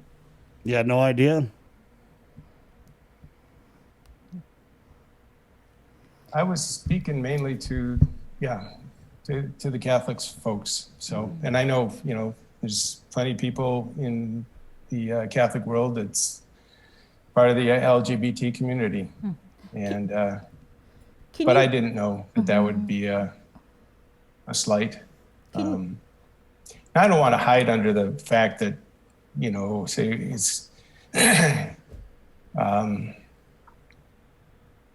You had no idea? I was speaking mainly to the Catholics folks. So, and I know, you know, there's plenty of people in the Catholic world that's part of the LGBT community. And, but I didn't know that would be a slight. I don't want to hide under the fact that, you know, say it's,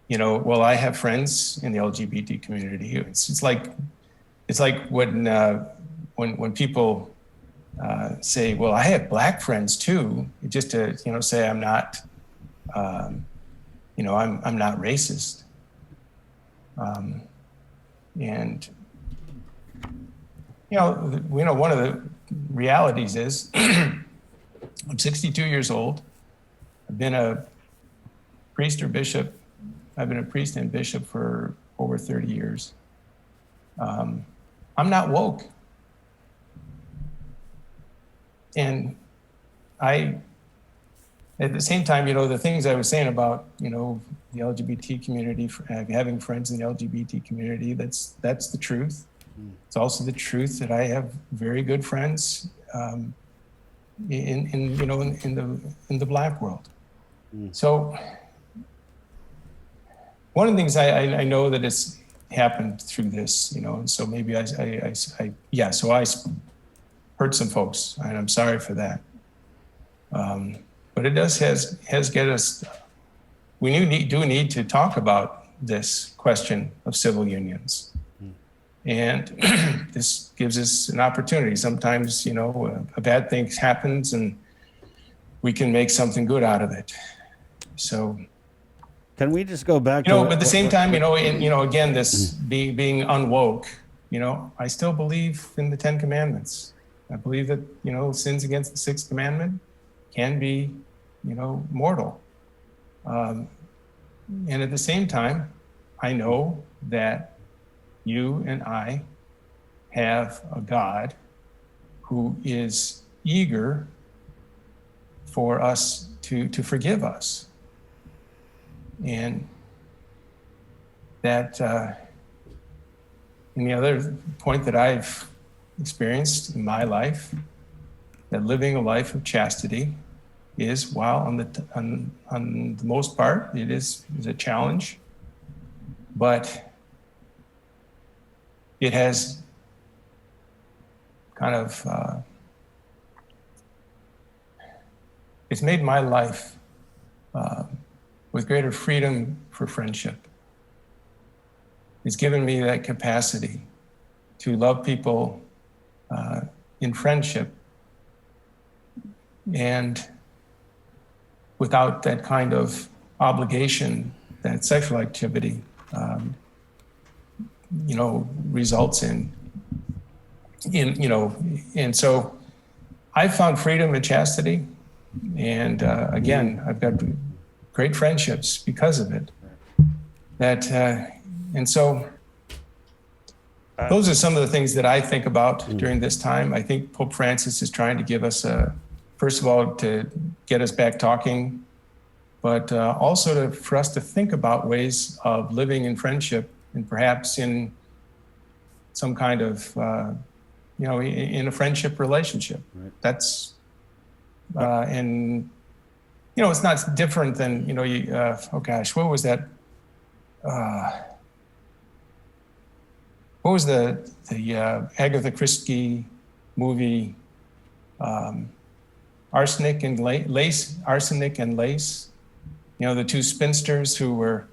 you know, well, I have friends in the LGBT community. It's like when people say, well, I have black friends too, just to, you know, say I'm not, you know, I'm not racist. And, you know, one of the realities is I'm 62 years old. I've been a priest or bishop. I've been a priest and bishop for over 30 years. I'm not woke. And at the same time, you know, the things I was saying about, you know, the LGBT community, having friends in the LGBT community. That's the truth. It's also the truth that I have very good friends in the Black world. So one of the things I know that has happened through this, and so maybe I hurt some folks, and I'm sorry for that. But it has get us. We do need to talk about this question of civil unions, and this gives us an opportunity. Sometimes, a bad thing happens, and we can make something good out of it. So, can we just go back? But at the same time, again, this being unwoke. I still believe in the Ten Commandments. I believe that sins against the Sixth Commandment can be, mortal. And at the same time, I know that you and I have a God who is eager for us to forgive us. And that, and the other point that I've experienced in my life, that living a life of chastity is, while on the most part, it is a challenge, but it has kind of, it's made my life with greater freedom for friendship. It's given me that capacity to love people in friendship and without that kind of obligation that sexual activity, results in. And so I found freedom in chastity, and again, I've got great friendships because of it. And so those are some of the things that I think about during this time. I think Pope Francis is trying to give us first of all, to get us back talking, but also for us to think about ways of living in friendship and perhaps in some kind of, in a friendship relationship. Right. That's, and, it's not different than, oh gosh, what was that? What was the Agatha Christie movie, Arsenic and Lace, the two spinsters who were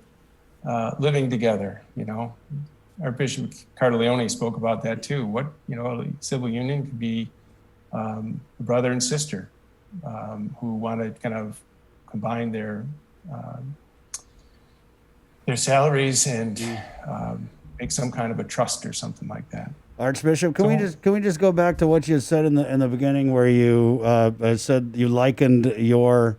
living together, Archbishop Cardellone spoke about that too. What, a civil union could be a brother and sister who want to kind of combine their salaries and make some kind of a trust or something like that. Archbishop, can we just go back to what you said in the beginning, where you said you likened your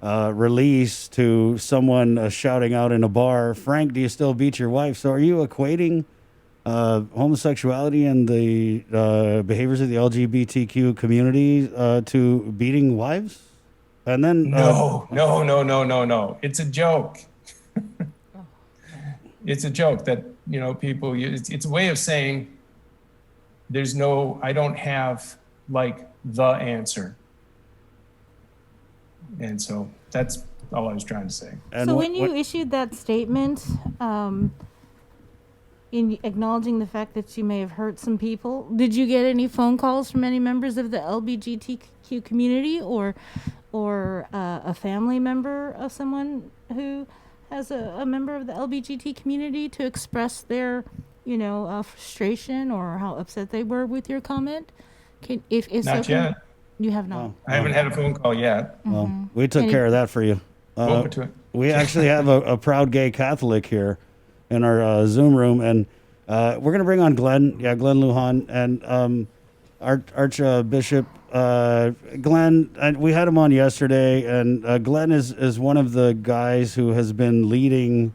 release to someone shouting out in a bar, "Frank, do you still beat your wife?" So are you equating homosexuality and the behaviors of the LGBTQ community to beating wives? And then no. It's a joke. It's a joke that people use. It's a way of saying I don't have like the answer. And so that's all I was trying to say. And so when you issued that statement, in acknowledging the fact that you may have hurt some people, did you get any phone calls from any members of the LGBTQ community or a family member of someone who has a member of the LGBT community to express their, frustration or how upset they were with your comment? Not yet. You have not. I haven't had a phone call yet. Well, we took care of that for you. We actually have a proud gay Catholic here in our Zoom room, and we're going to bring on Glenn. Yeah, Glenn Lujan and Archbishop Glenn. And we had him on yesterday, and Glenn is one of the guys who has been leading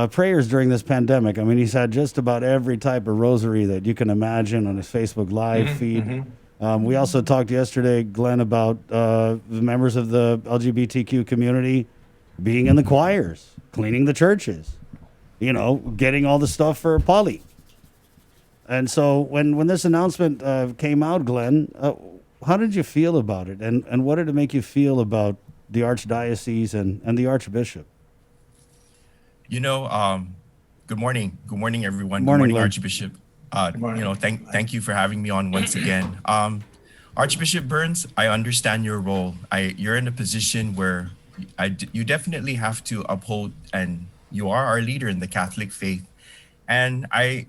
prayers during this pandemic. I mean, he's had just about every type of rosary that you can imagine on his Facebook Live feed. Mm-hmm. We also talked yesterday, Glenn, about the members of the LGBTQ community being in the choirs cleaning the churches, getting all the stuff for Polly. And so when this announcement came out, Glenn, how did you feel about it? And what did it make you feel about the Archdiocese and the Archbishop? Good morning. Good morning, everyone. Morning, Good morning, Glenn. Archbishop. Thank you for having me on once again. Archbishop Burns, I understand your role. You're in a position where you definitely have to uphold, and you are our leader in the Catholic faith. And I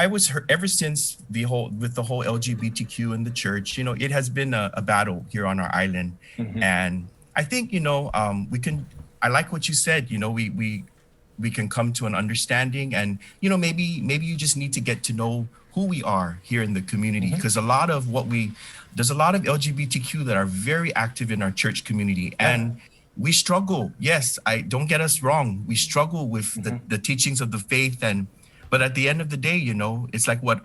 was ever since the whole LGBTQ in the church, it has been a battle here on our island. And I think, I like what you said, we can come to an understanding, and, maybe you just need to get to know who we are here in the community, because there's a lot of LGBTQ that are very active in our church community, and we struggle. Yes, don't get us wrong. We struggle with the teachings of the faith, but at the end of the day, it's like what,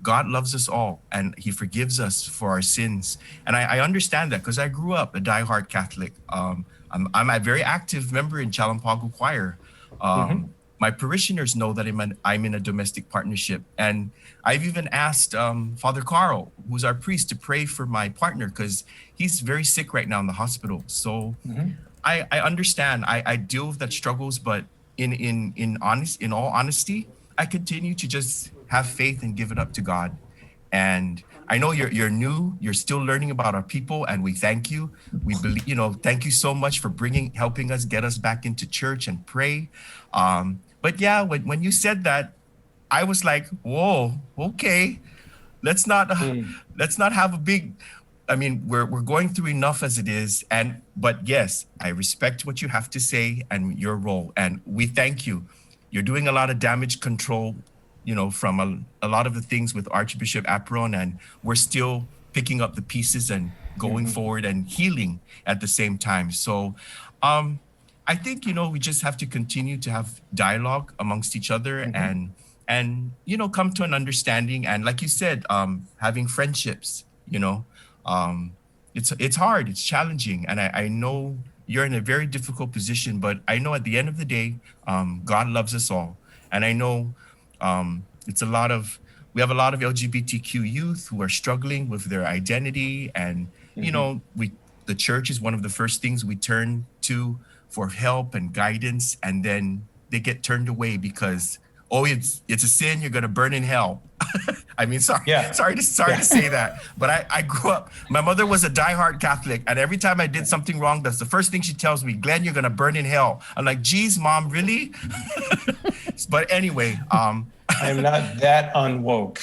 God loves us all, and he forgives us for our sins. And I understand that because I grew up a diehard Catholic. I'm a very active member in Chalampago Choir. My parishioners know that I'm in a domestic partnership. And I've even asked Father Carl, who's our priest, to pray for my partner because he's very sick right now in the hospital. So I understand. I deal with that struggles, but in all honesty, I continue to just have faith and give it up to God. And I know you're new, you're still learning about our people, and we thank you. We believe, thank you so much for helping us get us back into church and pray. But yeah, when you said that, I was like, whoa, okay, let's not have a big, we're going through enough as it is. But yes, I respect what you have to say and your role. And we thank you. You're doing a lot of damage control, from a lot of the things with Archbishop Apron, and we're still picking up the pieces and going forward and healing at the same time. So I think, we just have to continue to have dialogue amongst each other and come to an understanding. And like you said, having friendships, it's hard, it's challenging. And I know you're in a very difficult position, but I know at the end of the day, God loves us all. And I know we have a lot of LGBTQ youth who are struggling with their identity, and the church is one of the first things we turn to for help and guidance, and then they get turned away because it's a sin, you're gonna burn in hell. Sorry to say that, but I grew up, my mother was a diehard Catholic, and every time I did something wrong, that's the first thing she tells me, Glenn, you're gonna burn in hell. I'm like, geez, Mom, really? But anyway, I'm not that unwoke.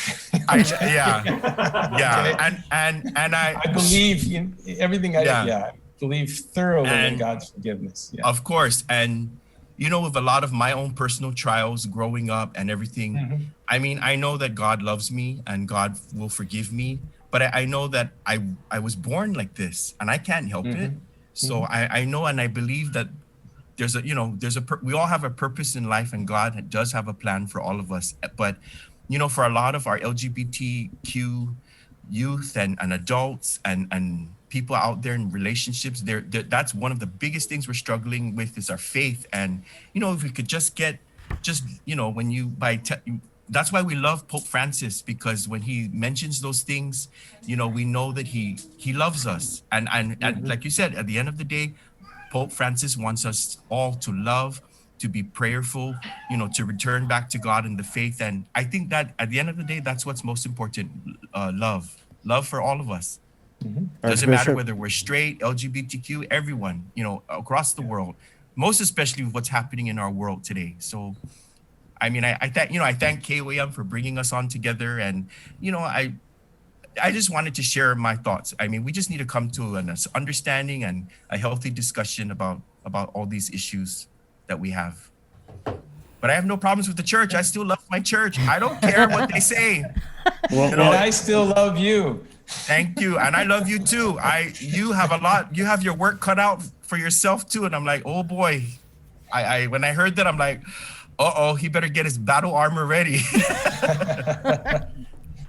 And I believe in everything. I believe thoroughly in God's forgiveness. Yeah. Of course, and with a lot of my own personal trials growing up and everything, I know that God loves me and God will forgive me, but I know that I was born like this and I can't help it. So I know, and I believe that we all have a purpose in life, and God does have a plan for all of us. But, for a lot of our LGBTQ youth and adults and people out there in relationships, that's one of the biggest things we're struggling with is our faith. And, if we could just that's why we love Pope Francis, because when he mentions those things, we know that he loves us. And like you said, at the end of the day, Pope Francis wants us all to love, to be prayerful, to return back to God in the faith. And I think that at the end of the day, that's what's most important. Love for all of us. Doesn't matter whether we're straight, LGBTQ, everyone, across the world, most especially with what's happening in our world today. So, I thank KOAM for bringing us on together. And, I just wanted to share my thoughts. We just need to come to an understanding and a healthy discussion about all these issues that we have. But I have no problems with the church. I still love my church. I don't care what they say. And I still love you. Thank you. And I love you too. You have your work cut out for yourself too. And I'm like, oh boy. When I heard that, I'm like, he better get his battle armor ready.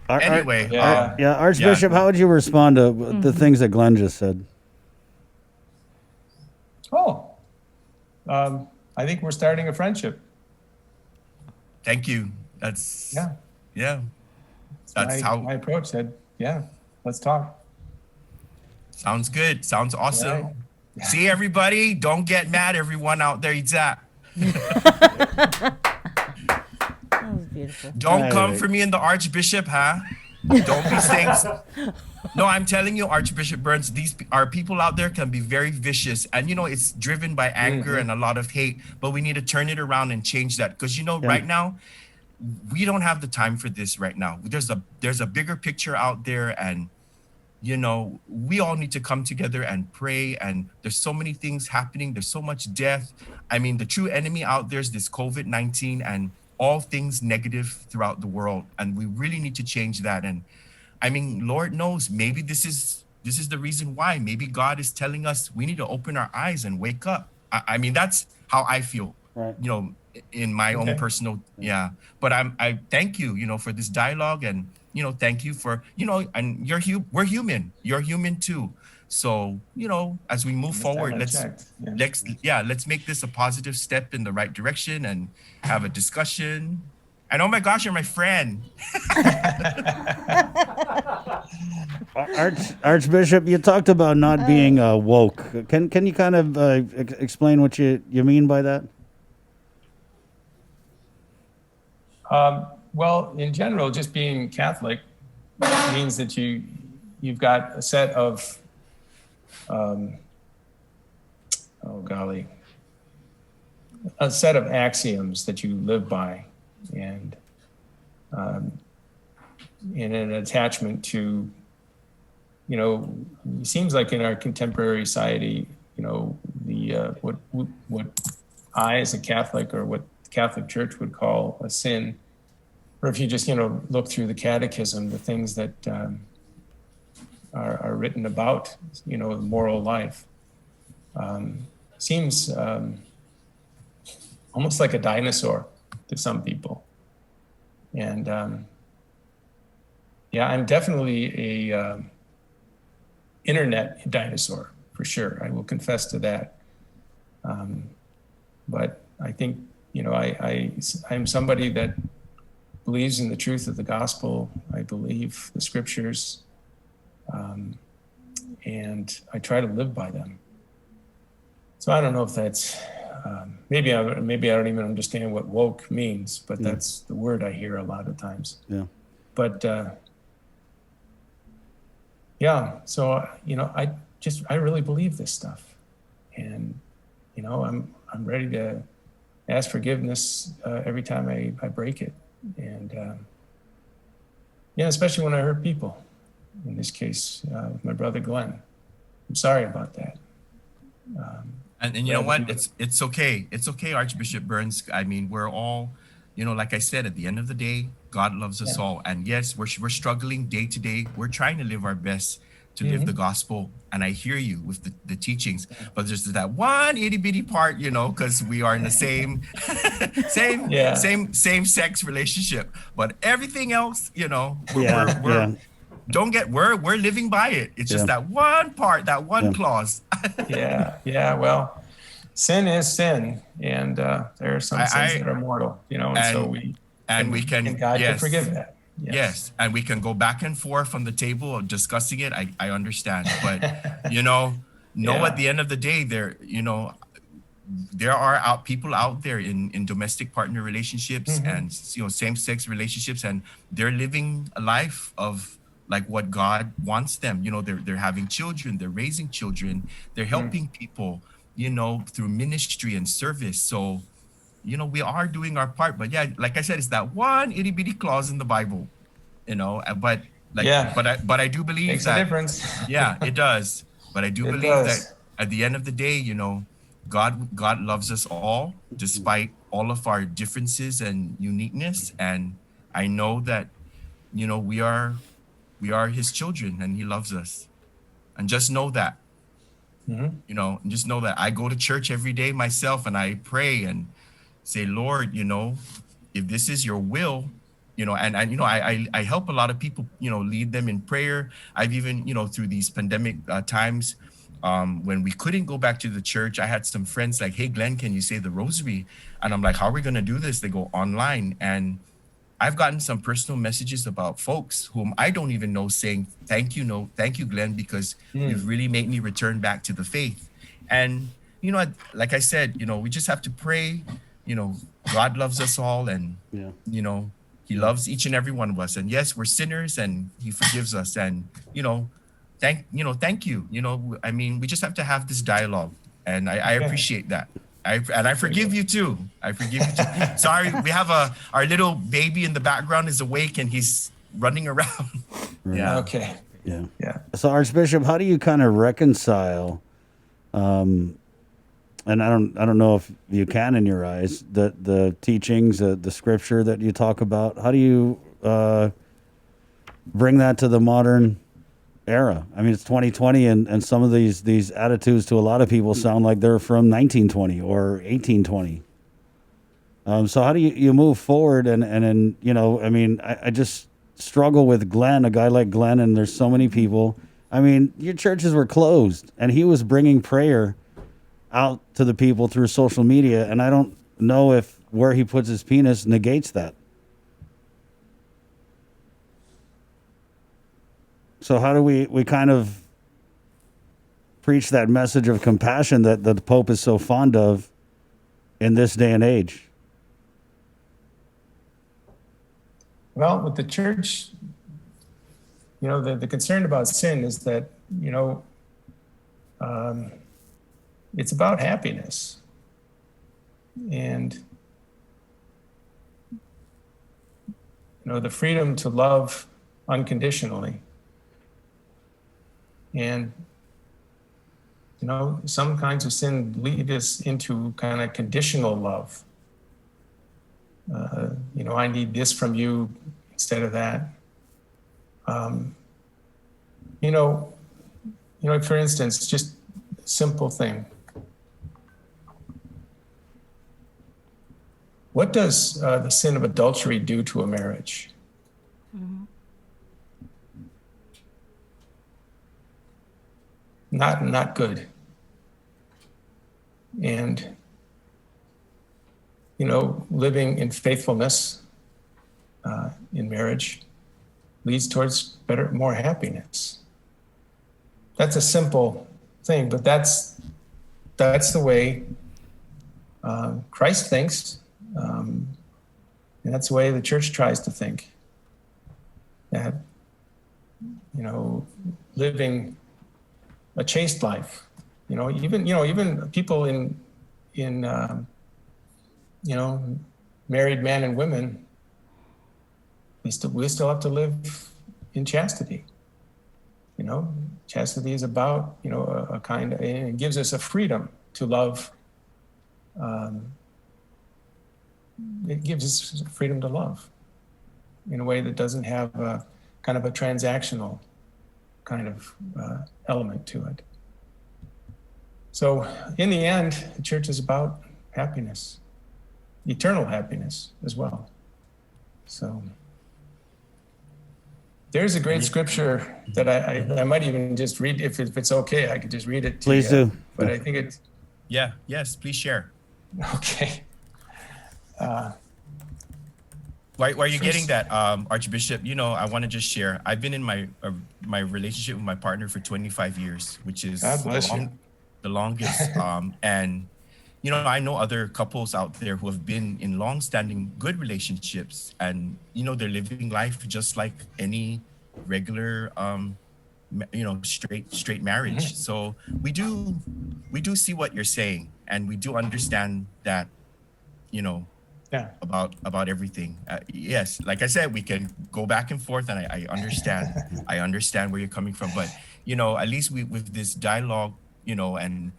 Anyway. Archbishop, how would you respond to the things that Glenn just said? I think we're starting a friendship. Thank you. That's yeah. That's how my approach said. Yeah, let's talk. Sounds good. Sounds awesome. Right. See, everybody, don't get mad. Everyone out there, that was beautiful. Don't come for me in the Archbishop, huh? Don't be saying. No, I'm telling you, Archbishop Burns, our people out there can be very vicious, and it's driven by anger and a lot of hate. But we need to turn it around and change that, because right now, we don't have the time for this right now. There's a bigger picture out there, and we all need to come together and pray. And there's so many things happening. There's so much death. I mean, the true enemy out there is this COVID-19 and all things negative throughout the world. And we really need to change that. And I mean, Lord knows, maybe this is the reason why. Maybe God is telling us we need to open our eyes and wake up. I mean, that's how I feel, in my own personal, But I thank you, for this dialogue, and, thank you for, and we're human. You're human too. So, as we move forward, let's make this a positive step in the right direction and have a discussion. And oh my gosh, you're my friend. Archbishop, you talked about not being woke. Can you kind of explain what you mean by that? Well, in general, just being Catholic means that you've got a set of a set of axioms that you live by, and in an attachment to, it seems like in our contemporary society, what I as a Catholic, or what the Catholic Church would call a sin, or if you just look through the Catechism, the things that are written about the moral life, seems almost like a dinosaur to some people. And I'm definitely a internet dinosaur, for sure. I will confess to that. But I think I'm somebody that believes in the truth of the gospel. I believe the scriptures, and I try to live by them. So I don't know if that's maybe I don't even understand what woke means, but that's the word I hear a lot of times. Yeah. But so I really believe this stuff, and I'm ready to ask forgiveness every time I break it, and especially when I hurt people. In this case, with my brother Glenn, I'm sorry about that. And you know what? It's okay. It's okay, Archbishop Burns. I mean, we're all, like I said, at the end of the day, God loves us all. And yes, we're struggling day to day. We're trying to live our best to live the gospel. And I hear you with the teachings, but there's that one itty bitty part, because we are in the same same sex relationship. But everything else, we're living by it. It's just that one part, that one clause. Well, sin is sin, and there are some sins that are mortal, and we can God can forgive that. Yes, and we can go back and forth on the table of discussing it. I understand, but at the end of the day, there are people out there in domestic partner relationships and same-sex relationships, and they're living a life of like what God wants them. They're having children, they're raising children, they're helping people, through ministry and service. So, we are doing our part. But like I said, it's that one itty bitty clause in the Bible, but I do believe makes that a difference. Yeah, it does. But I do believe that at the end of the day, God loves us all, despite all of our differences and uniqueness. And I know that, we are his children, and he loves us. And just know that, just know that I go to church every day myself, and I pray and say, Lord, if this is your will, I help a lot of people, lead them in prayer. I've even, through these pandemic times, When we couldn't go back to the church, I had some friends like, hey, Glenn, can you say the rosary? And I'm like, how are we going to do this? They go online. And I've gotten some personal messages about folks whom I don't even know saying, thank you, Glenn, because you've really made me return back to the faith. And, you know, like I said, you know, we just have to pray. You know, God loves us all, and, you know, he loves each and every one of us. And yes, we're sinners, and he forgives us. And, you know, thank you. You know, I mean, we just have to have this dialogue, and I appreciate that. I forgive you too. I forgive you too. Sorry, we have our little baby in the background is awake and he's running around. Right. Yeah. Okay. Yeah. So Archbishop, how do you kind of reconcile, and I don't know if you can in your eyes, the teachings, the scripture that you talk about, how do you bring that to the modern era? I mean, it's 2020, and some of these attitudes to a lot of people sound like they're from 1920 or 1820. So how do you move forward? And you know, I mean, I just struggle with Glenn, a guy like Glenn, and there's so many people. I mean, your churches were closed, and he was bringing prayer out to the people through social media, and I don't know if where he puts his penis negates that. So how do we kind of preach that message of compassion that the Pope is so fond of in this day and age? Well, with the church, you know, the concern about sin is that, you know, it's about happiness. And, you know, the freedom to love unconditionally. And, you know, some kinds of sin lead us into kind of conditional love. You know, I need this from you instead of that. You know, for instance, just a simple thing. What does the sin of adultery do to a marriage? Not good. And, you know, living in faithfulness in marriage leads towards better, more happiness. That's a simple thing, but that's the way Christ thinks, and that's the way the church tries to think. That, you know, living a chaste life, you know, even people in you know, married men and women, we still have to live in chastity. You know, chastity is about, you know, a kind of, it gives us a freedom to love. It gives us freedom to love in a way that doesn't have a kind of a transactional kind of element to it. So in the end, the church is about happiness, eternal happiness as well. So there's a great scripture that I might even just read, if it's okay, I could just read it to Please you. do. But I think it's... Yes, please share. Okay. While you're getting that, Archbishop, you know, I want to just share. I've been in my relationship with my partner for 25 years, which is the longest. And, you know, I know other couples out there who have been in long-standing good relationships, and, you know, they're living life just like any regular, you know, straight marriage. Mm-hmm. So we do see what you're saying, and we do understand that, you know, about everything. Yes, like I said, we can go back and forth, and I understand. I understand where you're coming from, but, you know, at least with this dialogue, you know, and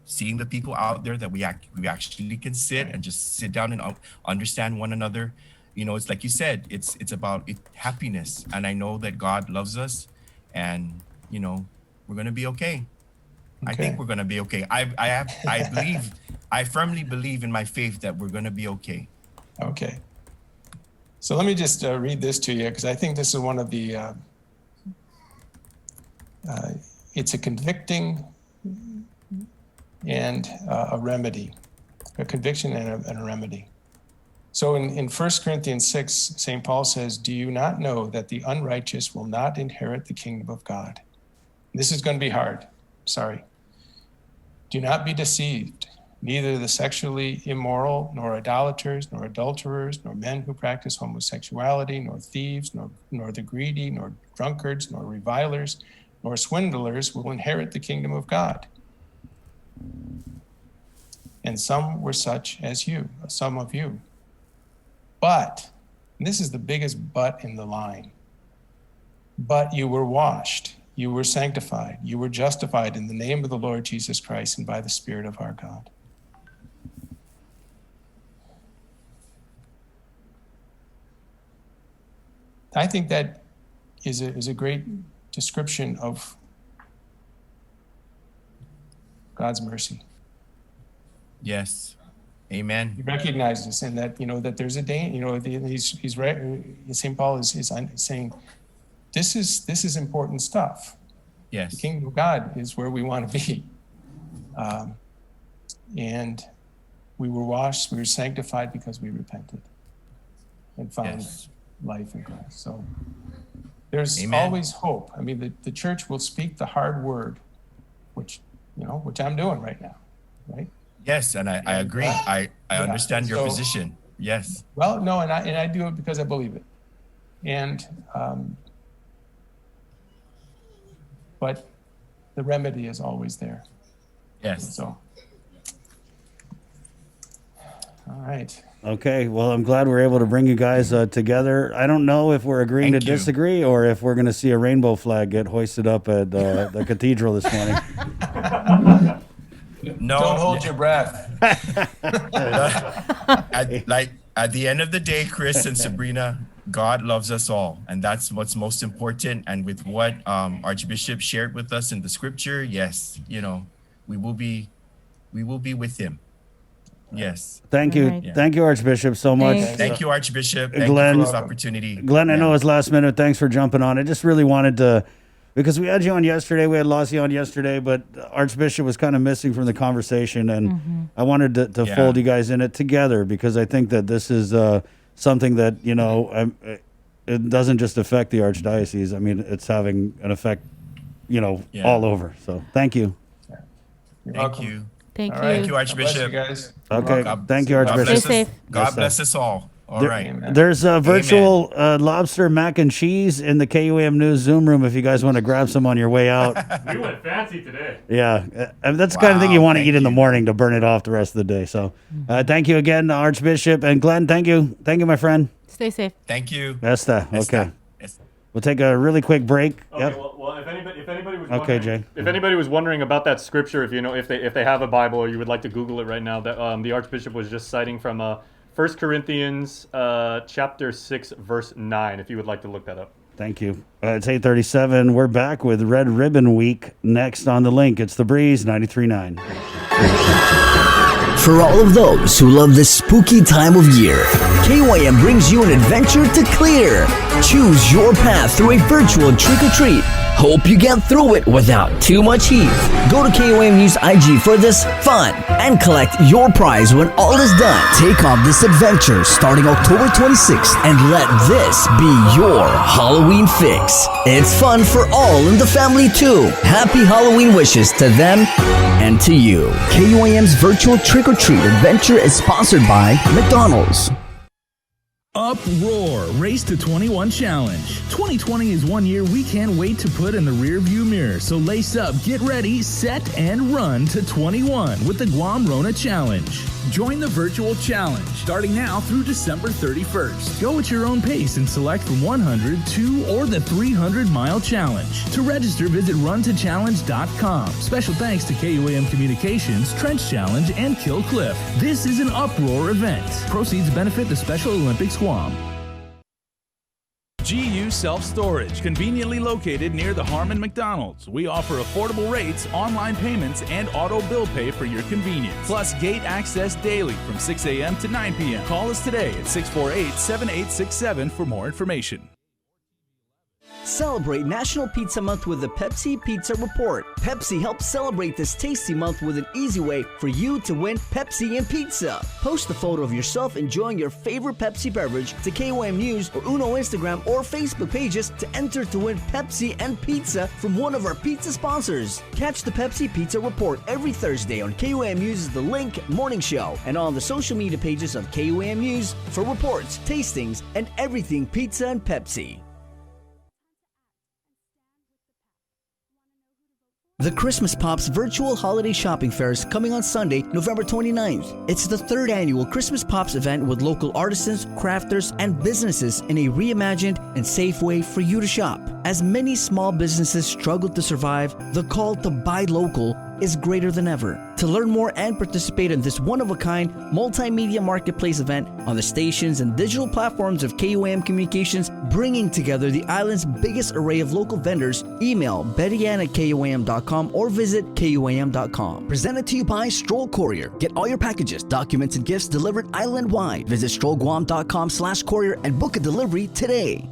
seeing the people out there that we actually can sit and just sit down and understand one another. You know, it's like you said, it's about happiness, and I know that God loves us, and, you know, we're gonna be okay. I think we're gonna be okay. I firmly believe in my faith that we're gonna be okay. Okay. So let me just read this to you, because I think this is one of the, it's a convicting and a remedy, a conviction and a remedy. So in 1 Corinthians 6, St. Paul says, "Do you not know that the unrighteous will not inherit the kingdom of God?" This is going to be hard. Sorry. "Do not be deceived. Neither the sexually immoral, nor idolaters, nor adulterers, nor men who practice homosexuality, nor thieves, nor the greedy, nor drunkards, nor revilers, nor swindlers will inherit the kingdom of God. And some were such as you, some of you. But," and this is the biggest but in the line, "but you were washed, you were sanctified, you were justified in the name of the Lord Jesus Christ and by the Spirit of our God." I think that is a great description of God's mercy. Yes. Amen. He recognizes and that, that there's a danger, he's right. St. Paul is saying, this is important stuff. Yes. The kingdom of God is where we want to be. And we were washed, we were sanctified because we repented and found life in Christ. So there's always hope. I mean, the church will speak the hard word, which I'm doing right now, right? Yes, and I agree. I understand your position. Yes. Well, no, and I do it because I believe it. And but the remedy is always there. Yes. So all right. Okay, well, I'm glad we're able to bring you guys together. I don't know if we're agreeing to disagree or if we're going to see a rainbow flag get hoisted up at the cathedral this morning. No, don't hold your breath. At the end of the day, Chris and Sabrina, God loves us all, and that's what's most important. And with what Archbishop shared with us in the scripture, yes, we will be with him. Yes. Thank you. Right. Thank you, Archbishop, so much. Thank you, Archbishop. Thank Glenn, you for this opportunity. Glenn, I know it's last minute. Thanks for jumping on. I just really wanted to, because we had you on yesterday, we had Lassie on yesterday, but Archbishop was kind of missing from the conversation, and I wanted to fold you guys in it together because I think that this is something that, it doesn't just affect the Archdiocese. I mean, it's having an effect, all over. So thank you. Thank you. Thank you. Thank you, Archbishop. Guys. Okay. Thank you, Archbishop. Stay safe. God bless us all. All right. There's a virtual lobster mac and cheese in the KUAM News Zoom room if you guys want to grab some on your way out. We went fancy today. Yeah. That's the kind of thing you want to eat in the morning to burn it off the rest of the day. So thank you again, Archbishop. And Glenn, thank you. Thank you, my friend. Stay safe. Thank you. Esta. Okay. We'll take a really quick break. Okay, Yep. well, if anybody was Okay, wondering, Jay. if anybody was wondering about that scripture, if they have a Bible or you would like to Google it right now, that the Archbishop was just citing from 1 Corinthians chapter 6 verse 9. If you would like to look that up. Thank you. It's 8:37. We're back with Red Ribbon Week next on The Link. It's The Breeze 93.9. For all of those who love this spooky time of year, KYM brings you an adventure to clear. Choose your path through a virtual trick-or-treat. Hope you get through it without too much heat. Go to KOM News IG for this fun and collect your prize when all is done. Take on this adventure starting October 26th and let this be your Halloween fix. It's fun for all in the family too. Happy Halloween wishes to them and to you. KUAM's virtual trick-or-treat adventure is sponsored by McDonald's. Uproar Race to 21 Challenge. 2020 is 1 year we can't wait to put in the rearview mirror. So lace up, get ready, set, and run to 21 with the Guam Rona Challenge. Join the virtual challenge starting now through December 31st. Go at your own pace and select from 100, 2, or the 300-mile challenge. To register, visit runtochallenge.com. Special thanks to KUAM Communications, Trench Challenge, and Kill Cliff. This is an Uproar event. Proceeds benefit the Special Olympics Guam. GU Self-Storage, conveniently located near the Harmon McDonald's. We offer affordable rates, online payments, and auto bill pay for your convenience. Plus gate access daily from 6 a.m. to 9 p.m. Call us today at 648-7867 for more information. Celebrate National Pizza Month with the Pepsi Pizza Report. Pepsi helps celebrate this tasty month with an easy way for you to win Pepsi and pizza. Post a photo of yourself enjoying your favorite Pepsi beverage to KOM News or Uno Instagram or Facebook pages to enter to win Pepsi and pizza from one of our pizza sponsors. Catch the Pepsi Pizza Report every Thursday on KOM News' The Link Morning Show and on the social media pages of KOM News for reports, tastings, and everything pizza and Pepsi. The Christmas Pops Virtual Holiday Shopping Fair is coming on Sunday, November 29th. It's the third annual Christmas Pops event with local artisans, crafters, and businesses in a reimagined and safe way for you to shop. As many small businesses struggle to survive, the call to buy local is greater than ever. To learn more and participate in this one-of-a-kind multimedia marketplace event on the stations and digital platforms of KOM Communications, bringing together the island's biggest array of local vendors, email bettyann@kom.com or visit kom.com. Presented to you by Stroll Courier. Get all your packages, documents, and gifts delivered island-wide. Visit strollguam.com/courier and book a delivery today.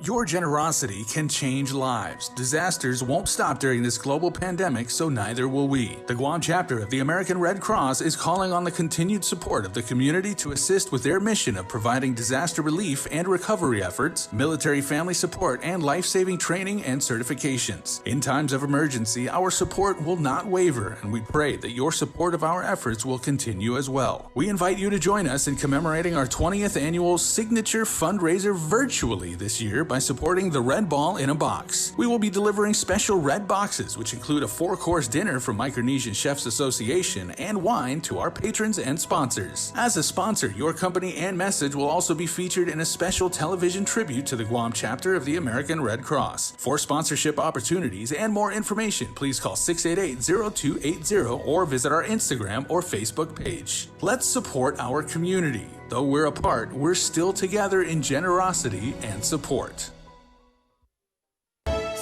Your generosity can change lives. Disasters won't stop during this global pandemic, so neither will we. The Guam chapter of the American Red Cross is calling on the continued support of the community to assist with their mission of providing disaster relief and recovery efforts, military family support, and life-saving training and certifications. In times of emergency, our support will not waver, and we pray that your support of our efforts will continue as well. We invite you to join us in commemorating our 20th annual signature fundraiser virtually this year by supporting the Red Ball in a Box. We will be delivering special red boxes, which include a 4-course dinner from Micronesian Chefs Association and wine to our patrons and sponsors. As a sponsor, your company and message will also be featured in a special television tribute to the Guam chapter of the American Red Cross. For sponsorship opportunities and more information, please call 688-0280 or visit our Instagram or Facebook page. Let's support our community. Though we're apart, we're still together in generosity and support.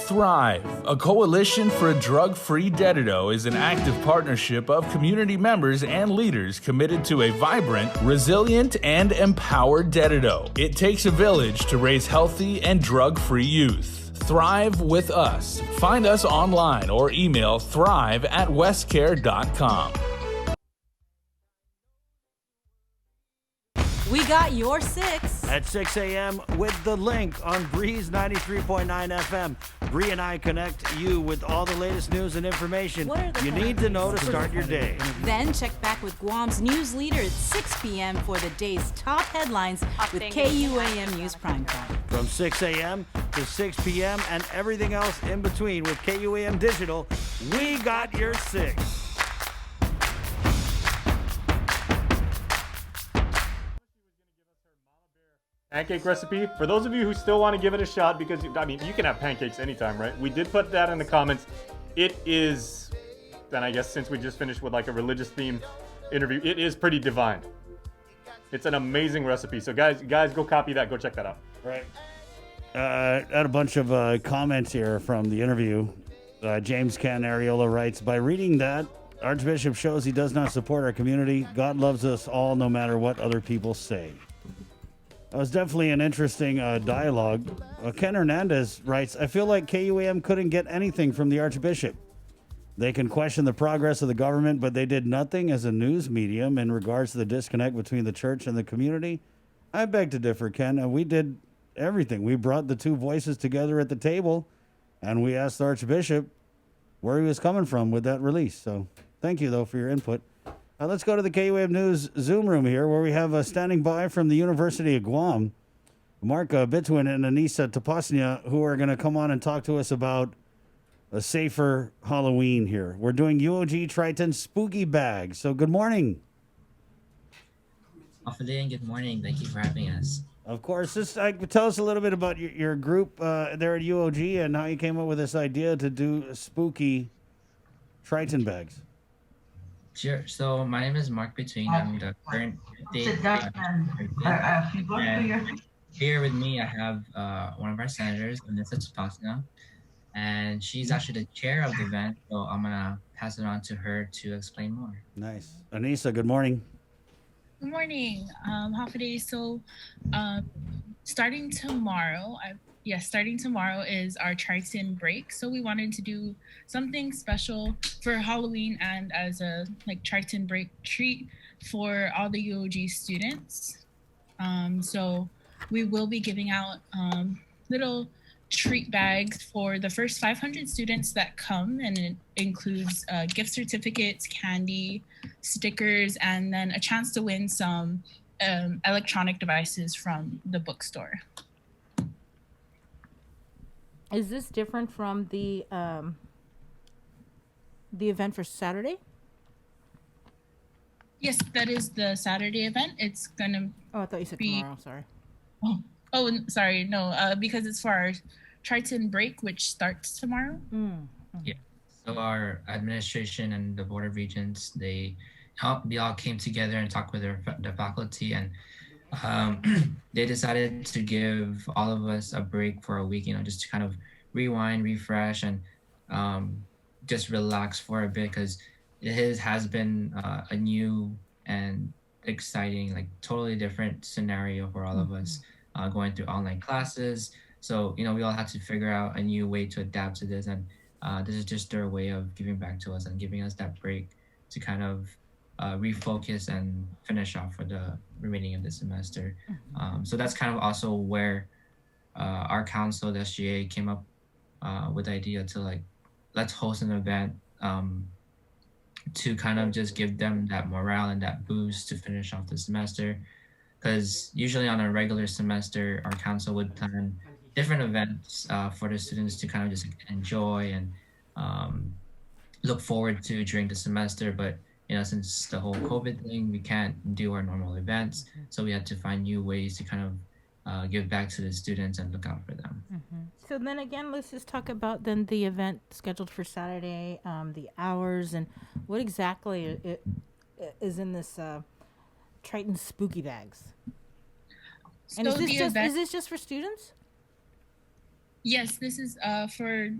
Thrive, a coalition for a drug-free Dedido, is an active partnership of community members and leaders committed to a vibrant, resilient, and empowered Dedido. It takes a village to raise healthy and drug-free youth. Thrive with us. Find us online or email thrive@westcare.com. We got your 6 at 6 a.m. with The Link on Breeze 93.9 FM. Bree and I connect you with all the latest news and information you need to know to start your day. Then check back with Guam's news leader at 6 p.m. for the day's top headlines with KUAM News Primetime. From 6 a.m. to 6 p.m. and everything else in between with KUAM Digital, we got your 6. Pancake recipe. For those of you who still want to give it a shot, because I mean, you can have pancakes anytime, right? We did put that in the comments. It is, and I guess since we just finished with like a religious theme interview, it is pretty divine. It's an amazing recipe. So guys, go copy that. Go check that out. Right. I had a bunch of comments here from the interview. James Ken Ariola writes, by reading that, Archbishop shows he does not support our community. God loves us all no matter what other people say. That was definitely an interesting dialogue. Ken Hernandez writes, I feel like KUAM couldn't get anything from the Archbishop. They can question the progress of the government, but they did nothing as a news medium in regards to the disconnect between the church and the community. I beg to differ, Ken. We did everything. We brought the two voices together at the table, and we asked the Archbishop where he was coming from with that release. So thank you, though, for your input. Let's go to the KUAM News Zoom room here, where we have standing by from the University of Guam, Mark Bitwin and Anissa Tapasnia, who are going to come on and talk to us about a safer Halloween here. We're doing UOG Triton Spooky Bag. So good morning. Afternoon, good morning. Thank you for having us. Of course. Just tell us a little bit about your group there at UOG and how you came up with this idea to do spooky Triton bags. Sure. So my name is Mark Between. I'm the current day. And here with me, I have one of our senators, Anissa Tapasnia, and she's actually the chair of the event. So I'm gonna pass it on to her to explain more. Nice. Anissa, good morning. Good morning. Half a day. So, starting tomorrow, starting tomorrow is our Triton break. So we wanted to do something special for Halloween and as a Triton break treat for all the UOG students. So we will be giving out little treat bags for the first 500 students that come, and it includes gift certificates, candy, stickers, and then a chance to win some electronic devices from the bookstore. Is this different from the event for Saturday? Yes, that is the Saturday event. It's gonna. Oh, I thought you said tomorrow. Sorry. Sorry. No, because it's for our Triton break, which starts tomorrow. Yeah. So our administration and the Board of Regents, we all came together and talked with the faculty, and they decided to give all of us a break for a week, just to kind of rewind, refresh, and just relax for a bit, because it has been a new and exciting, totally different scenario for all of us, going through online classes. So, we all had to figure out a new way to adapt to this, and this is just their way of giving back to us and giving us that break to kind of refocus and finish off for the remaining of the semester. So that's kind of also where our council, the SGA, came up with the idea to let's host an event to kind of just give them that morale and that boost to finish off the semester. Because usually on a regular semester, our council would plan different events for the students to kind of just enjoy and look forward to during the semester. But since the whole COVID thing, we can't do our normal events, so we had to find new ways to kind of give back to the students and look out for them. So then again, let's just talk about then the event scheduled for Saturday, the hours, and what exactly is in this Triton spooky bags. And So is this just for students? Yes, this is for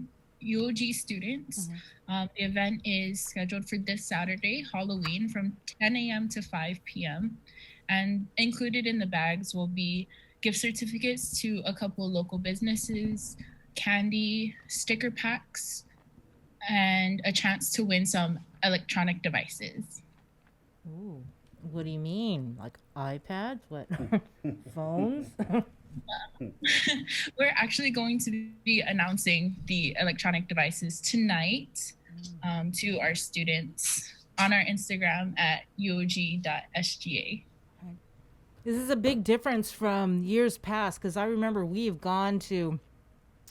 UOG students. The event is scheduled for this Saturday, Halloween, from 10 a.m. to 5 p.m. And included in the bags will be gift certificates to a couple local businesses, candy, sticker packs, and a chance to win some electronic devices. Ooh, what do you mean? Like iPads? What? Phones? We're actually going to be announcing the electronic devices tonight to our students on our Instagram at uog.sga. This is a big difference from years past, because I remember we've gone to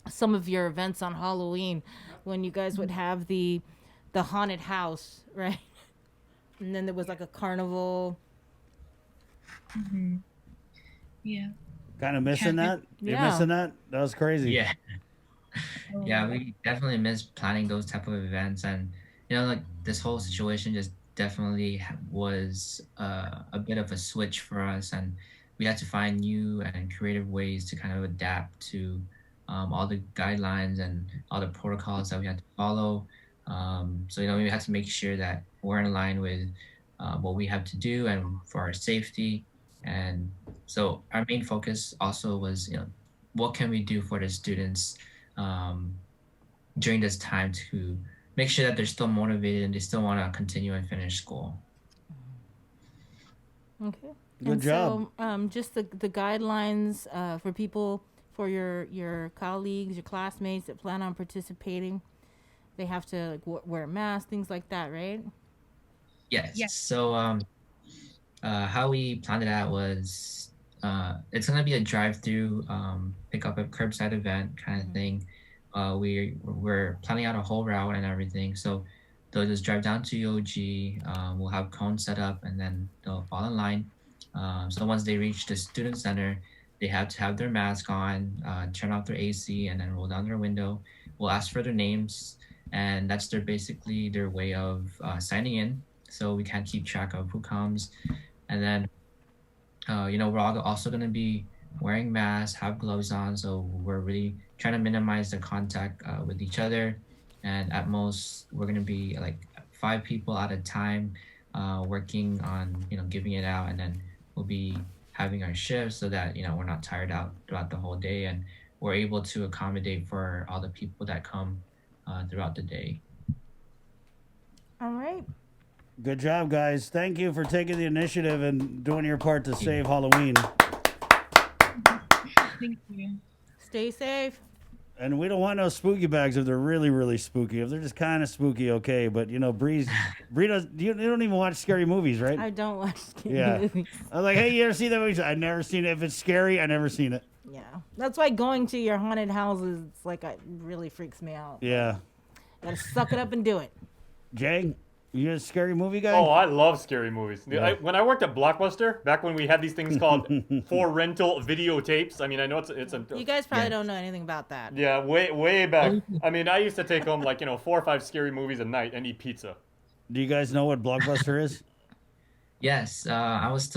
some of your events on Halloween when you guys would have the haunted house, right? And then there was like a carnival. Yeah. Kind of missing that? You're missing that? That was crazy. Yeah. Yeah, we definitely miss planning those type of events, and this whole situation just definitely was a bit of a switch for us, and we had to find new and creative ways to kind of adapt to all the guidelines and all the protocols that we had to follow. So we had to make sure that we're in line with what we have to do and for our safety. And so our main focus also was, what can we do for the students during this time to make sure that they're still motivated and they still want to continue and finish school. Okay. Good job. So, just the guidelines for people, for your colleagues, your classmates that plan on participating, they have to wear a mask, things like that, right? Yes. So how we planned it out was it's going to be a drive-through pick up a curbside event kind of thing. We're planning out a whole route and everything. So they'll just drive down to UOG. We'll have cones set up, and then they'll fall in line. So once they reach the student center, they have to have their mask on, turn off their AC, and then roll down their window. We'll ask for their names, and that's basically their way of signing in. So we can keep track of who comes. And then, we're all also going to be wearing masks, have gloves on. So we're really trying to minimize the contact with each other. And at most, we're going to be like 5 people at a time. working on giving it out, and then we'll be having our shifts so that we're not tired out throughout the whole day, and we're able to accommodate for all the people that come throughout the day. All right. Good job, guys. Thank you for taking the initiative and doing your part to save Halloween. Thank you. Stay safe. And we don't want no spooky bags if they're really, really spooky. If they're just kind of spooky, okay. But, Bree does, you don't even watch scary movies, right? I don't watch scary Yeah. movies. I was like, hey, you ever see that movie? I've never seen it. If it's scary, I never seen it. Yeah. That's why going to your haunted houses, it's like, it really freaks me out. Yeah. Gotta suck it up and do it. Jay, you a scary movie guy? Oh, I love scary movies. Yeah. When I worked at Blockbuster, back when we had these things called for rental videotapes. I mean, I know it's a. You guys probably don't know anything about that. Yeah, way back. I mean, I used to take home 4 or 5 scary movies a night and eat pizza. Do you guys know what Blockbuster is? Yes, I was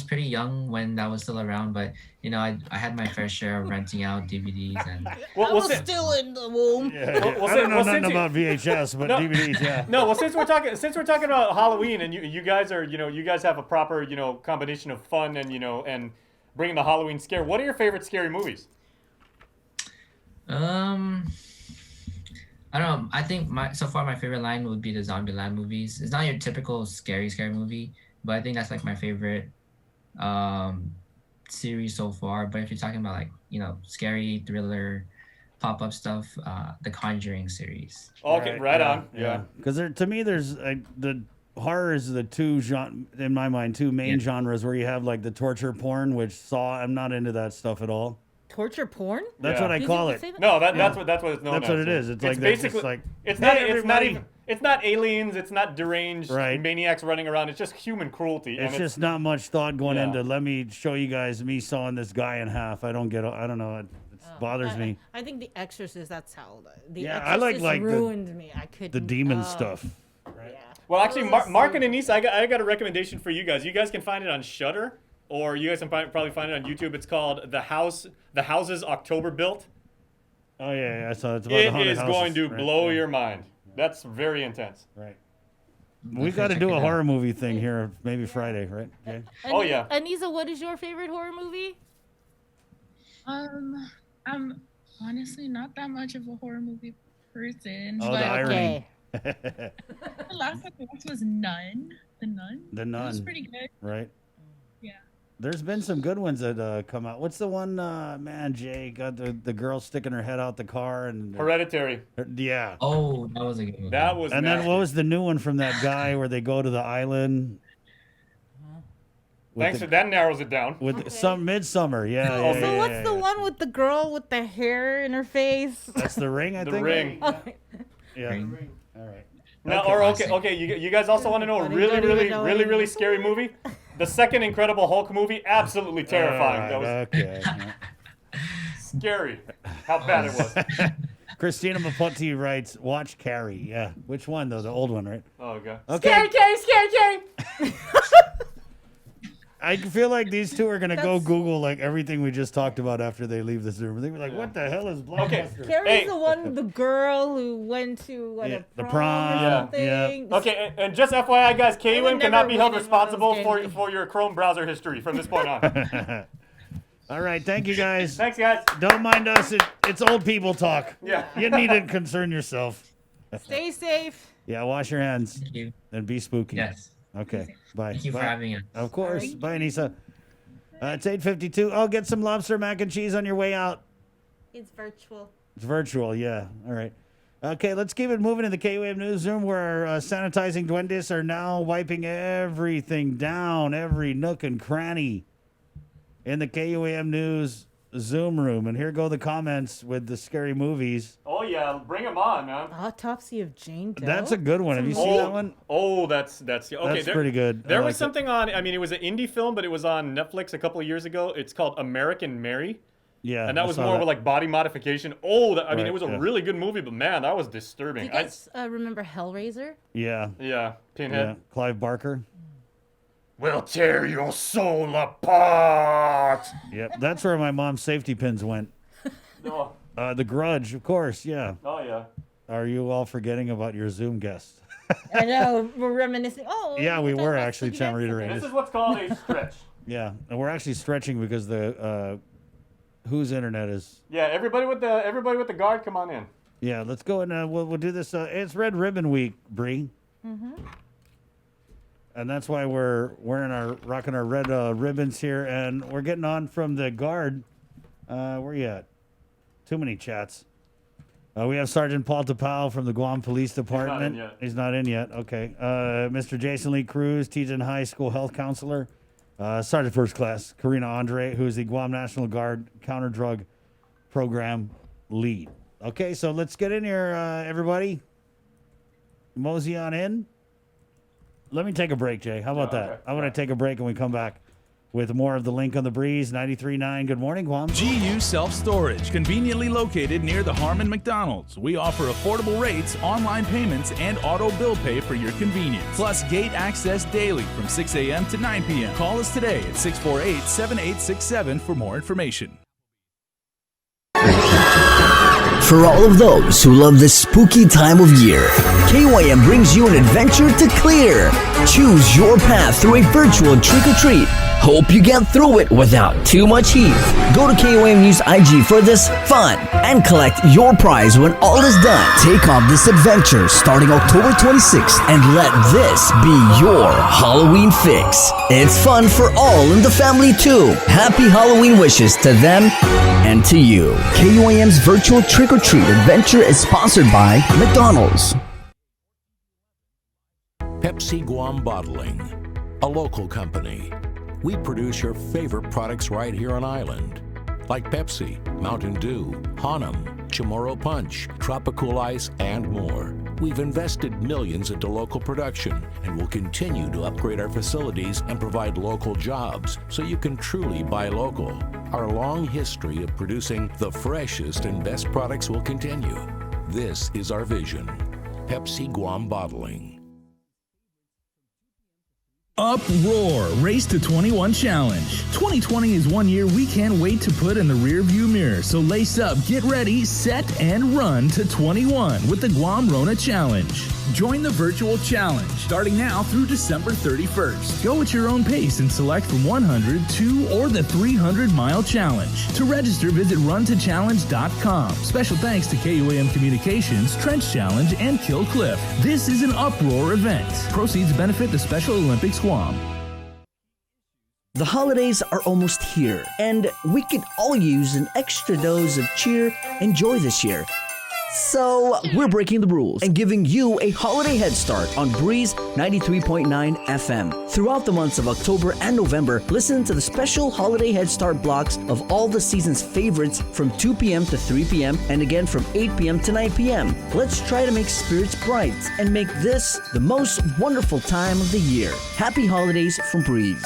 pretty young when that was still around, but I had my fair share of renting out DVDs and. I was still in the womb. I don't know nothing about VHS, but DVDs, yeah. No, well, since we're talking about Halloween, and you guys are, you guys have a proper, combination of fun and and bringing the Halloween scare. What are your favorite scary movies? I don't know. I think so far my favorite line would be the Zombieland movies. It's not your typical scary movie, but I think that's like my favorite series so far. But if you're talking about scary thriller pop-up stuff, the Conjuring series. Okay, right on. Yeah. Because to me, there's the horror is the two in my mind, two main genres where you have like the torture porn, which I'm not into that stuff at all. Torture porn? That's what I call it. No, that's what it's known as. That's what it is. It's like basically like it's not aliens. It's not deranged maniacs running around. It's just human cruelty. It's just not much thought going into. Let me show you guys me sawing this guy in half. I don't know. It bothers me. I think The Exorcist. That's how the I Exorcist like ruined me. I couldn't. The demon stuff. Right. Yeah. Well, actually, Mark and Anissa, I got a recommendation for you guys. You guys can find it on Shudder, or you guys can probably find it on YouTube. It's called The Houses October Built. Oh yeah, I saw it. It's about It the haunted is houses. going to Right, blow yeah. your mind. That's very intense. Right. We got to do a horror movie thing here, maybe Friday, right? Okay. Oh yeah. Anissa, what is your favorite horror movie? I'm honestly not that much of a horror movie person. Oh, but the irony. the last one I watched was Nun. The Nun. The Nun. It was pretty good. Right. Yeah. There's been some good ones that come out. What's the one, Jay, got the girl sticking her head out the car and Hereditary. Yeah. Oh, that was a good movie. That was. And then what was the new one from that guy where they go to the island? Thanks for that narrows it down. With some Midsummer, yeah. So yeah, what's yeah, the one with the girl with the hair in her face? That's The Ring, I The think. Ring. Yeah. All right. Now, okay. You guys also want to know a really scary movie? The second Incredible Hulk movie, absolutely terrifying. That was Okay. scary. How bad it was. Christina Maputti writes, "Watch Carrie." Yeah. Which one though? The old one, right? Oh, okay. Okay. Scary. I feel like these two are gonna go Google like everything we just talked about after they leave this room. They were like, "What the hell is Blockbuster?" Carrie's the one, the girl who went to a the prom prom, or something. Okay, and just FYI, guys, KUM cannot be held win in one of responsible those for your Chrome browser history from this point on. All right, thank you guys. Thanks, guys. Don't mind us. It's old people talk. Yeah. You need to concern yourself. Stay safe. Yeah, wash your hands. Thank you. And be spooky. Yes. Okay. Bye. Thank you for Bye. having us. Of course. Bye, Anissa. It's 8:52. Oh, get some lobster mac and cheese on your way out. It's virtual. It's virtual, yeah. All right. Okay, let's keep it moving in the KUM newsroom where our sanitizing duendes are now wiping everything down, every nook and cranny in the KUM news Zoom room. And here go the comments with the scary movies. Oh yeah, bring them on, man. Autopsy of Jane Doe. That's a good one. Have you seen that one? Oh, that's okay. That's pretty good. There I was like it. something on. I mean, it was an indie film, but it was on Netflix a couple of years ago. It's called American Mary. Yeah, and that I was saw more that. with like body modification. Oh, I mean, Right, it was a yeah. really good movie, but man, that was disturbing. Do you guys remember Hellraiser? Yeah. Yeah, Pinhead. Yeah. Clive Barker. We'll tear your soul apart. Yep. That's where my mom's safety pins went. Oh, The Grudge, of course. Yeah. oh yeah. Are you all forgetting about your Zoom guest? I know, we're reminiscing. Oh, Yeah, we were actually Chamarita This is what's called a stretch. Yeah, and we're actually stretching because the whose internet is. Yeah, everybody with the guard, come on in. Yeah, let's go and we'll do this. It's Red Ribbon Week, Bree, and that's why we're rocking our red ribbons here, and we're getting on from the guard. Where you at? Too many chats. We have Sergeant Paul Tapau from the Guam Police Department. He's not in yet. Okay. Mr. Jason Lee Cruz, Tejan High School Health Counselor. Sergeant First Class Karina Andre, who is the Guam National Guard Counter Drug Program Lead. Okay, so let's get in here, everybody. Mosey on in. Let me take a break, Jay. How about that? I'm going to take a break and we come back with more of the Link on the Breeze. 93.9. Good morning, Guam. GU Self-Storage, conveniently located near the Harmon McDonald's. We offer affordable rates, online payments, and auto bill pay for your convenience. Plus gate access daily from 6 a.m. to 9 p.m. Call us today at 648-7867 for more information. For all of those who love this spooky time of year, KYM brings you an adventure to clear. Choose your path through a virtual trick-or-treat. Hope you get through it without too much heat. Go to KYM News IG for this fun and collect your prize when all is done. Take on this adventure starting October 26th and let this be your Halloween fix. It's fun for all in the family too. Happy Halloween wishes to them and to you. KYM's virtual trick-or-treat adventure is sponsored by McDonald's. Pepsi Guam Bottling, a local company. We produce your favorite products right here on island, like Pepsi, Mountain Dew, Hanum, Chamorro Punch, Tropical Ice, and more. We've invested millions into local production and will continue to upgrade our facilities and provide local jobs so you can truly buy local. Our long history of producing the freshest and best products will continue. This is our vision. Pepsi Guam Bottling. Uproar Race to 21 Challenge. 2020 is 1 year we can't wait to put in the rearview mirror. So lace up, get ready, set, and run to 21 with the Guam Rona Challenge. Join the virtual challenge starting now through December 31st. Go at your own pace and select from 100, 2, or the 300-mile challenge. To register, visit runtochallenge.com. Special thanks to KUAM Communications, Trench Challenge, and Kill Cliff. This is an Uproar event. Proceeds benefit the Special Olympics Guam. The holidays are almost here, and we could all use an extra dose of cheer and joy this year. So, we're breaking the rules and giving you a holiday head start on Breeze 93.9 FM. Throughout the months of October and November, listen to the special holiday head start blocks of all the season's favorites from 2 p.m. to 3 p.m. and again from 8 p.m. to 9 p.m. Let's try to make spirits bright and make this the most wonderful time of the year. Happy holidays from Breeze.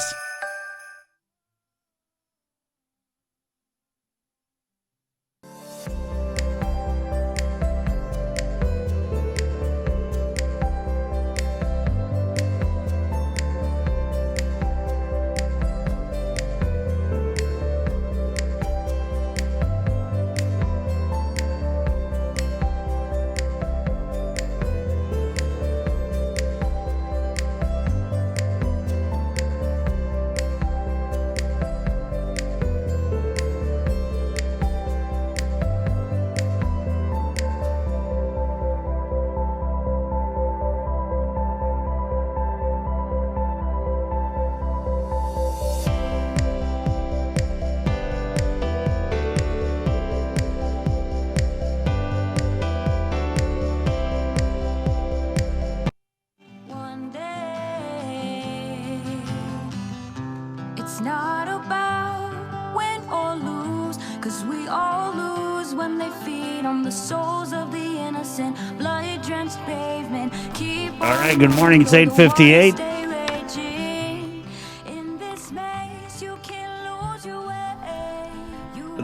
It's not about win or lose, 'cause we all lose when they feed on the souls of the innocent, blood-drenched pavement. Keep All right, good morning. It's 8:58.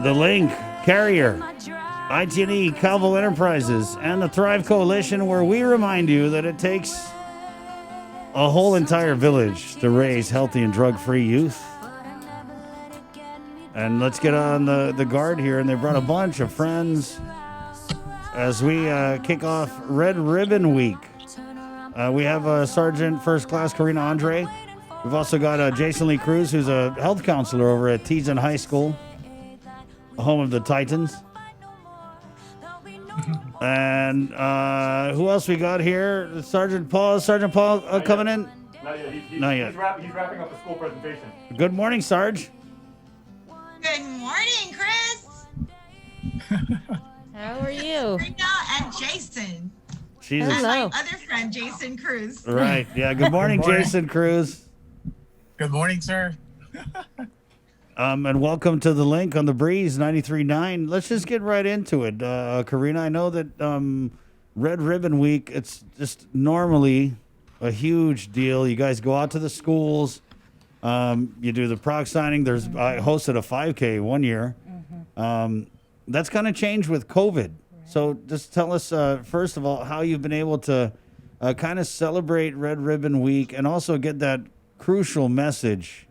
The Link, Carrier, ITNE, Calvo Enterprises, and the Thrive Coalition, where we remind you that it takes a whole entire village to raise healthy and drug-free youth. And let's get on the guard here, and they brought a bunch of friends as we kick off Red Ribbon Week. We have Sergeant First Class Karina Andre. We've also got Jason Lee Cruz, who's a health counselor over at Teason High School, home of the Titans. And who else we got here? Sergeant Paul coming in? Not yet. Not yet. He's wrapping up a school presentation. Good morning, Sarge. Good morning, Chris. How are you? Rita and Jason. She's And my other friend, Jason Cruz. right. Yeah. Good morning, Jason Cruz. Good morning, sir. And welcome to the link on the Breeze 93.9. Let's just get right into it. Karina, I know that Red Ribbon Week, it's just normally a huge deal. You guys go out to the schools. You do the proc signing. I hosted a 5K one year. That's kind of changed with COVID. So just tell us, first of all, how you've been able to kind of celebrate Red Ribbon Week and also get that crucial message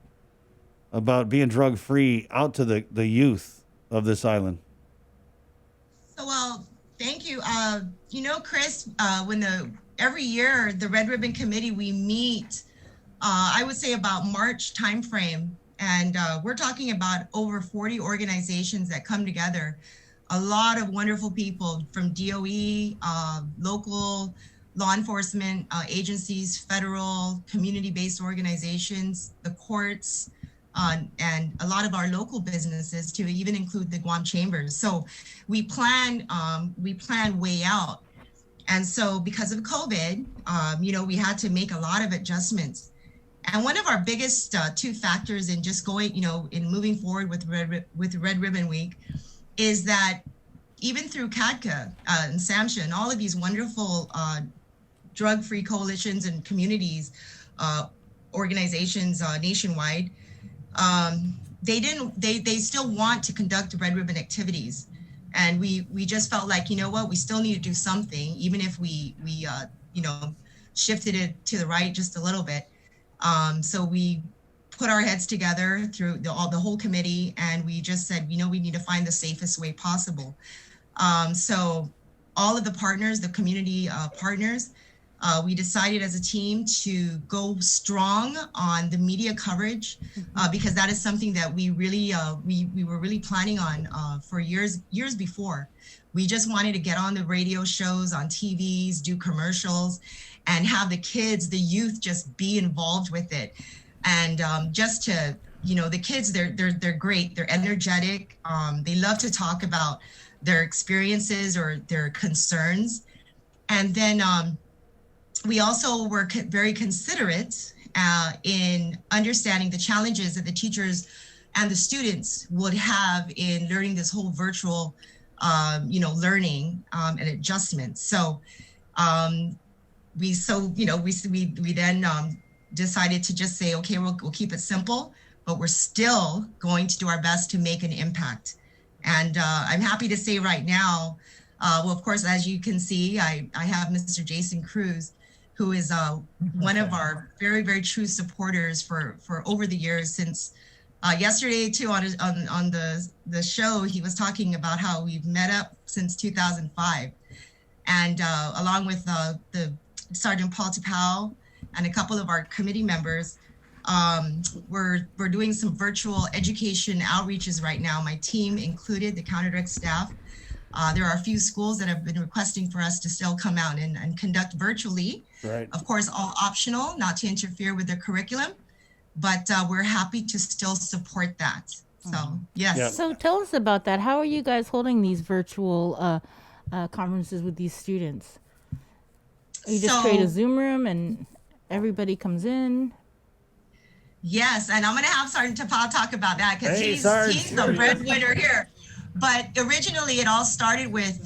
about being drug-free out to the youth of this island. So, well, thank you. Chris, every year, the Red Ribbon Committee, we meet, I would say about March timeframe. And we're talking about over 40 organizations that come together. A lot of wonderful people from DOE, local law enforcement agencies, federal, community-based organizations, the courts, and a lot of our local businesses to even include the Guam Chambers. So we plan way out. And so because of COVID, we had to make a lot of adjustments. And one of our biggest two factors in just going, in moving forward with Red Ribbon Week is that even through CADCA and SAMHSA and all of these wonderful drug-free coalitions and communities, organizations nationwide, they still want to conduct Red Ribbon activities. And we just felt like, we still need to do something, even if we shifted it to the right just a little bit. So we put our heads together through the whole committee, and we just said, we need to find the safest way possible. So all of the partners, the community partners, we decided as a team to go strong on the media coverage because that is something that we really we were really planning on for years before. We just wanted to get on the radio shows, on TVs, do commercials, and have the kids, the youth, just be involved with it. And just to, the kids, they're great. They're energetic. They love to talk about their experiences or their concerns. And then we also were very considerate in understanding the challenges that the teachers and the students would have in learning this whole virtual, learning and adjustments. So we then decided to just say, okay, we'll keep it simple, but we're still going to do our best to make an impact. And I'm happy to say right now, of course, as you can see, I have Mr. Jason Cruz, who is one of our very, very true supporters for over the years. Since yesterday too on the show, he was talking about how we've met up since 2005, and along with the Sergeant Paul Tapao and a couple of our committee members, we're doing some virtual education outreaches right now. My team included, the counter direct staff. There are a few schools that have been requesting for us to still come out and conduct virtually. Right. Of course, all optional, not to interfere with their curriculum, but we're happy to still support that. So, yes. Yeah. So tell us about that. How are you guys holding these virtual conferences with these students? You just create a Zoom room and everybody comes in? Yes, and I'm going to have Sergeant Tapao talk about that because he's the breadwinner here. But originally, it all started with,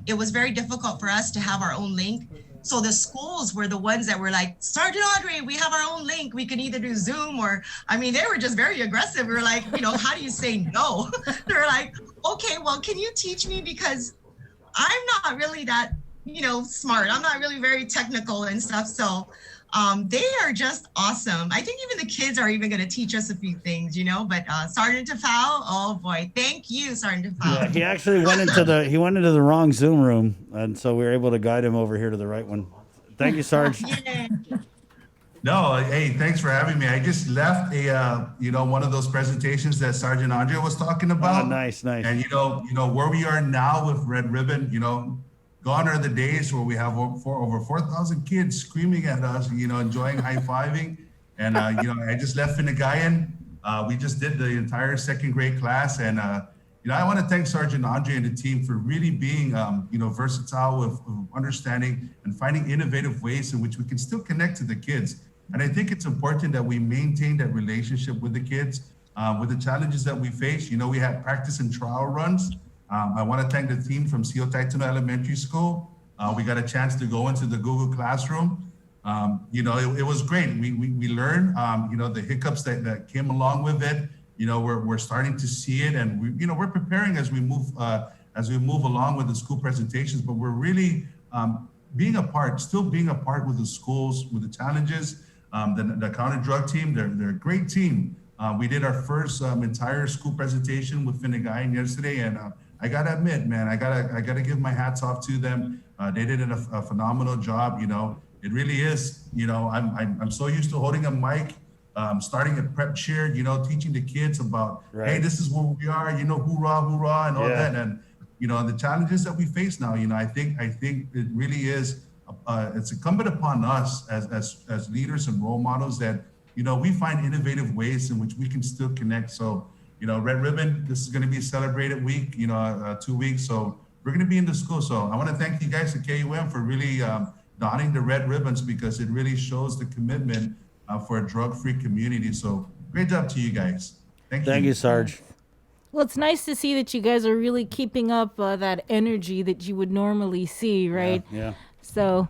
it was very difficult for us to have our own link. So the schools were the ones that were like, Sergeant Andre, we have our own link. We can either do Zoom or, they were just very aggressive. We were like, how do you say no? They were like, okay, well, can you teach me? Because I'm not really that, smart. I'm not really very technical and stuff. So they are just awesome. I think even the kids are even going to teach us a few things, but Sergeant Tapao, oh boy, thank you, Sergeant Tapao. Yeah, he actually went into the wrong Zoom room, and so we were able to guide him over here to the right one. Thank you, Sarge. No, hey, thanks for having me. I just left a, one of those presentations that Sergeant Andre was talking about. Oh, nice. And where we are now with Red Ribbon, gone are the days where we have over 4,000 kids screaming at us, enjoying high-fiving. And, I just left Finnegayan. We just did the entire second grade class. And, I want to thank Sergeant Andre and the team for really being, versatile with understanding and finding innovative ways in which we can still connect to the kids. And I think it's important that we maintain that relationship with the kids, with the challenges that we face. We had practice and trial runs. I want to thank the team from CO Taituna Elementary School. We got a chance to go into the Google Classroom. It was great. We learned, the hiccups that came along with it. We're starting to see it, and we're preparing as we move along with the school presentations. But we're really still being a part with the schools, with the challenges. The counter drug team, they're a great team. We did our first entire school presentation with Finnegayan yesterday, and I gotta admit, man, I gotta give my hats off to them. They did a phenomenal job. It really is. I'm so used to holding a mic, starting a prep cheer. Teaching the kids about, hey, this is where we are. Hoorah, hoorah, and all that. And the challenges that we face now. I think it really is. It's incumbent upon us as leaders and role models that we find innovative ways in which we can still connect. So Red Ribbon, this is going to be a celebrated week. 2 weeks. So we're going to be in the school. So I want to thank you guys at KUM for really donning the red ribbons, because it really shows the commitment for a drug-free community. So great job to you guys. Thank you, Sarge. Well, it's nice to see that you guys are really keeping up that energy that you would normally see, right? Yeah. So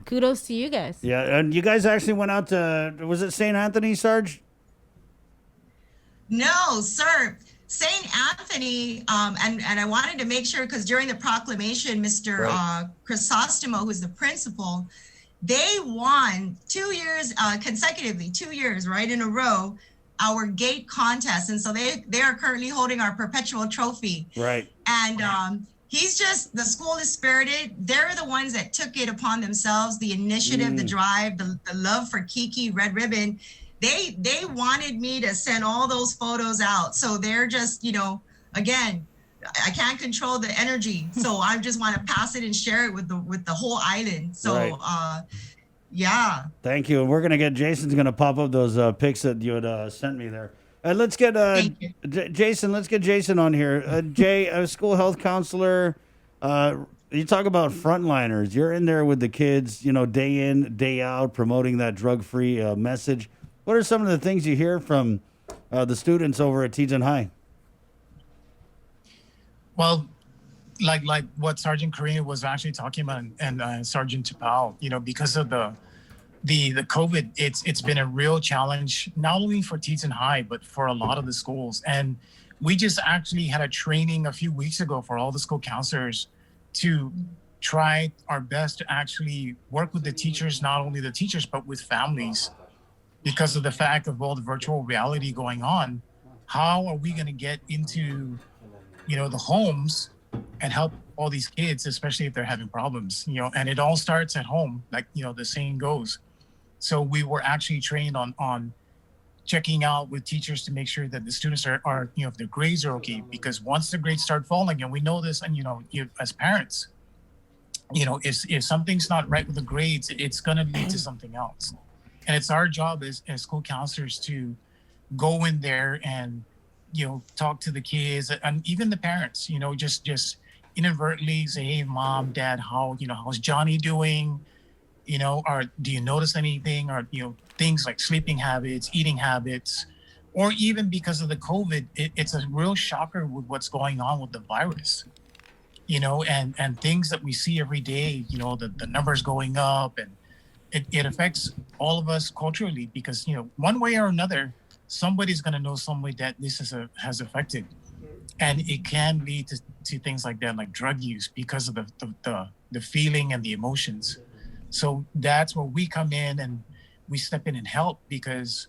kudos to you guys. Yeah, and you guys actually went out to, was it St. Anthony, Sarge? No, sir. St. Anthony, and I wanted to make sure, because during the proclamation, Mr. Crisostomo, who's the principal, they won 2 years consecutively, 2 years right in a row, our gate contest. And so they are currently holding our perpetual trophy. Right. And he's just, the school is spirited. They're the ones that took it upon themselves, the initiative, the drive, the love for Kiki, Red Ribbon. They wanted me to send all those photos out. So they're just, again, I can't control the energy. So I just want to pass it and share it with the whole island. So, yeah. Thank you. And we're going to get, Jason's going to pop up those pics that you had sent me there. And let's get Jason, let's get Jason on here. Jay, a school health counselor. You talk about frontliners. You're in there with the kids, day in, day out, promoting that drug-free message. What are some of the things you hear from the students over at Teton High? Well, like what Sergeant Karina was actually talking about, and Sergeant Tapao, because of the COVID, it's been a real challenge, not only for Teton High, but for a lot of the schools. And we just actually had a training a few weeks ago for all the school counselors to try our best to actually work with the teachers, not only the teachers, but with families. Because of the fact of all the virtual reality going on, how are we going to get into, the homes and help all these kids, especially if they're having problems, and it all starts at home, like, the saying goes. So we were actually trained on checking out with teachers to make sure that the students are if their grades are okay, because once the grades start falling, and we know this, and, as parents, if something's not right with the grades, it's going to lead to something else. And it's our job as school counselors to go in there and, talk to the kids and even the parents, just inadvertently say, hey, mom, dad, how's Johnny doing? Or do you notice anything? Or, things like sleeping habits, eating habits, or even because of the COVID, it's a real shocker with what's going on with the virus, and things that we see every day, the numbers going up, and it affects all of us culturally, because, one way or another, somebody's going to know some way that this has affected. And it can lead to things like that, like drug use, because of the feeling and the emotions. So that's where we come in and we step in and help, because,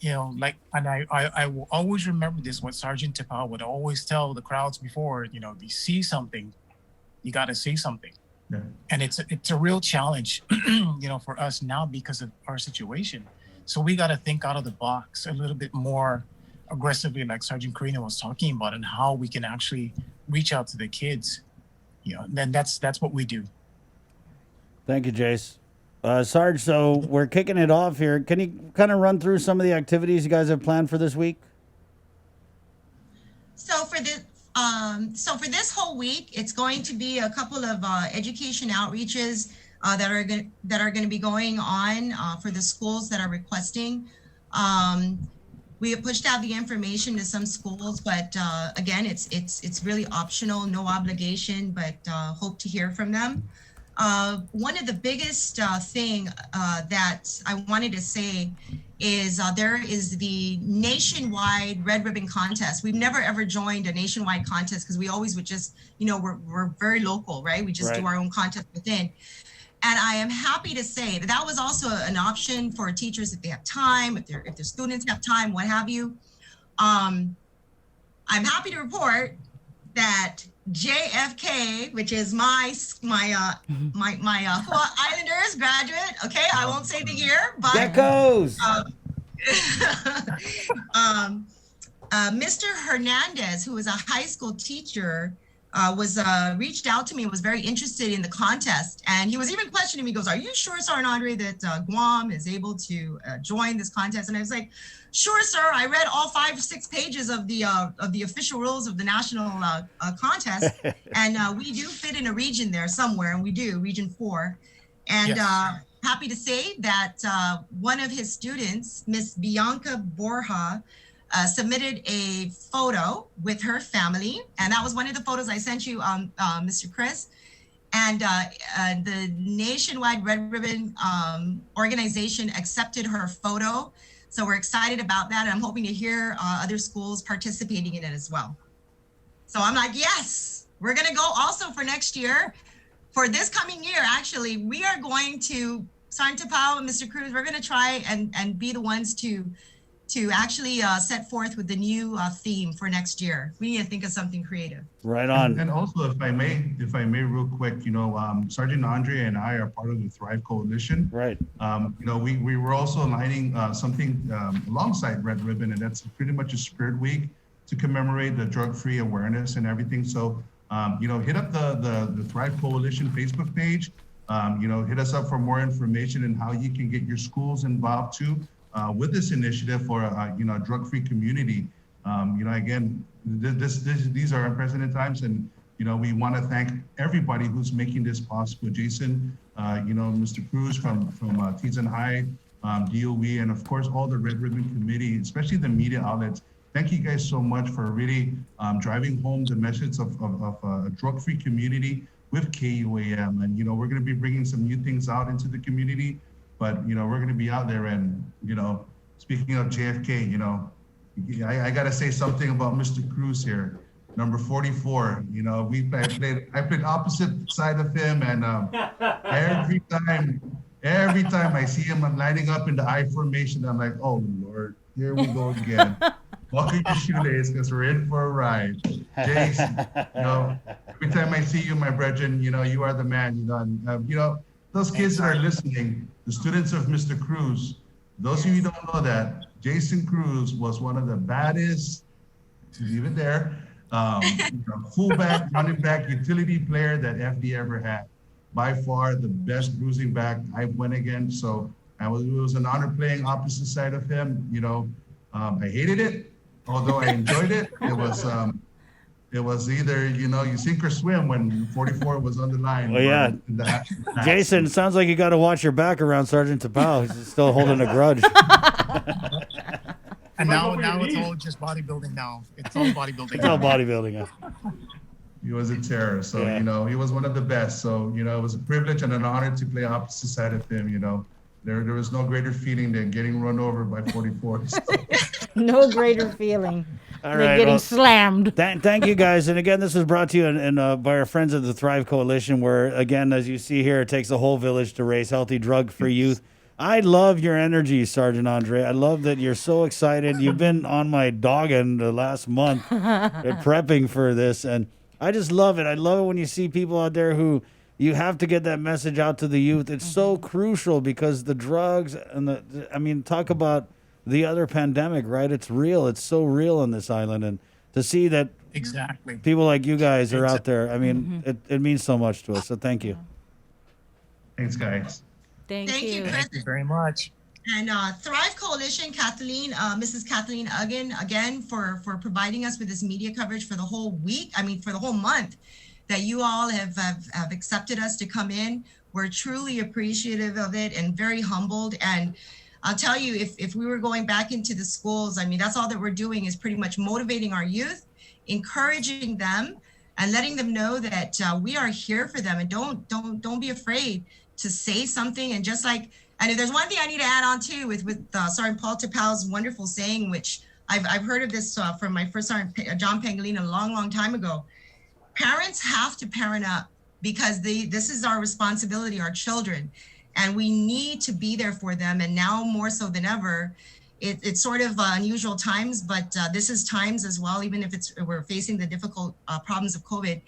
and I will always remember this, what Sergeant Tapao would always tell the crowds before, you see something, you got to say something. And it's a real challenge, you know, for us now because of our situation. So we got to think out of the box a little bit more aggressively, like Sergeant Karina was talking about, and how we can actually reach out to the kids. You know, and then that's what we do. Thank you, Jace. Sarge, so we're kicking it off here. Can you kind of run through some of the activities you guys have planned for this week? So for this whole week, it's going to be a couple of education outreaches that are going to be going on for the schools that are requesting. We have pushed out the information to some schools, but again, it's really optional, no obligation, but hope to hear from them. One of the biggest thing that I wanted to say is there is the nationwide Red Ribbon contest. We've never ever joined a nationwide contest because we always would just, you know, we're very local, right? We just do our own contest within. And I am happy to say that that was also an option for teachers if they have time, if their students have time, what have you. I'm happy to report that JFK, which is my Islanders graduate. Okay, I won't say the year, but Geckos. Mr. Hernandez, who is a high school teacher, was reached out to me and was very interested in the contest. And he was even questioning me, he goes, "Are you sure, Sergeant Andre, that Guam is able to join this contest?" And I was like, "Sure, sir. I read all 5 or 6 pages of the official rules of the national contest, and we do fit in a region there somewhere, and we do, Region 4. And happy to say that one of his students, Miss Bianca Borja, submitted a photo with her family, and that was one of the photos I sent you, Mr. Chris. And the Nationwide Red Ribbon organization accepted her photo. So we're excited about that. And I'm hoping to hear other schools participating in it as well. So I'm like, yes, we're going to go also for next year. For this coming year, actually, we are going to, Sergeant Tapao and Mr. Cruz, we're going to try and be the ones to actually set forth with the new theme for next year. We need to think of something creative. Right on. And also, if I may real quick, you know, Sergeant Andre and I are part of the Thrive Coalition. Right. You know, we were also aligning something alongside Red Ribbon, and that's pretty much a Spirit Week to commemorate the drug-free awareness and everything. So, you know, hit up the Thrive Coalition Facebook page. You know, hit us up for more information and how you can get your schools involved too. With this initiative for you know, a drug-free community. You know, again, these are unprecedented times, and you know, we want to thank everybody who's making this possible. Jason, you know, Mr. Cruz from Teton High, DOE, and of course all the Red Ribbon Committee, especially the media outlets. Thank you guys so much for really driving home the message of a drug-free community with KUAM. And you know, we're going to be bringing some new things out into the community. But, you know, we're going to be out there, and, you know, speaking of JFK, you know, I got to say something about Mr. Cruz here, number 44. You know, I played opposite side of him, and every time I see him lining up in the I formation, I'm like, oh, Lord, here we go again. Buckle your shoelace, because we're in for a ride. Jace, you know, every time I see you, my brethren, you know, you are the man, you know, and, you know, those kids that are listening, the students of Mr. Cruz, those of you who don't know that, Jason Cruz was one of the baddest, to leave it there, fullback, running back, utility player that FD ever had. By far the best bruising back I went against. So it was an honor playing opposite side of him. You know, I hated it, although I enjoyed it. It was either, you know, you sink or swim when 44 was on the line. Well, yeah. Jason, sounds like you got to watch your back around Sergeant Tapao. He's still holding a grudge. And now it's all just bodybuilding now. It's all bodybuilding. It's all bodybuilding. Yeah. He was a terror. So, you know, he was one of the best. So, you know, it was a privilege and an honor to play opposite side of him, you know. There was no greater feeling than getting run over by 44. So. No greater feeling. All right, getting slammed. Thank you, guys. And again, this is brought to you by our friends of the Thrive Coalition, where, again, as you see here, it takes a whole village to raise healthy, drug-free youth. I love your energy, Sergeant Andre. I love that you're so excited. You've been on my dogging the last month prepping for this, and I just love it. I love it when you see people out there who you have to get that message out to the youth. It's so crucial because the drugs and I mean, talk about the other pandemic, right? It's real. It's so real on this island. And to see that Exactly. people like you guys are out there, I mean, it means so much to us. So thank you. Thanks, guys. Thank you, Chris. Thank you very much. And Thrive Coalition, Kathleen, Mrs. Kathleen Uggan, again, for providing us with this media coverage for the whole week. I mean, for the whole month that you all have accepted us to come in. We're truly appreciative of it and very humbled. And I'll tell you, if we were going back into the schools, I mean, that's all that we're doing is pretty much motivating our youth, encouraging them, and letting them know that we are here for them. And don't be afraid to say something. And just like, and if there's one thing I need to add on too, with Sergeant Paul Tapal's wonderful saying, which I've heard of this from my first Sergeant John Pangolin a long time ago. Parents have to parent up because this is our responsibility, our children, and we need to be there for them. And now more so than ever, it's sort of unusual times, but this is times as well, even if we're facing the difficult problems of COVID.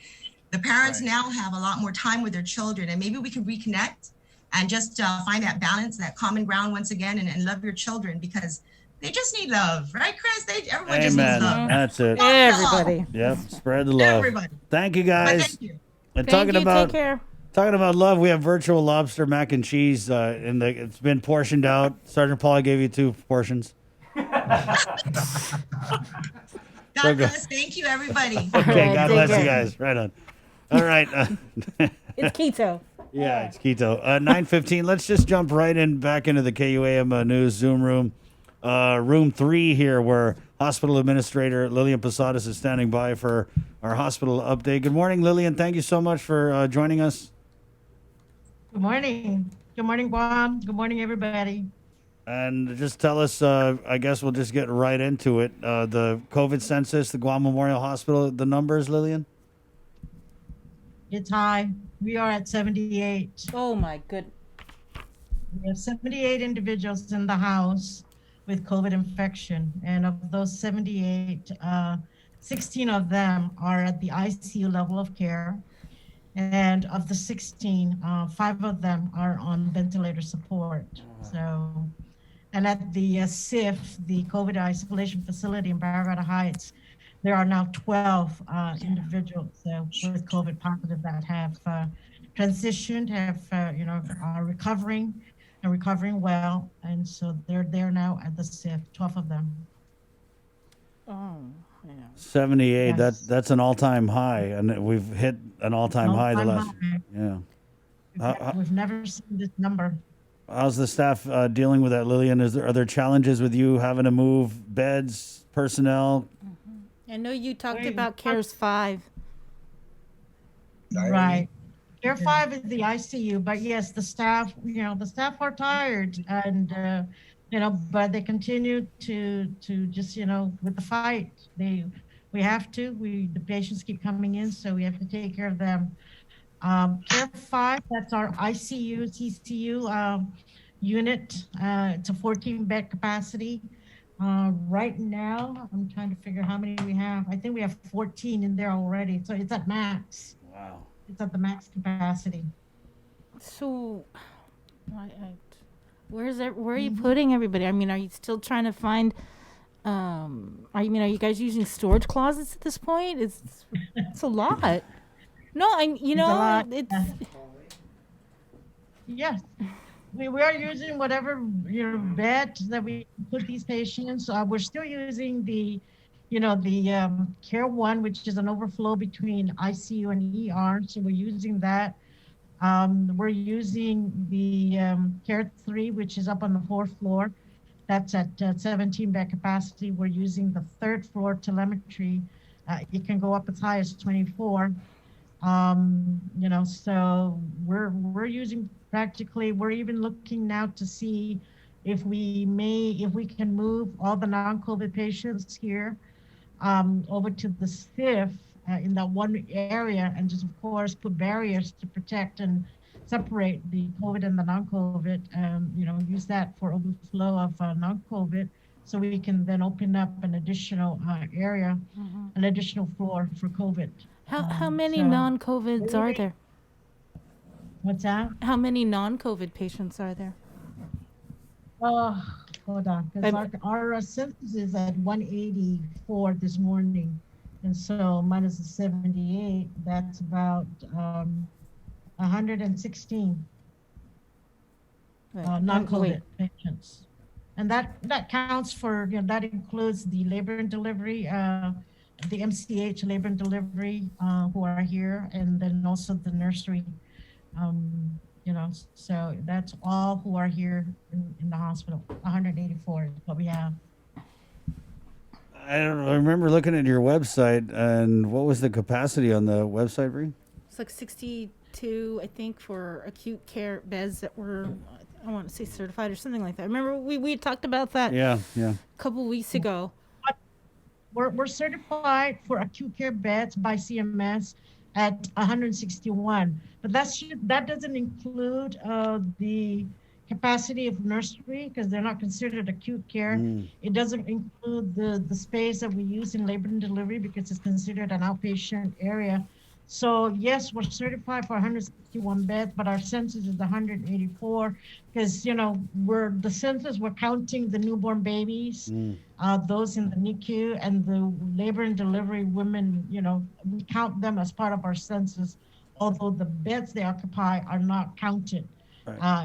The parents now have a lot more time with their children, and maybe we can reconnect and just find that balance, that common ground once again, and love your children because they just need love, right, Chris? Everyone just needs love. That's it. Everybody. Yep. Spread the love. Everybody. Thank you, guys. Thank you. And Thank you. Take care. Talking about love, we have virtual lobster mac and cheese, and it's been portioned out. Sergeant Paul, I gave you 2 portions. God bless. Thank you, everybody. Okay, God bless you guys. Right on. All right. It's keto. Yeah, it's keto. 9:15. Let's just jump right in back into the KUAM News Zoom room. Room 3 here, where Hospital Administrator Lillian Posadas is standing by for our hospital update. Good morning, Lillian. Thank you so much for joining us. Good morning. Good morning, Guam. Good morning, everybody. And just tell us, I guess we'll just get right into it. The COVID census, the Guam Memorial Hospital, the numbers, Lillian? It's high. We are at 78. Oh, my goodness. We have 78 individuals in the house with COVID infection. And of those 78, 16 of them are at the ICU level of care. And of the 16, 5 of them are on ventilator support. So, and at the CIF, the COVID isolation facility in Barra Grande Heights, there are now 12 individuals with COVID positive that have transitioned, are recovering and recovering well. And so they're there now at the CIF, 12 of them. Oh, yeah. 78. Yes. That's an all-time high, and we've hit an all-time high the last. High. Yeah. We've never seen this number. How's the staff dealing with that, Lillian? Are there challenges with you having to move beds, personnel? I know you talked about CARES 5. Right. Care 5 is the ICU, but yes, the staff are tired and, but they continue to just, with the fight. We have to, the patients keep coming in, so we have to take care of them. Care 5, that's our ICU, CCU unit. It's a 14-bed capacity. Right now, I'm trying to figure how many we have. I think we have 14 in there already, so it's at max. Wow. It's at the max capacity. So, where are you putting everybody? I mean, are you still trying to find? Are you guys using storage closets at this point? It's a lot. No, it's. Yes, we are using whatever bed that we put these patients. We're still using the Care 1, which is an overflow between ICU and ER. So we're using that. We're using the Care 3, which is up on the 4th floor. That's at 17 bed capacity. We're using the 3rd floor telemetry. It can go up as high as 24. So we're using practically, we're even looking now to see if we can move all the non-COVID patients here over to the CIF in that one area, and just of course put barriers to protect and separate the COVID and the non-COVID, use that for overflow of non-COVID, so we can then open up an additional area, an additional floor for COVID. How many non-COVIDs are there? What's that? How many non-COVID patients are there? Hold on, because our census is at 184 this morning, and so minus the 78, that's about 116 non-COVID patients, and that counts for, that includes the labor and delivery, the MCH labor and delivery who are here, and then also the nursery. So that's all who are here in the hospital. 184 is what we have. I don't know. I remember looking at your website, and what was the capacity on the website, Bree? It's like 62, I think, for acute care beds that were, I want to say certified or something like that. Remember we had talked about that Yeah. a couple weeks ago. We're certified for acute care beds by CMS at 161, but that doesn't include the capacity of nursery, because they're not considered acute care. It doesn't include the space that we use in labor and delivery, because it's considered an outpatient area. So yes, we're certified for 161 beds, but our census is 184, because the census, we're counting the newborn babies, those in the NICU, and the labor and delivery women. We count them as part of our census, although the beds they occupy are not counted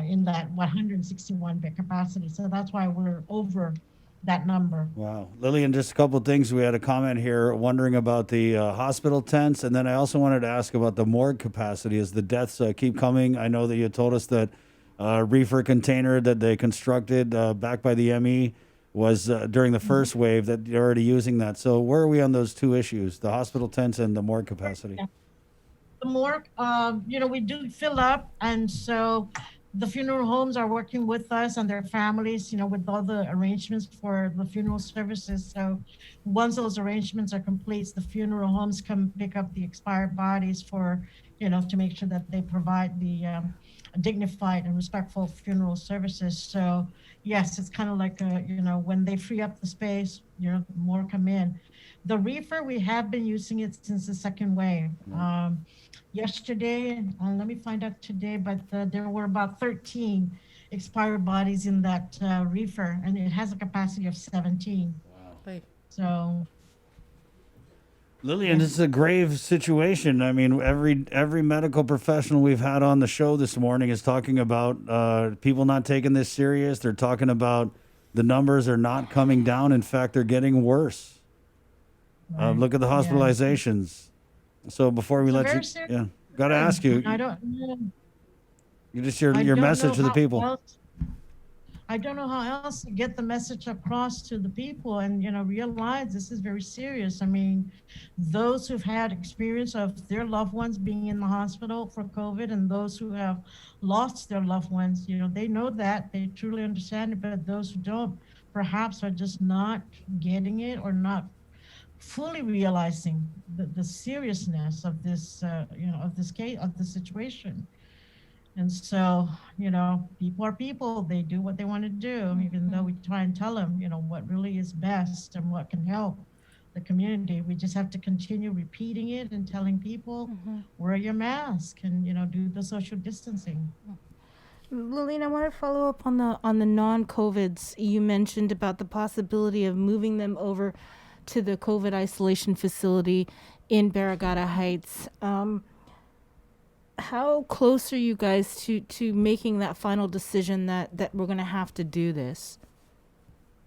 in that 161 bed capacity. So that's why we're over that number. Wow. Lillian, just a couple of things. We had a comment here wondering about the hospital tents, and then I also wanted to ask about the morgue capacity as the deaths keep coming. I know that you told us that reefer container that they constructed back by the ME was during the first wave, that you're already using that. So where are we on those two issues, the hospital tents and the morgue capacity? The morgue, we do fill up, and so the funeral homes are working with us and their families, with all the arrangements for the funeral services. So once those arrangements are complete, the funeral homes come pick up the expired bodies for, to make sure that they provide the dignified and respectful funeral services. So yes, it's kind of like, when they free up the space, more come in. The reefer, we have been using it since the second wave. Yesterday, let me find out today, but there were about 13 expired bodies in that reefer, and it has a capacity of 17. Wow. So, Lillian, this is a grave situation. I mean, every medical professional we've had on the show this morning is talking about people not taking this serious. They're talking about the numbers are not coming down. In fact, they're getting worse. Look at the hospitalizations. So before we let you, got to ask you. I don't know. You just your message to the people. I don't know how else to get the message across to the people, and realize this is very serious. I mean, those who've had experience of their loved ones being in the hospital for COVID, and those who have lost their loved ones, they know that, they truly understand it. But those who don't, perhaps, are just not getting it or not fully realizing the seriousness of this, of this case, of the situation. And so, people are people. They do what they want to do, even though we try and tell them, what really is best and what can help the community. We just have to continue repeating it and telling people, wear your mask and, do the social distancing. Lillian, I want to follow up on the non-COVIDs. You mentioned about the possibility of moving them over to the COVID isolation facility in Barragata Heights. How close are you guys to making that final decision that we're going to have to do this?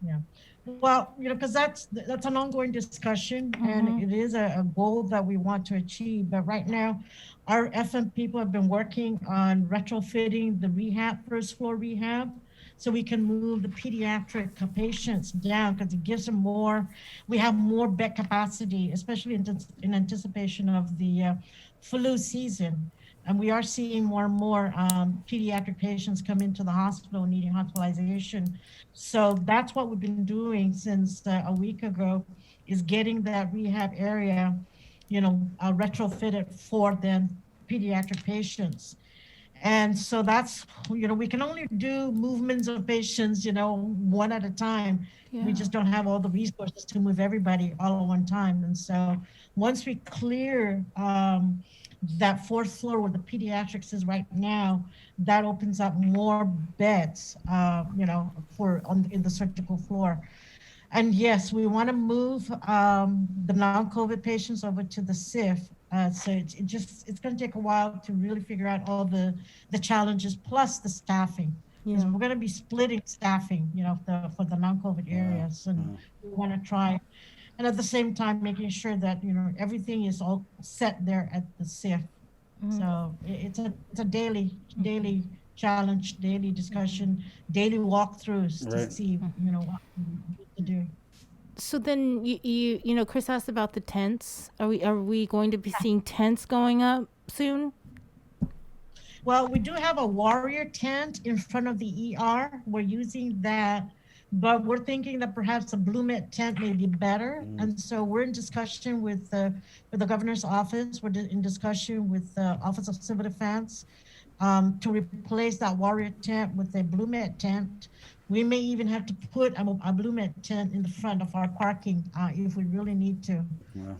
Yeah. Well, because that's an ongoing discussion, and it is a goal that we want to achieve. But right now, our FM people have been working on retrofitting the rehab, first floor rehab, so we can move the pediatric patients down, because it gives them more. We have more bed capacity, especially in anticipation of the flu season. And we are seeing more and more pediatric patients come into the hospital needing hospitalization. So that's what we've been doing since a week ago, is getting that rehab area, retrofitted for the pediatric patients. And so that's, we can only do movements of patients, one at a time. Yeah. We just don't have all the resources to move everybody all at one time. And so once we clear that fourth floor where the pediatrics is right now, that opens up more beds, in the surgical floor. And yes, we want to move the non-COVID patients over to the SIF. So it's going to take a while to really figure out all the challenges plus the staffing. Because we're going to be splitting staffing, for the non-COVID areas, and we want to try, and at the same time making sure that everything is all set there at the SIF. So it's a daily challenge, daily discussion, daily walkthroughs to see what we need to do. So then you Chris asked about the tents. Are we going to be seeing tents going up soon? Well, we do have a warrior tent in front of the ER. We're using that, but we're thinking that perhaps a Blue Met tent may be better. And so we're in discussion with the governor's office. We're in discussion with the Office of Civil Defense to replace that warrior tent with a Blue Met tent. We may even have to put a Blue Met tent in the front of our parking if we really need to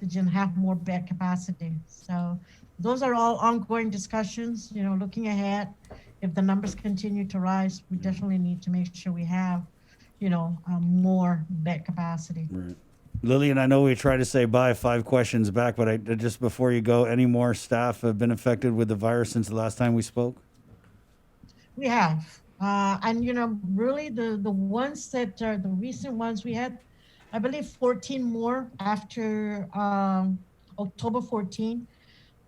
just have more bed capacity. So those are all ongoing discussions, looking ahead. If the numbers continue to rise, we definitely need to make sure we have, more bed capacity. Right. Lillian, I know we tried to say bye 5 questions back, but just before you go, any more staff have been affected with the virus since the last time we spoke? We have. And, really the ones that are the recent ones, we had, I believe, 14 more after October 14.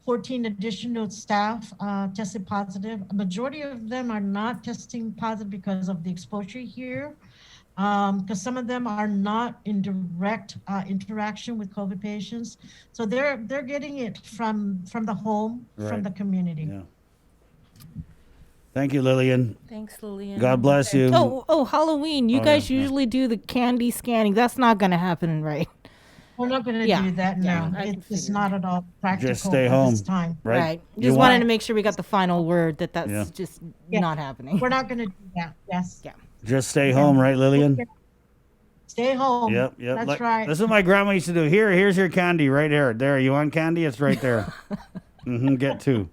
14 additional staff tested positive. A majority of them are not testing positive because of the exposure here, because some of them are not in direct interaction with COVID patients. So they're getting it from the home, from the community. Yeah. Thank you, Lillian. Thanks, Lillian. God bless you. Oh, Halloween. You guys usually do the candy scanning. That's not going to happen, right? We're not going to do that now. It's not at all practical. Just stay home. At this time. Right. Just wanted to make sure we got the final word that's just not happening. We're not going to do that. Yes. Yeah. Just stay home, right, Lillian? Stay home. Yep. That's right. This is what my grandma used to do. Here's your candy right here. There, you want candy? It's right there. Get 2.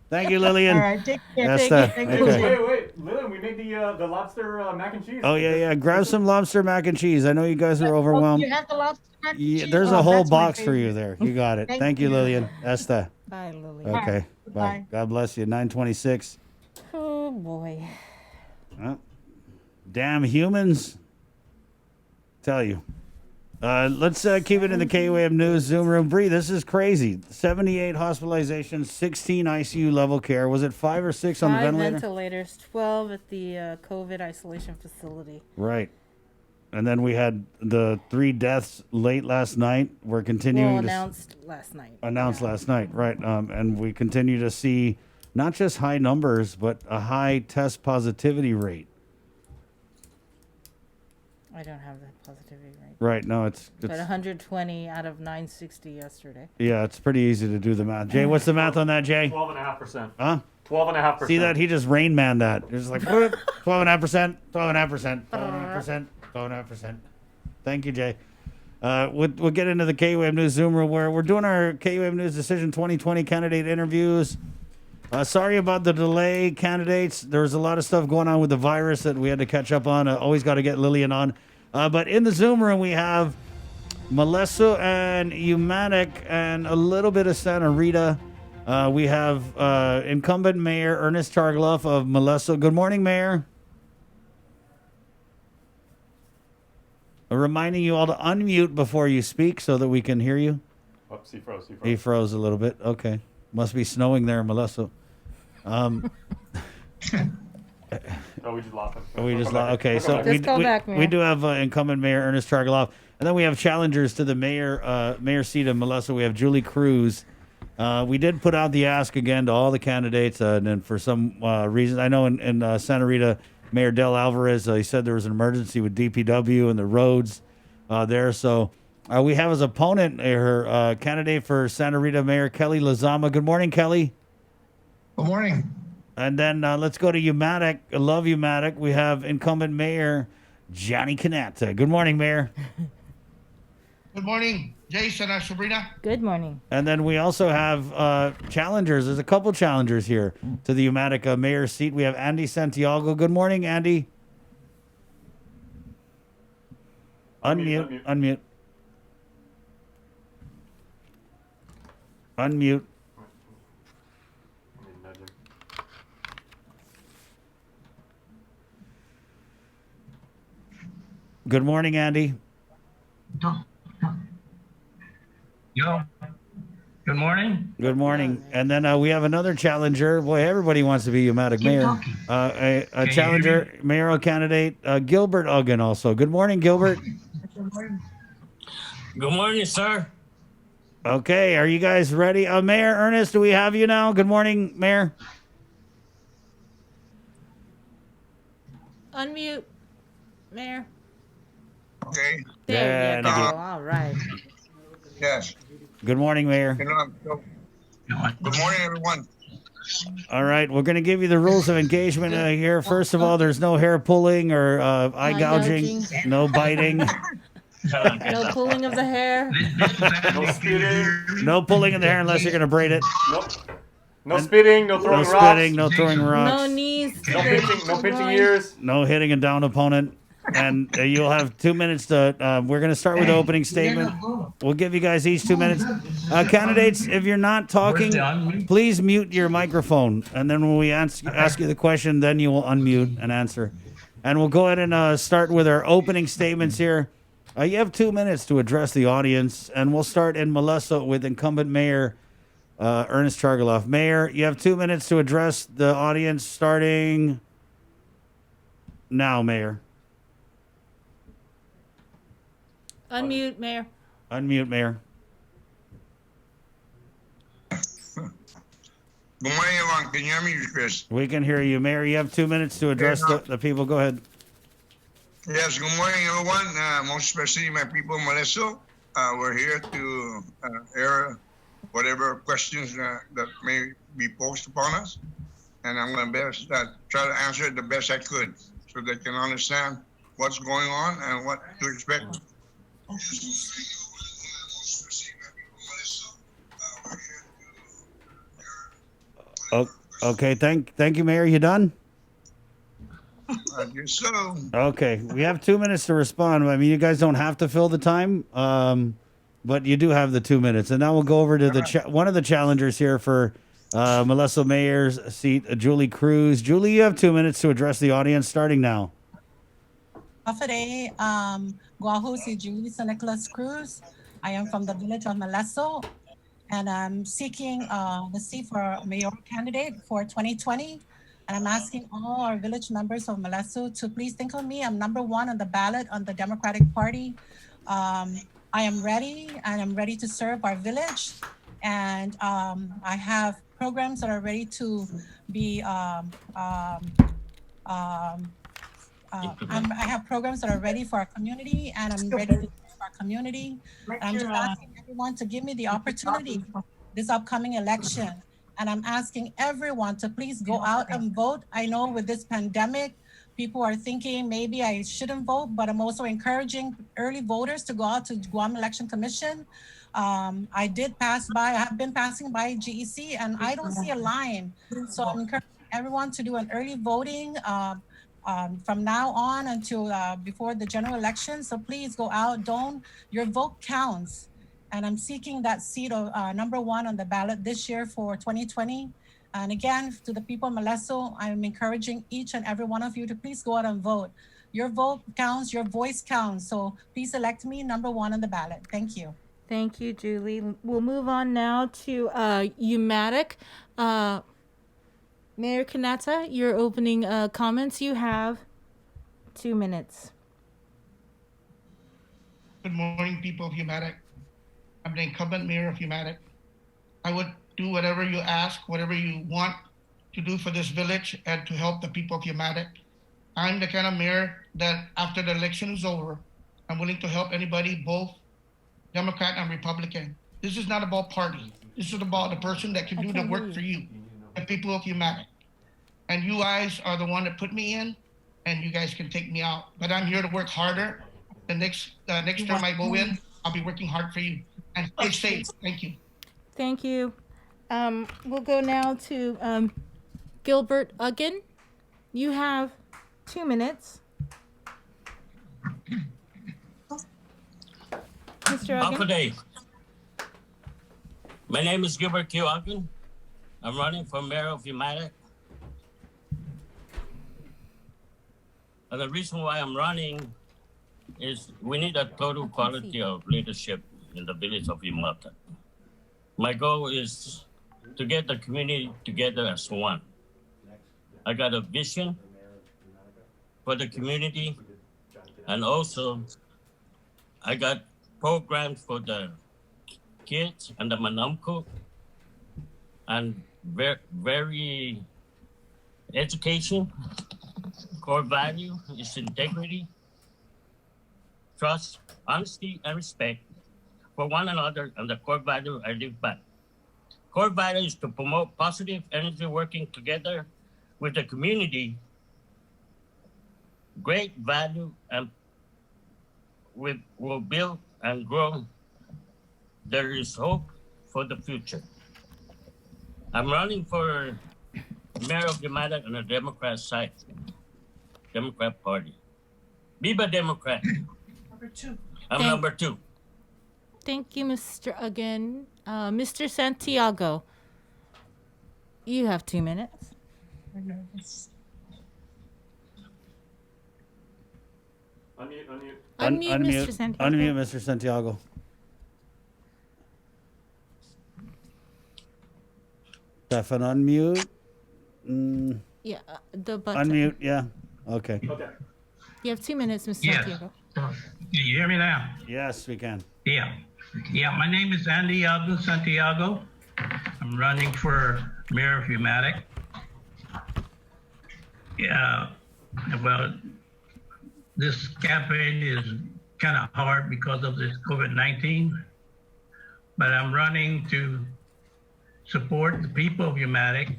Thank you, Lillian. All right, take care. Thank you. Wait, Lillian, we made the lobster mac and cheese. Oh, yeah. Grab some lobster mac and cheese. I know you guys are overwhelmed. You have the lobster mac and cheese? There's a whole box for you there. You got it. Thank you, Lillian. Esther. Bye, Lillian. Okay. Bye. God bless you. 9:26. Oh, boy. Well, damn humans. Tell you. Let's keep it in the KUAM News Zoom room. Bree, this is crazy. 78 hospitalizations, 16 ICU level care. Was it 5 or 6 on the 5 ventilator? ventilators, 12 at the COVID isolation facility. Right. And then we had the 3 deaths late last night. We're continuing announced last night. Last night, right. And we continue to see not just high numbers, but a high test positivity rate. I don't have the positivity rate. Right. No, it's But 120 out of 960 yesterday. Yeah, it's pretty easy to do the math. Jay, what's the math on that, Jay? 12.5%. Huh? 12.5%. See that? He just Rain Man that. It's like 12.5%, 12.5%, 12.5%, 12.5%. Thank you, Jay. We'll get into the KUAM News Zoom room where we're doing our KUAM News Decision 2020 candidate interviews. Sorry about the delay, candidates. There's a lot of stuff going on with the virus that we had to catch up on. Always got to get Lillian on. But in the Zoom room, we have Moleso and Umatnik and a little bit of Santa Rita. We have incumbent Mayor Ernest Chargloff of Moleso. Good morning, Mayor. Reminding you all to unmute before you speak so that we can hear you. Oops, he froze. He froze a little bit. Okay. Must be snowing there in Moleso. Oh, we just lost him. Okay, so we do have incumbent Mayor Ernest Chargloff, and then we have challengers to the mayor seat of Moleso. We have Julie Cruz. We did put out the ask again to all the candidates, and then for some reason, I know in Santa Rita, Mayor Del Alvarez, he said there was an emergency with DPW and the roads there. So we have as opponent her candidate for Santa Rita, Mayor Kelly Lozama. Good morning, Kelly. Good morning. And then let's go to Umatnik. I love Umatnik. We have incumbent Mayor Johnny Canata. Good morning, Mayor. Good morning. Jason and Sabrina. Good morning. And then we also have challengers. There's a couple challengers here to the Umatica mayor's seat. We have Andy Santiago. Good morning, Andy. Unmute. Good morning, Andy. Yo. Good morning. Good morning. And then we have another challenger. Boy, everybody wants to be Umatic mayor. A challenger, mayoral candidate, Gilbert Uggan also. Good morning, Gilbert. Good morning, sir. Okay, are you guys ready? Mayor Ernest, do we have you now? Good morning, Mayor. Unmute, Mayor. Okay. There you go. Yeah, All right. Yes. Good morning, Mayor. Good morning, everyone. All right, we're going to give you the rules of engagement here. First of all, there's no hair pulling or eye gouging, no biting. No pulling of the hair. No spitting. No pulling of the hair unless you're going to braid it. Nope. No spitting, no throwing No rocks. spitting, no throwing rocks. No knees. No pinching, no pinching ears. No hitting a down opponent. And you'll have 2 minutes to, we're going to start with the opening statement. We'll give you guys each 2 minutes. Candidates, if you're not talking, please mute your microphone. And then when we ask you the question, then you will unmute and answer. And we'll go ahead and start with our opening statements here. You have 2 minutes to address the audience. And we'll start in Moleso with incumbent Mayor Ernest Chargaloff. Mayor, you have 2 minutes to address the audience starting now, Mayor. Unmute, Mayor. Unmute, Mayor. Good morning, everyone. Can you hear me, Chris? We can hear you, Mayor. You have 2 minutes to address the people. Go ahead. Yes, good morning, everyone. Most especially my people in Moleso. We're here to air whatever questions that may be posed upon us. And I'm going to try to answer it the best I could so they can understand what's going on and what to expect. Okay, thank you, Mayor. You done? I guess so. Okay, we have 2 minutes to respond. I mean, you guys don't have to fill the time, but you do have the 2 minutes. And now we'll go over to the one of the challengers here for Moleso Mayor's seat, Julie Cruz. Julie, you have 2 minutes to address the audience, starting now. Today, Guahu si Julie San Nicolas Cruz. I am from the village of Moleso, and I'm seeking the seat for mayoral candidate for 2020. And I'm asking all our village members of Moleso to please think of me. I'm number 1 on the ballot on the Democratic Party. I am ready, and I'm ready to serve our village. And I have programs that are ready to be I have programs that are ready for our community, and I'm ready to serve our community. I'm just asking everyone to give me the opportunity this upcoming election. And I'm asking everyone to please go out and vote. I know with this pandemic, people are thinking maybe I shouldn't vote, but I'm also encouraging early voters to go out to Guam Election Commission. I have been passing by GEC, and I don't see a line. So I'm encouraging everyone to do an early voting from now on until before the general election. So please go out. Your vote counts. And I'm seeking that seat of number 1 on the ballot this year for 2020. And again, to the people of Moleso, I'm encouraging each and every one of you to please go out and vote. Your vote counts, your voice counts. So please elect me number 1 on the ballot. Thank you. Thank you, Julie. We'll move on now to Umatic. Mayor Kanata, your opening comments. You have 2 minutes. Good morning, people of Umatic. I'm the incumbent mayor of Umatic. I would do whatever you ask, whatever you want to do for this village and to help the people of Umatic. I'm the kind of mayor that after the election is over, I'm willing to help anybody, both Democrat and Republican. This is not about party. This is about the person that can do the work for you, the people of Umatic. And you guys are the one that put me in, and you guys can take me out. But I'm here to work harder. The next term I go in, I'll be working hard for you. And stay safe. Thank you. Thank you. We'll go now to Gilbert Uggan. You have 2 minutes. Mr. Half a Uggan. day. My name is Gilbert Q. Uggan. I'm running for mayor of Umatilla. And the reason why I'm running is we need a total quality of leadership in the village of Umatilla. My goal is to get the community together as one. I got a vision for the community, and also I got programs for the kids and the Manamco, and very education. Core value is integrity, trust, honesty, and respect for one another, and the core value I live by. Core value is to promote positive energy working together with the community. Great value, and we will build and grow. There is hope for the future. I'm running for mayor of Umatilla on the Democrat side, Democrat Party. Viva Democrat. Number 2. I'm number 2. Thank you, Mr. Uggan. Mr. Santiago, you have 2 minutes. We're nervous. Unmute, Mr. Santiago. Unmute, Mr. Santiago. Stefan, unmute. Yeah, the button. Unmute, yeah. Okay. You have 2 minutes, Mr. Yes. Santiago. Can you hear me now? Yes, we can. Yeah. Yeah, my name is Andy Abdul Santiago. I'm running for mayor of Umatilla. Yeah, well, this campaign is kind of hard because of this COVID-19, but I'm running to support the people of Umatilla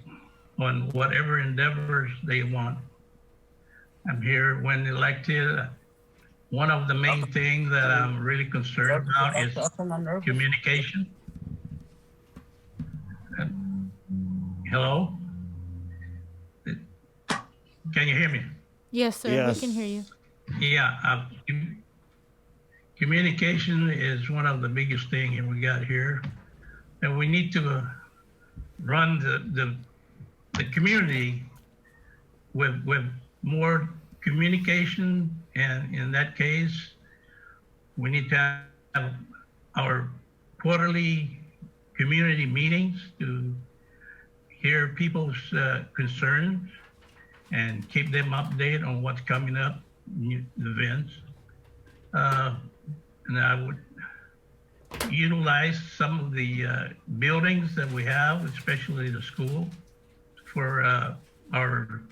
on whatever endeavors they want. I'm here when elected. One of the main things that I'm really concerned about is communication. Hello? Can you hear me? Yes, sir. Yes. We can hear you. Yeah, communication is one of the biggest things we got here, and we need to run the community with more communication. And in that case, we need to have our quarterly community meetings to hear people's concerns and keep them updated on what's coming up, new events. And I would utilize some of the buildings that we have, especially the school, for our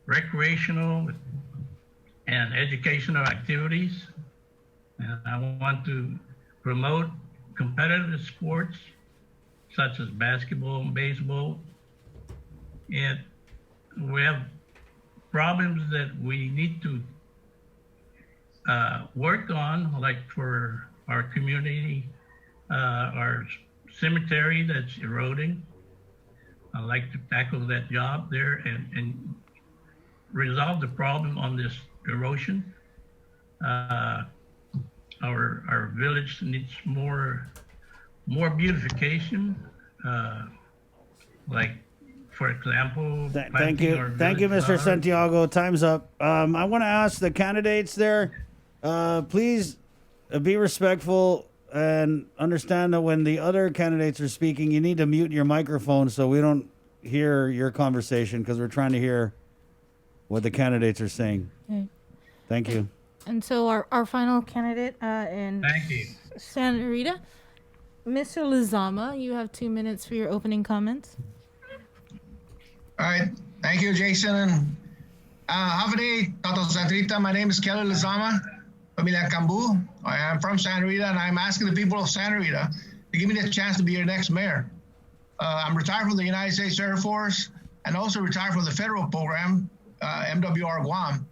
recreational and educational activities. And I want to promote competitive sports such as basketball and baseball. And we have problems that we need to work on, like for our community, our cemetery that's eroding. I'd like to tackle that job there and resolve the problem on this erosion. Our village needs more beautification, like, for example, Thank you, Mr. flowers. Santiago. Time's up. I want to ask the candidates there, please be respectful and understand that when the other candidates are speaking, you need to mute your microphone so we don't hear your conversation, because we're trying to hear what the candidates are saying. Okay. Thank you. And so our final candidate in Thank you. Santa Rita, Mr. Lizama, you have 2 minutes for your opening comments. All right. Thank you, Jason. And Havade, Tato Santa Rita. My name is Kelly Lizama, Pamilya Cambu. I am from Santa Rita, and I'm asking the people of Santa Rita to give me the chance to be your next mayor. I'm retired from the United States Air Force and also retired from the federal program, MWR Guam.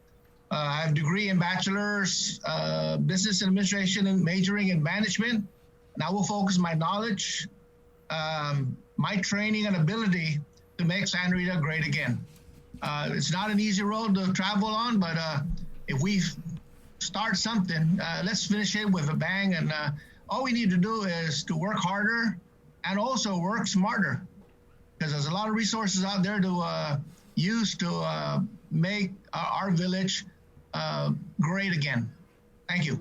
I have a degree in bachelor's, business administration and majoring in management. and I will focus my knowledge, my training and ability to make Santa Rita great again. It's not an easy road to travel on, but if we start something, let's finish it with a bang. And all we need to do is to work harder and also work smarter, because there's a lot of resources out there to use to make our village great again. Thank you.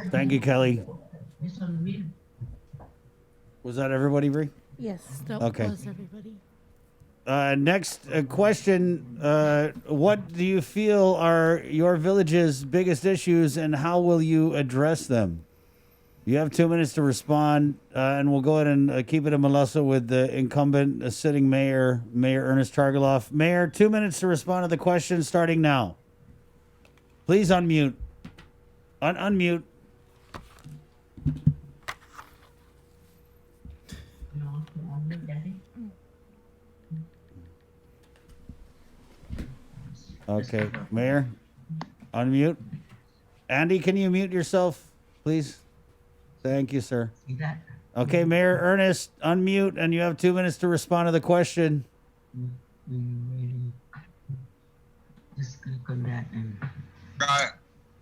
Thank you, Kelly. Was that everybody, Bree? Yes, that Okay. was everybody. Next question. What do you feel are your village's biggest issues, and how will you address them? You have 2 minutes to respond, and we'll go ahead and keep it in Melissa with the incumbent sitting mayor, Mayor Ernest Chargaloff. Mayor, 2 minutes to respond to the question starting now. Please unmute. Unmute. Okay, Mayor, unmute. Andy, can you mute yourself, please? Thank you, sir. Okay, Mayor Ernest, unmute, and you have 2 minutes to respond to the question. Can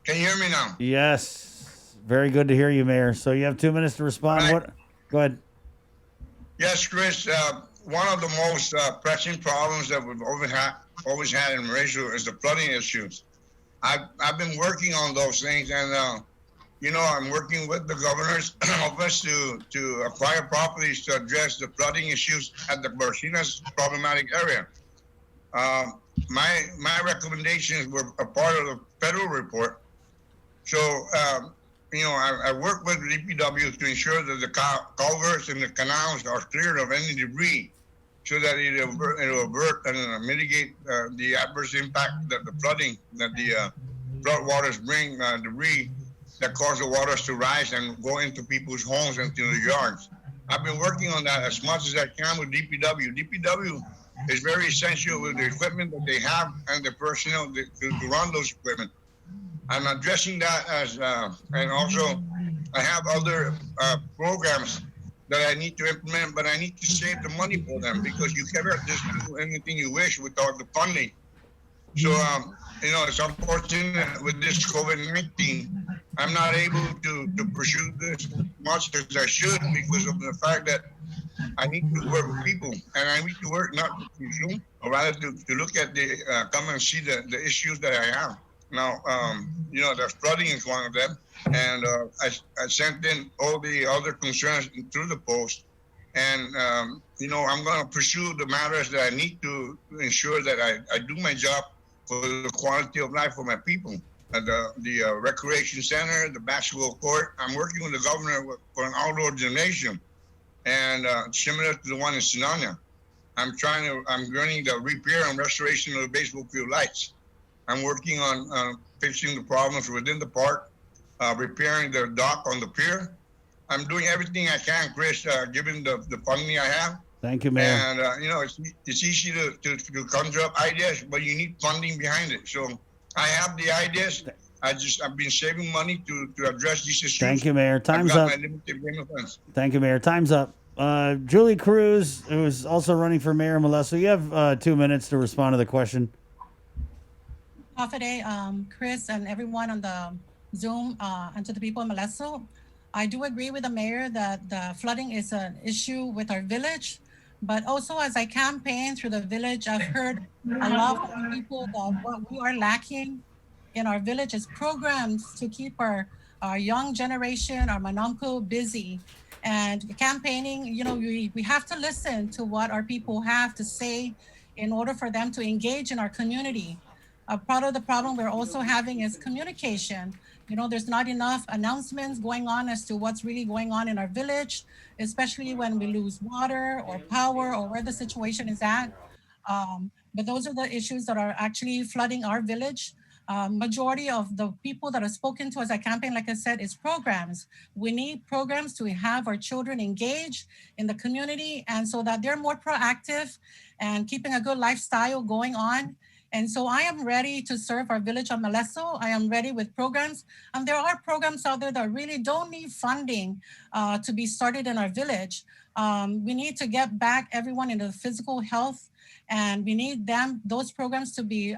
you hear me now? Yes, very good to hear you, Mayor. So you have 2 minutes to respond. Right. What? Go ahead. Yes, Chris. One of the most pressing problems that we've always had in Mauricio is the flooding issues. I've been working on those things, and I'm working with the governor's office to acquire properties to address the flooding issues at the Barcinas problematic area. My recommendations were a part of the federal report. So, I work with DPW to ensure that the culverts and the canals are cleared of any debris, so that it'll avert and mitigate the adverse impact that the flooding, that the flood waters bring, debris that cause the waters to rise and go into people's homes and to the yards. I've been working on that as much as I can with DPW. DPW is very essential with the equipment that they have and the personnel to run those equipment. I'm addressing that as, and also I have other programs that I need to implement, but I need to save the money for them, because you cannot just do anything you wish without the funding. So, it's unfortunate with this COVID-19, I'm not able to pursue this much as I should, because of the fact that I need to work with people, and I need to work not to consume, or rather to look at come and see the issues that I have. Now, the flooding is one of them, and I sent in all the other concerns through the post, and I'm going to pursue the matters that I need to ensure that I do my job for the quality of life for my people. The recreation center, the basketball court. I'm working with the governor for an outdoor gymnasium, and similar to the one in Sinania. I'm running the repair and restoration of the baseball field lights. I'm working on fixing the problems within the park, repairing the dock on the pier. I'm doing everything I can, Chris, given the funding I have. Thank you, Mayor. And, it's easy to conjure up ideas, but you need funding behind it. So I have the ideas. I've been saving money to address these issues. Thank you, Mayor. Time's I've got up. my limited payment funds. Thank you, Mayor. Time's up. Julie Cruz, who is also running for mayor, Melissa, you have 2 minutes to respond to the question. Today, Chris and everyone on the Zoom, and to the people in Molesto, I do agree with the mayor that the flooding is an issue with our village. But also, as I campaign through the village, I've heard a lot of people that what we are lacking in our village is programs to keep our young generation, our Manamco busy. And campaigning, we have to listen to what our people have to say in order for them to engage in our community. Part of the problem we're also having is communication. There's not enough announcements going on as to what's really going on in our village, especially when we lose water or power or where the situation is at. But those are the issues that are actually flooding our village. Majority of the people that are spoken to as I campaign, like I said, is programs. We need programs to have our children engaged in the community, and so that they're more proactive and keeping a good lifestyle going on And so I am ready to serve our village of Maleso. I am ready with programs. And there are programs out there that really don't need funding to be started in our village. We need to get back everyone into physical health, and we need those programs to be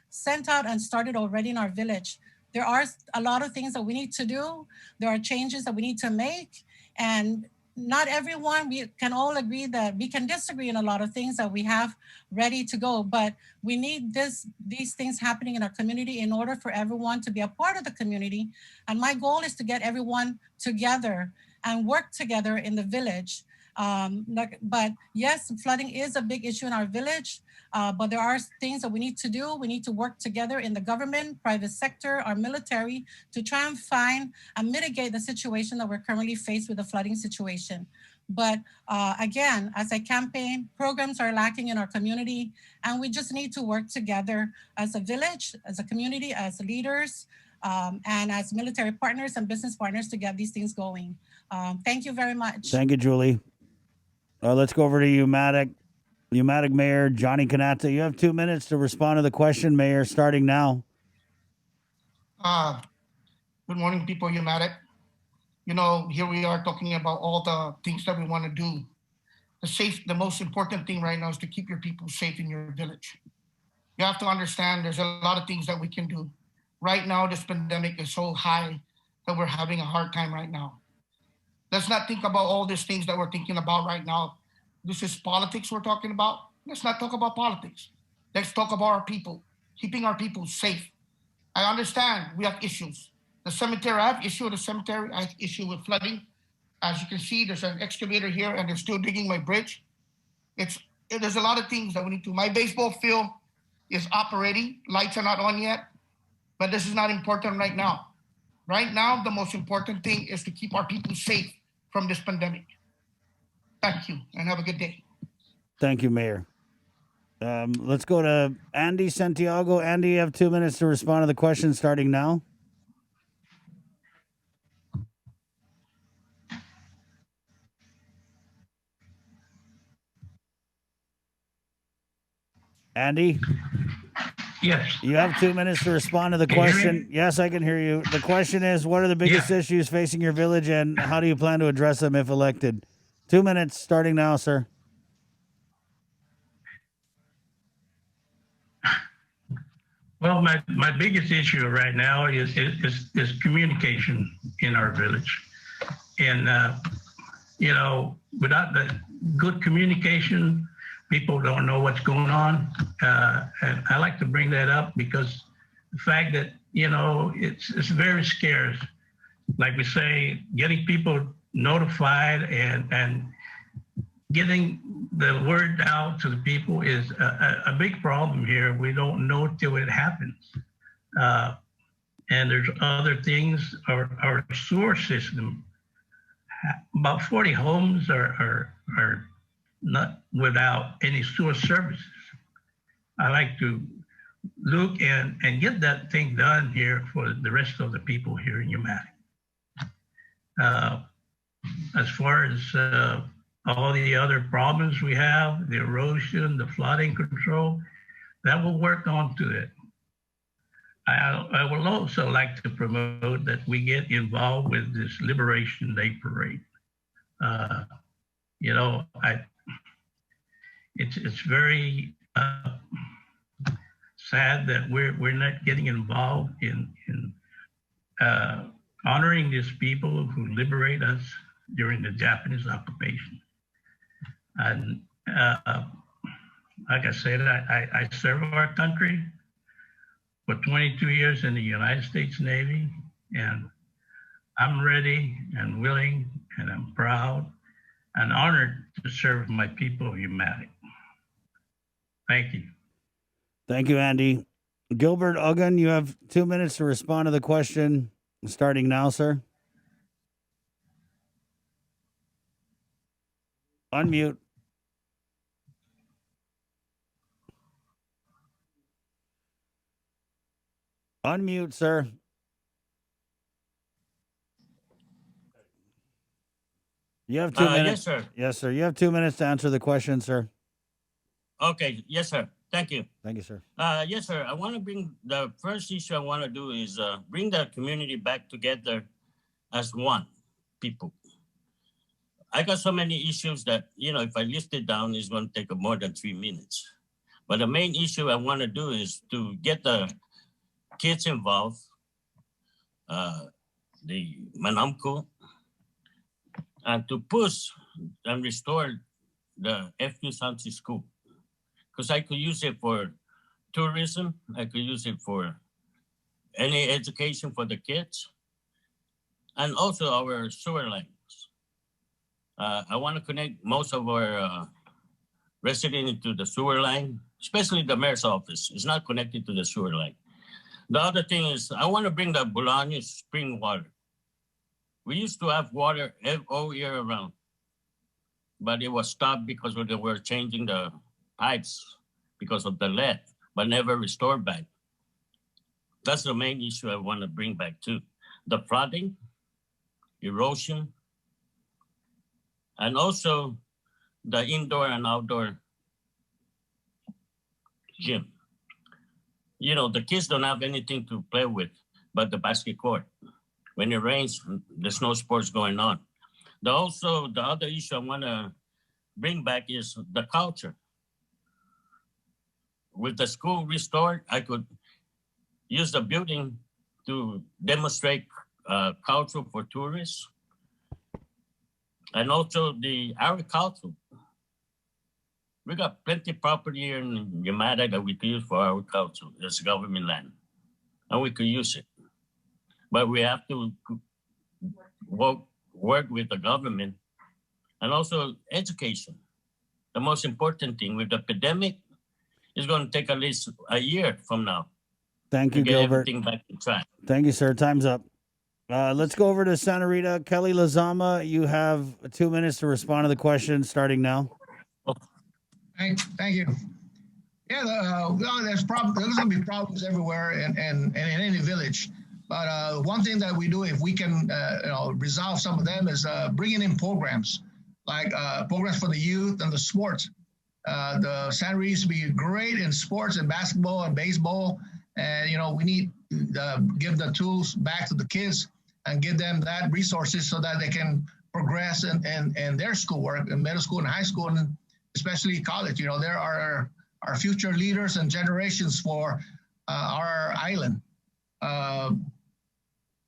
sent out and started already in our village. There are a lot of things that we need to do. There are changes that we need to make. And not everyone, we can all agree that we can disagree in a lot of things that we have ready to go, but we need these things happening in our community in order for everyone to be a part of the community. And my goal is to get everyone together and work together in the village. But yes, flooding is a big issue in our village, but there are things that we need to do. We need to work together in the government, private sector, our military, to try and find and mitigate the situation that we're currently faced with the flooding situation. But again, as I campaign, programs are lacking in our community, and we just need to work together as a village, as a community, as leaders, and as military partners and business partners to get these things going. Thank you very much. Thank you, Julie. Let's go over to Umatic. Umatic Mayor Johnny Canata. You have 2 minutes to respond to the question, Mayor, starting now. Good morning, people, Umatic. You know, here we are talking about all the things that we want to do. The most important thing right now is to keep your people safe in your village. You have to understand there's a lot of things that we can do. Right now, this pandemic is so high that we're having a hard time right now. Let's not think about all these things that we're thinking about right now. This is politics we're talking about. Let's not talk about politics. Let's talk about our people, keeping our people safe. I understand we have issues. The cemetery, I have issue with the cemetery. I have issue with flooding. As you can see, there's an excavator here and they're still digging my bridge. There's a lot of things that we need to. My baseball field is operating. Lights are not on yet, but this is not important right now. Right now, the most important thing is to keep our people safe from this pandemic. Thank you, and have a good day. Thank you, Mayor. Let's go to Andy Santiago. Andy, you have 2 minutes to respond to the question starting now. Andy? Yes. You have 2 minutes to respond to the question. Yes, I can hear you. The question is, what are the biggest issues facing your village, and how do you plan to address them if elected? 2 minutes starting now, sir. Well, my biggest issue right now is communication in our village. And, you know, without the good communication, people don't know what's going on. And I like to bring that up because the fact that, you know, it's very scarce. Like we say, getting people notified and getting the word out to the people is a big problem here. We don't know till it happens. And there's other things, our sewer system, about 40 homes are not without any sewer services. I like to look and get that thing done here for the rest of the people here in Umatic. As far as all the other problems we have, the erosion, the flooding control, that will work on to it. I would also like to promote that we get involved with this Liberation Day parade. You know, it's very sad that we're not getting involved in honoring these people who liberate us during the Japanese occupation. And like I said, I serve our country for 22 years in the United States Navy, and I'm ready and willing, and I'm proud and honored to serve my people of Umatic. Thank you. Thank you, Andy. Gilbert Uggan, you have 2 minutes to respond to the question starting now, sir. Unmute. Unmute, sir. You have 2 minutes. Yes, sir. Yes, sir. You have 2 minutes to answer the question, sir. Okay, yes, sir. Thank you. Thank you, sir. Yes, sir. I want to bring the first issue I want to do is bring the community back together as one people. I got so many issues that, if I list it down, it's going to take more than 3 minutes. But the main issue I want to do is to get the kids involved, the Manamco, and to push and restore the FQ Sansi School. Because I could use it for tourism. I could use it for any education for the kids. And also our sewer lines. I want to connect most of our residents into the sewer line, especially the mayor's office. It's not connected to the sewer line. The other thing is I want to bring the Bolaños spring water. We used to have water all year round, but it was stopped because they were changing the pipes because of the lead, but never restored back. That's the main issue I want to bring back too. The flooding, erosion, and also the indoor and outdoor gym. The kids don't have anything to play with but the basket court. When it rains, there's no sports going on. The other issue I want to bring back is the culture. With the school restored, I could use the building to demonstrate culture for tourists. And also the agriculture. We got plenty of property here in Yamada that we could use for agriculture. It's government land. And we could use it. But we have to work with the government and also education. The most important thing with the pandemic is going to take at least a year from now. Thank to you, get Gilbert. everything back to track. Thank you, sir. Time's up. Let's go over to Santa Rita. Kelly Lazama, you have 2 minutes to respond to the question starting now. Thank you. Yeah, there's going to be problems everywhere and in any village. But one thing that we do, if we can resolve some of them, is bringing in programs, like programs for the youth and the sports. The Santa Rita used to be great in sports and basketball and baseball. And, we need to give the tools back to the kids and give them that resources so that they can progress in their schoolwork in middle school and high school, and especially college. There are our future leaders and generations for our island.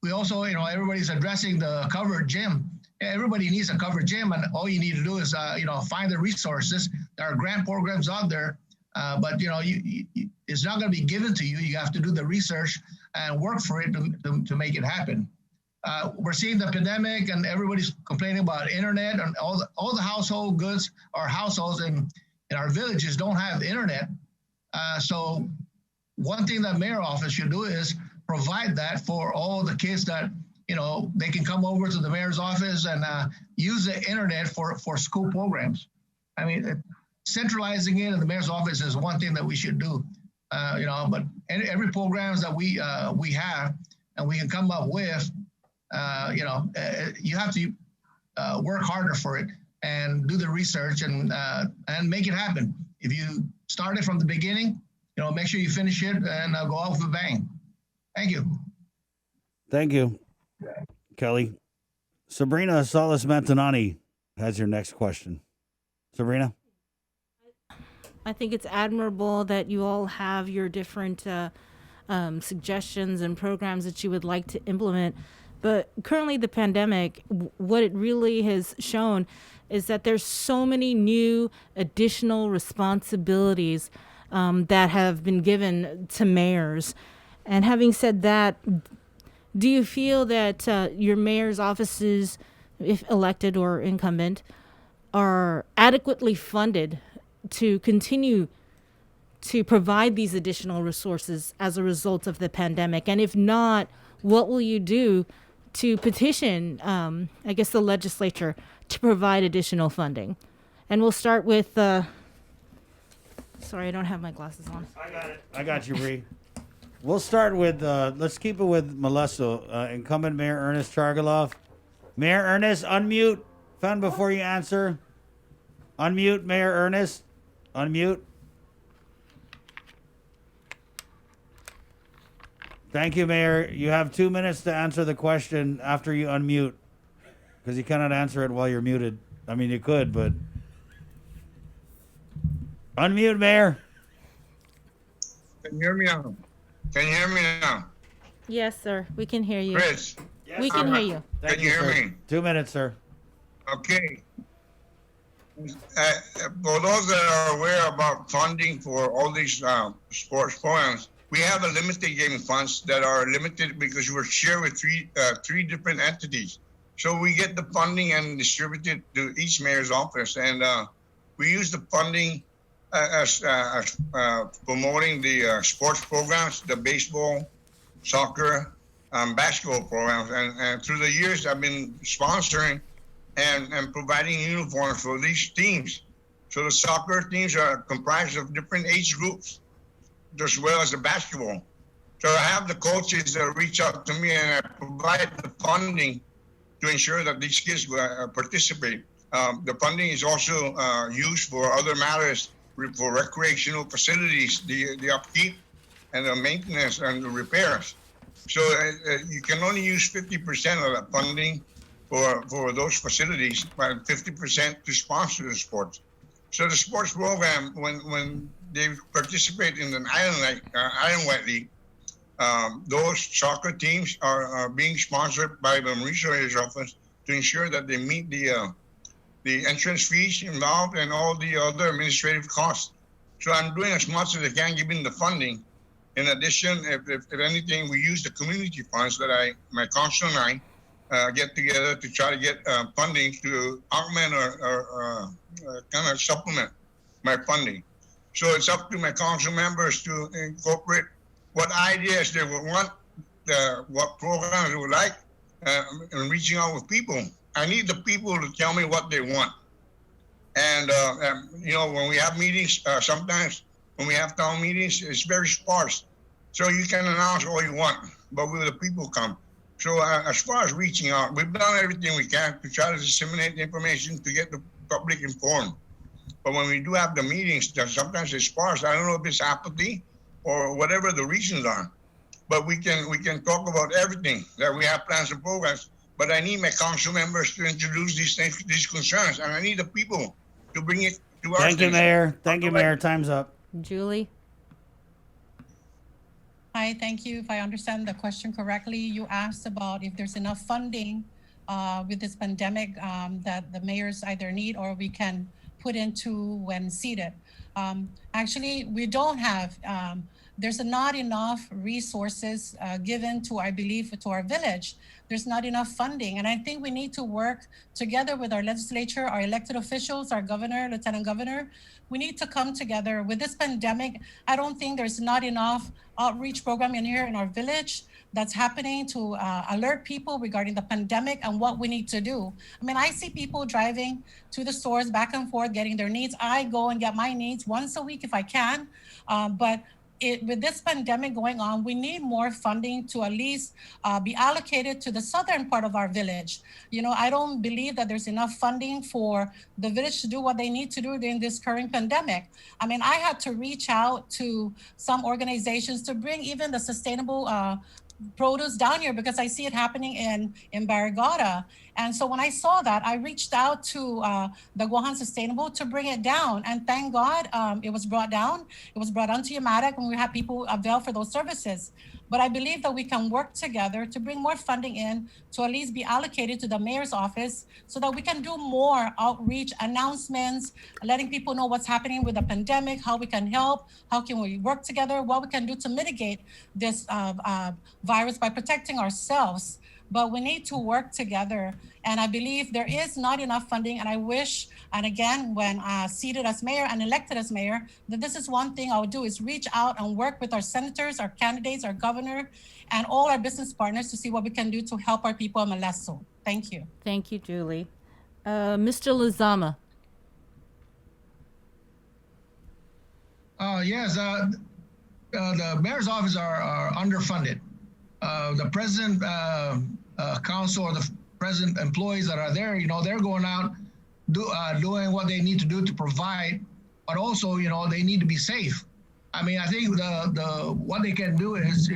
We also, everybody's addressing the covered gym. Everybody needs a covered gym, and all you need to do is, find the resources. There are grant programs out there, but it's not going to be given to you. You have to do the research and work for it to make it happen. We're seeing the pandemic, and everybody's complaining about internet, and all the household goods or households in our villages don't have internet. So one thing that mayor office should do is provide that for all the kids that, they can come over to the mayor's office and use the internet for school programs. I mean, centralizing it in the mayor's office is one thing that we should do. But every programs that we have and we can come up with, you have to work harder for it and do the research and make it happen. If you start it from the beginning, make sure you finish it and go out with a bang. Thank you. Thank you, Kelly. Sabrina Salas Mantanani has your next question. Sabrina? I think it's admirable that you all have your different suggestions and programs that you would like to implement. But currently the pandemic, what it really has shown is that there's so many new additional responsibilities that have been given to mayors. And having said that, do you feel that your mayor's offices, if elected or incumbent, are adequately funded to continue to provide these additional resources as a result of the pandemic? And if not, what will you do to petition, the legislature to provide additional funding? And we'll start with, sorry, I don't have my glasses on. I got it. I got you, Bree. We'll start with, let's keep it with Molesto. Incumbent Mayor Ernest Chargaloff. Mayor Ernest, unmute. Fan before you answer. Unmute, Mayor Ernest. Unmute. Thank you, Mayor. You have 2 minutes to answer the question after you unmute, because you cannot answer it while you're muted. I mean, you could, but unmute, Mayor. Can you hear me now? Can you hear me now? Yes, sir. We can hear you. Chris. We can hear you. Can you hear sir. me? 2 minutes, sir. Okay. For those that are aware about funding for all these sports programs, we have a limited gaming funds that are limited because we're shared with three different entities. So we get the funding and distribute it to each mayor's office, and we use the funding as promoting the sports programs, the baseball, soccer, basketball programs, and through the years I've been sponsoring and providing uniforms for these teams. So the soccer teams are comprised of different age groups, as well as the basketball. So I have the coaches that reach out to me, and I provide the funding to ensure that these kids participate. The funding is also used for other matters, for recreational facilities, the upkeep and the maintenance and the repairs. So you can only use 50% of that funding for those facilities, but 50% to sponsor the sports. So the sports program, when they participate in an island-wide league, those soccer teams are being sponsored by the Mauricio office to ensure that they meet the entrance fees involved and all the other administrative costs. So I'm doing as much as I can, given the funding. In addition, if anything, we use the community funds that my council and I get together to try to get funding to augment or kind of supplement my funding. So it's up to my council members to incorporate what ideas they would want, what programs they would like, and reaching out with people. I need the people to tell me what they want. And, when we have meetings, sometimes when we have town meetings, it's very sparse. So you can announce all you want, but will the people come? So as far as reaching out, we've done everything we can to try to disseminate the information to get the public informed. But when we do have the meetings, sometimes it's sparse. I don't know if it's apathy or whatever the reasons are. But we can talk about everything, that we have plans and programs. But I need my council members to introduce these concerns, and I need the people to bring it to our Thank you, station. Mayor. Thank you, Mayor. Time's up. Julie? Hi, thank you. If I understand the question correctly, you asked about if there's enough funding with this pandemic that the mayors either need or we can put into when seated. Actually, we don't have, there's not enough resources given to, I believe, to our village. There's not enough funding. And I think we need to work together with our legislature, our elected officials, our governor, lieutenant governor. We need to come together. With this pandemic, I don't think there's not enough outreach program in here in our village that's happening to alert people regarding the pandemic and what we need to do. I mean, I see people driving to the stores back and forth, getting their needs. I go and get my needs once a week if I can, but with this pandemic going on, we need more funding to at least be allocated to the southern part of our village. I don't believe that there's enough funding for the village to do what they need to do during this current pandemic. I mean, I had to reach out to some organizations to bring even the sustainable produce down here because I see it happening in Barrigada. And so when I saw that, I reached out to the Guahan Sustainable to bring it down. And thank God it was brought down. It was brought onto Yamatic when we had people avail for those services. But I believe that we can work together to bring more funding in to at least be allocated to the mayor's office so that we can do more outreach announcements, letting people know what's happening with the pandemic, how we can help, how can we work together, what we can do to mitigate this virus by protecting ourselves. But we need to work together. And I believe there is not enough funding. And I wish, and again, when seated as mayor and elected as mayor, that this is one thing I would do is reach out and work with our senators, our candidates, our governor, and all our business partners to see what we can do to help our people in Molesto. Thank you. Thank you, Julie. Mr. Lizama. Yes, the mayor's office are underfunded. The president council or the president employees that are there, they're going out doing what they need to do to provide, but also, they need to be safe. I mean, I think the what they can do is,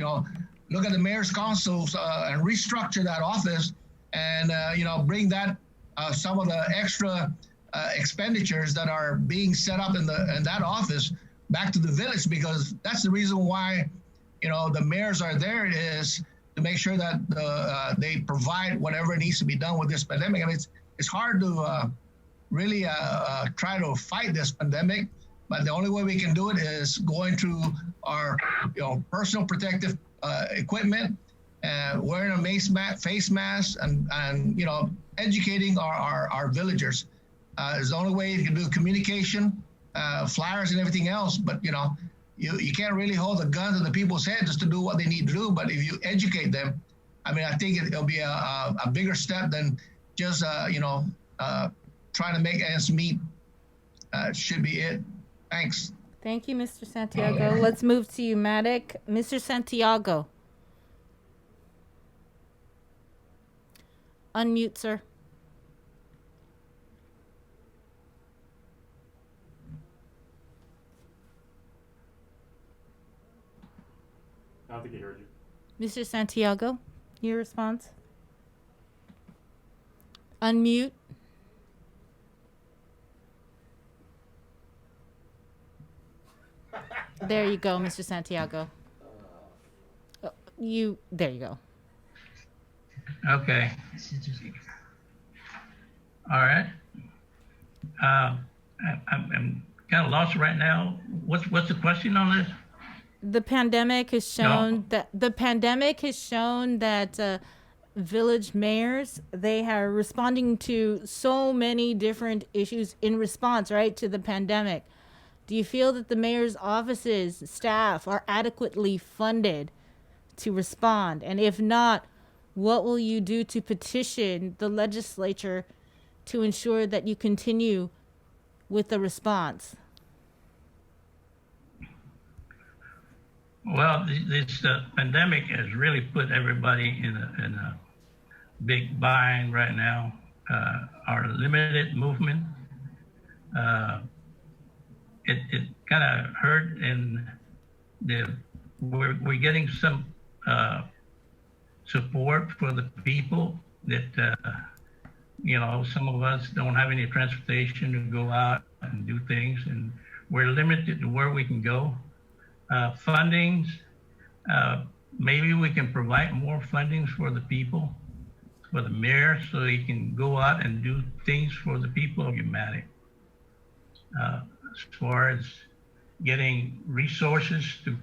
look at the mayor's councils and restructure that office, and bring that some of the extra expenditures that are being set up in that office back to the village, because that's the reason why the mayors are there, is to make sure that they provide whatever needs to be done with this pandemic. I mean, it's hard to really try to fight this pandemic, but the only way we can do it is going through our personal protective equipment, wearing a face mask, and educating our villagers. It's the only way you can do communication, flyers and everything else. But you can't really hold a gun to the people's head just to do what they need to do. But if you educate them, I mean, I think it'll be a bigger step than just trying to make ends meet. Should be it. Thanks. Thank you, Mr. Santiago. Let's move to you, Maddox. Mr. Santiago. Unmute, sir. I don't think he heard you. Mr. Santiago, your response? Unmute. There you go, Mr. Santiago. There you go. Okay. All right. I'm kind of lost right now. What's the question on this? The pandemic has shown that village mayors, they are responding to so many different issues in response, right, to the pandemic. Do you feel that the mayor's offices, staff are adequately funded to respond? And if not, what will you do to petition the legislature to ensure that you continue with the response? Well, this pandemic has really put everybody in a big bind right now. Our limited movement, it kind of hurt, and we're getting some support for the people that some of us don't have any transportation to go out and do things, and we're limited to where we can go. Fundings, maybe we can provide more fundings for the people, for the mayor, so he can go out and do things for the people of Umatilla. As far as getting resources to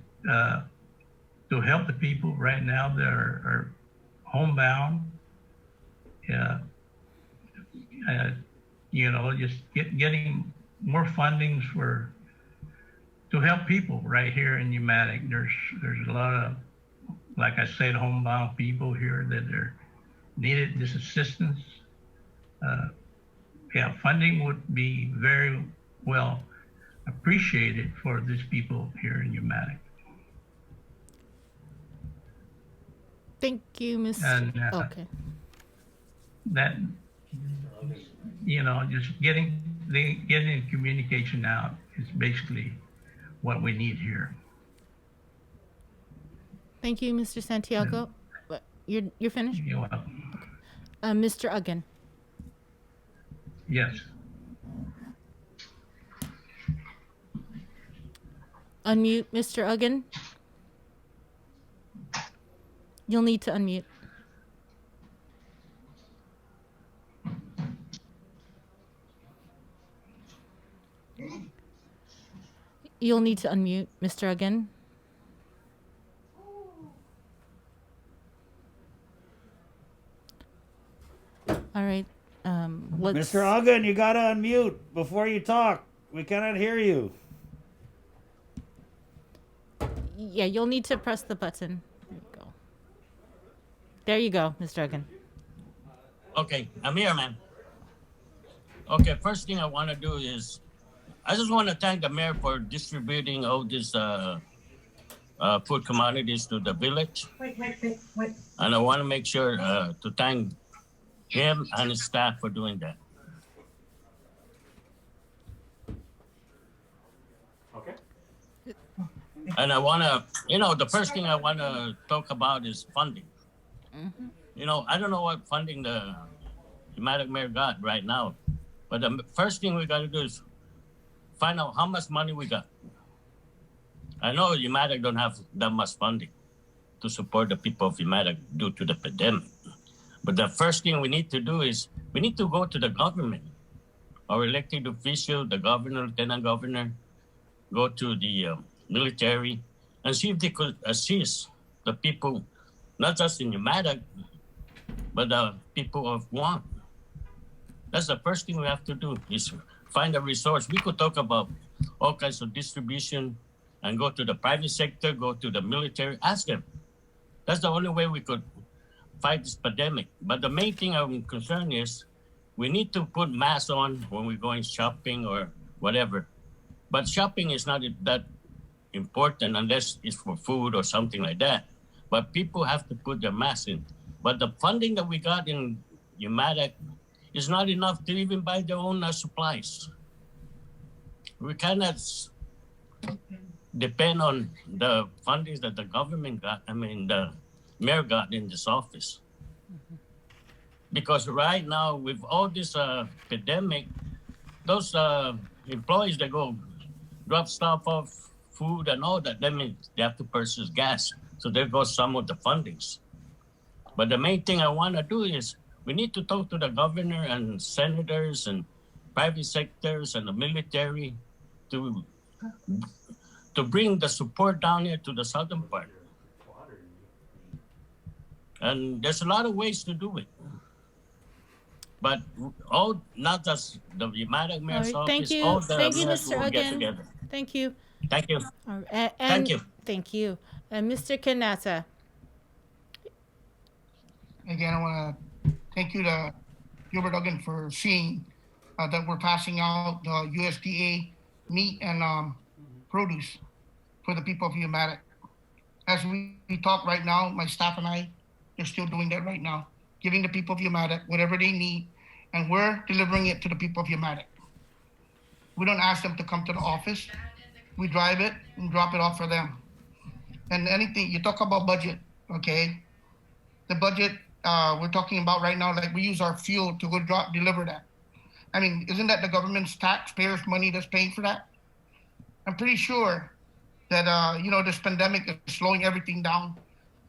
help the people right now that are homebound, just getting more fundings to help people right here in Umatilla. There's a lot of, like I said, homebound people here that are needed this assistance. Funding would be very well appreciated for these people here in Umatilla. Thank you, Ms. And okay. That, just getting the communication out is basically what we need here. Thank you, Mr. Santiago. You're finished? You're welcome. Mr. Uggan. Yes. Unmute, Mr. Uggan. You'll need to unmute. You'll need to unmute, Mr. Uggan. All right. Let's... Mr. Uggan, you gotta unmute before you talk. We cannot hear you. Yeah, you'll need to press the button. There you go. There you go, Mr. Uggan. Okay, I'm here, man. Okay, first thing I want to do is, I just want to thank the mayor for distributing all these food commodities to the village. Wait. And I want to make sure to thank him and his staff for doing that. Okay. And I want to, the first thing I want to talk about is funding. I don't know what funding the Humatic Mayor got right now, but the first thing we got to do is find out how much money we got. I know Humatic don't have that much funding to support the people of Humatic due to the pandemic. But the first thing we need to do is we need to go to the government, our elected official, the governor, lieutenant governor, go to the military, and see if they could assist the people, not just in Humatic, but the people of Guam. That's the first thing we have to do, is find a resource. We could talk about all kinds of distribution and go to the private sector, go to the military, ask them. That's the only way we could fight this pandemic. But the main thing I'm concerned is we need to put masks on when we're going shopping or whatever. But shopping is not that important unless it's for food or something like that. But people have to put their masks in. But the funding that we got in Humatic is not enough to even buy their own supplies. We cannot depend on the fundings that the government got, the mayor got in this office. Because right now, with all this pandemic, those employees that go drop stuff off, food and all that, that means they have to purchase gas. So there goes some of the fundings. But the main thing I want to do is we need to talk to the governor and senators and private sectors and the military to bring the support down here to the southern part. And there's a lot of ways to do it. But not just the Humatic Mayor's All right, thank office, you. all the Thank you, mayors Mr. will get Ugin. together. Thank you. Thank you. All right, Thank you. Thank you. Mr. Kanata. Again, I want to thank you to Gilbert Ugin for seeing that we're passing out the USDA meat and produce for the people of Humatic. As we talk right now, my staff and I, they're still doing that right now, giving the people of Humatic whatever they need, and we're delivering it to the people of Humatic. We don't ask them to come to the office. We drive it and drop it off for them. And anything, you talk about budget, okay? The budget we're talking about right now, like we use our fuel to go deliver that. I mean, isn't that the government's taxpayers' money that's paying for that? I'm pretty sure that, this pandemic is slowing everything down,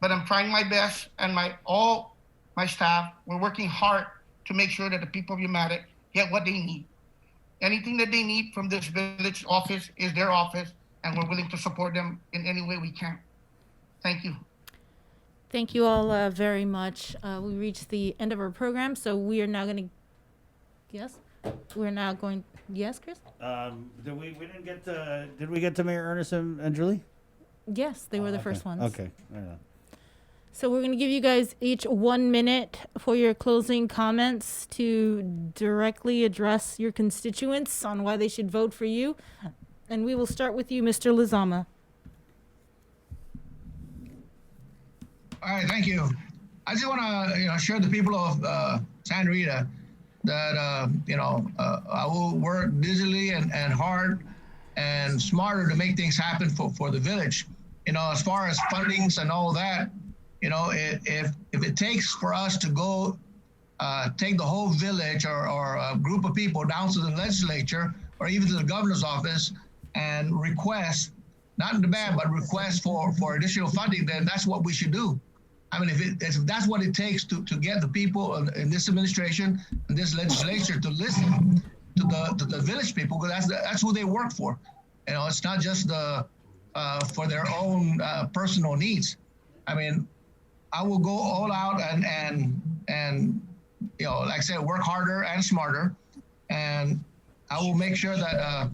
but I'm trying my best, and all my staff, we're working hard to make sure that the people of Humatic get what they need. Anything that they need from this village office is their office, and we're willing to support them in any way we can. Thank you. Thank you all very much. We reached the end of our program, so we are now going to. Yes, we're now going. Yes, Chris. Did we get to Mayor Ernest and Julie? Yes, they were the first ones. Okay. Right on. So we're going to give you guys each 1 minute for your closing comments to directly address your constituents on why they should vote for you. And we will start with you, Mr. Lizama. All right, thank you. I just want to, assure the people of Santa Rita that, I will work diligently and hard and smarter to make things happen for the village. As far as fundings and all that, if it takes for us to go take the whole village or a group of people down to the legislature or even to the governor's office and request, not in the bad, but request for additional funding, then that's what we should do. I mean, if that's what it takes to get the people in this administration and this legislature to listen to the village people, because that's who they work for. It's not just for their own personal needs. I mean, I will go all out and like I said, work harder and smarter, and I will make sure that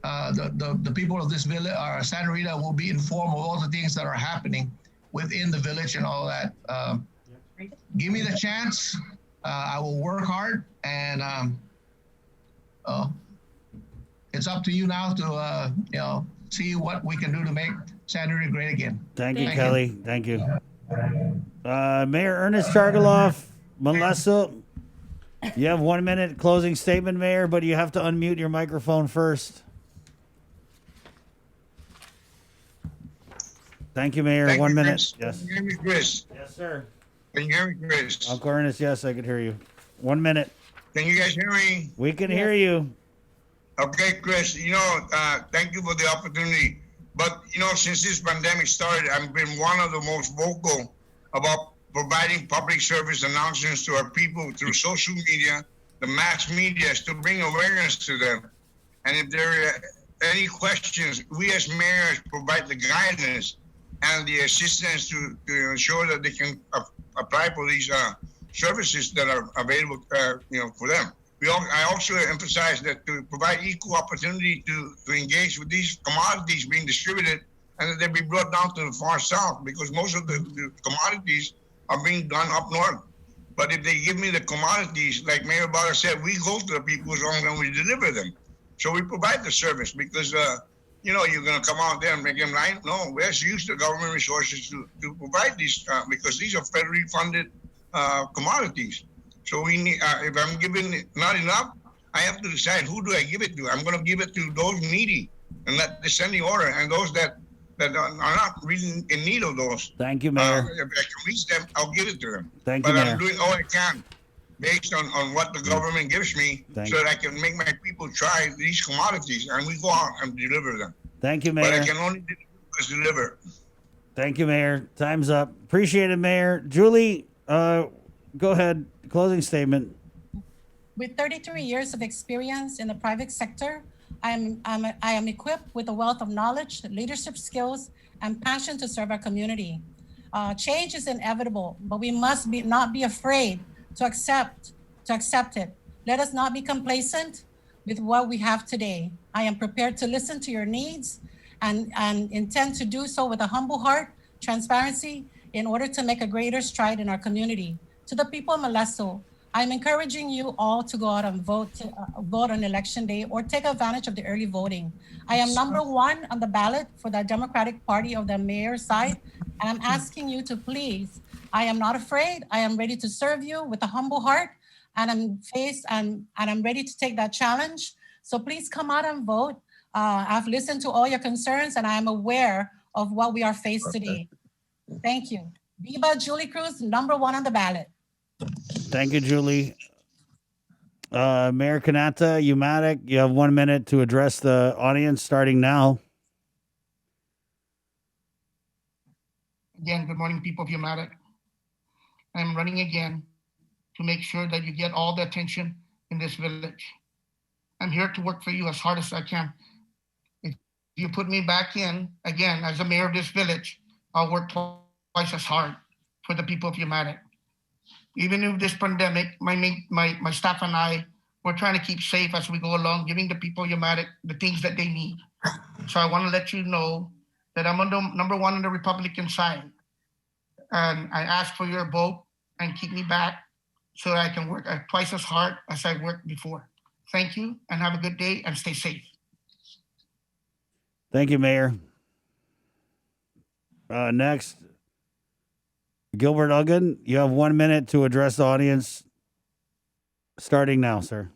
the people of this village, or Santa Rita, will be informed of all the things that are happening within the village and all that. Give me the chance. I will work hard, and it's up to you now to see what we can do to make Santa Rita great again. Thank you, Kelly. Thank you. Mayor Ernest Chargaloff, Melissa, you have 1 minute closing statement, Mayor, but you have to unmute your microphone first. Thank you, Mayor. Thank 1 you, minute. Chris. Yes. Can you hear me, Chris? Yes, sir. Can you hear me, Chris? Uncle Ernest, yes, I could hear you. 1 minute. Can you guys hear me? We can hear you. Okay, Chris, thank you for the opportunity. But, since this pandemic started, I've been one of the most vocal about providing public service announcements to our people through social media, the mass media, to bring awareness to them. And if there are any questions, we as mayors provide the guidance and the assistance to ensure that they can apply for these services that are available, for them. I also emphasize that to provide equal opportunity to engage with these commodities being distributed, and that they be brought down to the far south, because most of the commodities are being done up north. But if they give me the commodities, like Mayor Bala said, we go to the people as long as we deliver them. So we provide the service, because you're going to come out there and make them right. No, we have to use the government resources to provide these, because these are federally funded commodities. So we need, if I'm giving not enough, I have to decide who do I give it to. I'm going to give it to those needy and let the sending order, and those that are not really in need of those. Thank you, Mayor. If I can reach them, I'll give it to them. Thank but you, I'm Mayor. doing all I can based on what the government gives me, Thank so that I can make my people try these commodities, and we go out and deliver them. Thank you, But Mayor. I can only deliver. Thank you, Mayor. Time's up. Appreciate it, Mayor. Julie, go ahead. Closing statement. With 33 years of experience in the private sector, I am equipped with a wealth of knowledge, leadership skills, and passion to serve our community. Change is inevitable, but we must not be afraid to accept it. Let us not be complacent with what we have today. I am prepared to listen to your needs and intend to do so with a humble heart, transparency, in order to make a greater stride in our community. To the people of Molesto, I'm encouraging you all to go out and vote on election day, or take advantage of the early voting. I am number one on the ballot for the Democratic Party of the mayor's side, and I'm asking you to please, I am not afraid. I am ready to serve you with a humble heart, and I'm ready to take that challenge. So please come out and vote. I've listened to all your concerns, and I am aware of what we are faced today. Thank you. Viva Julie Cruz, number one on the ballot. Thank you, Julie. Mayor Kanata, Umatic, you have 1 minute to address the audience starting now. Again, good morning, people of Umatic. I'm running again to make sure that you get all the attention in this village. I'm here to work for you as hard as I can. If you put me back in, again, as a mayor of this village, I'll work twice as hard for the people of Umatic. Even with this pandemic, my staff and I, we're trying to keep safe as we go along, giving the people of Umatic the things that they need. So I want to let you know that I'm number one on the Republican side. And I ask for your vote and keep me back so that I can work twice as hard as I worked before. Thank you, and have a good day, and stay safe. Thank you, Mayor. Next, Gilbert Uggan, you have 1 minute to address the audience starting now, sir.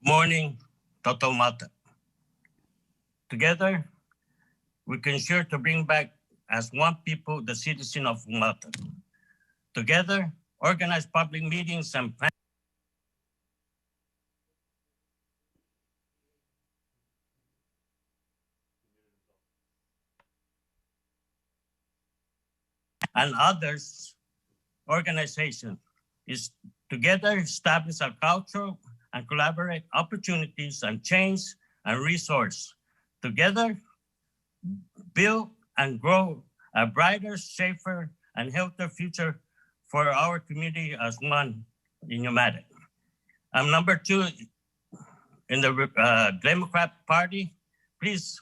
Morning, Total Mata. Together, we can ensure to bring back as one people the citizen of Mata. Together, organize public meetings and plan and others organization is together establish a culture and collaborate opportunities and change and resource. Together, build and grow a brighter, safer, and healthier future for our community as one in Umatic. I'm number two in the Democrat Party. Please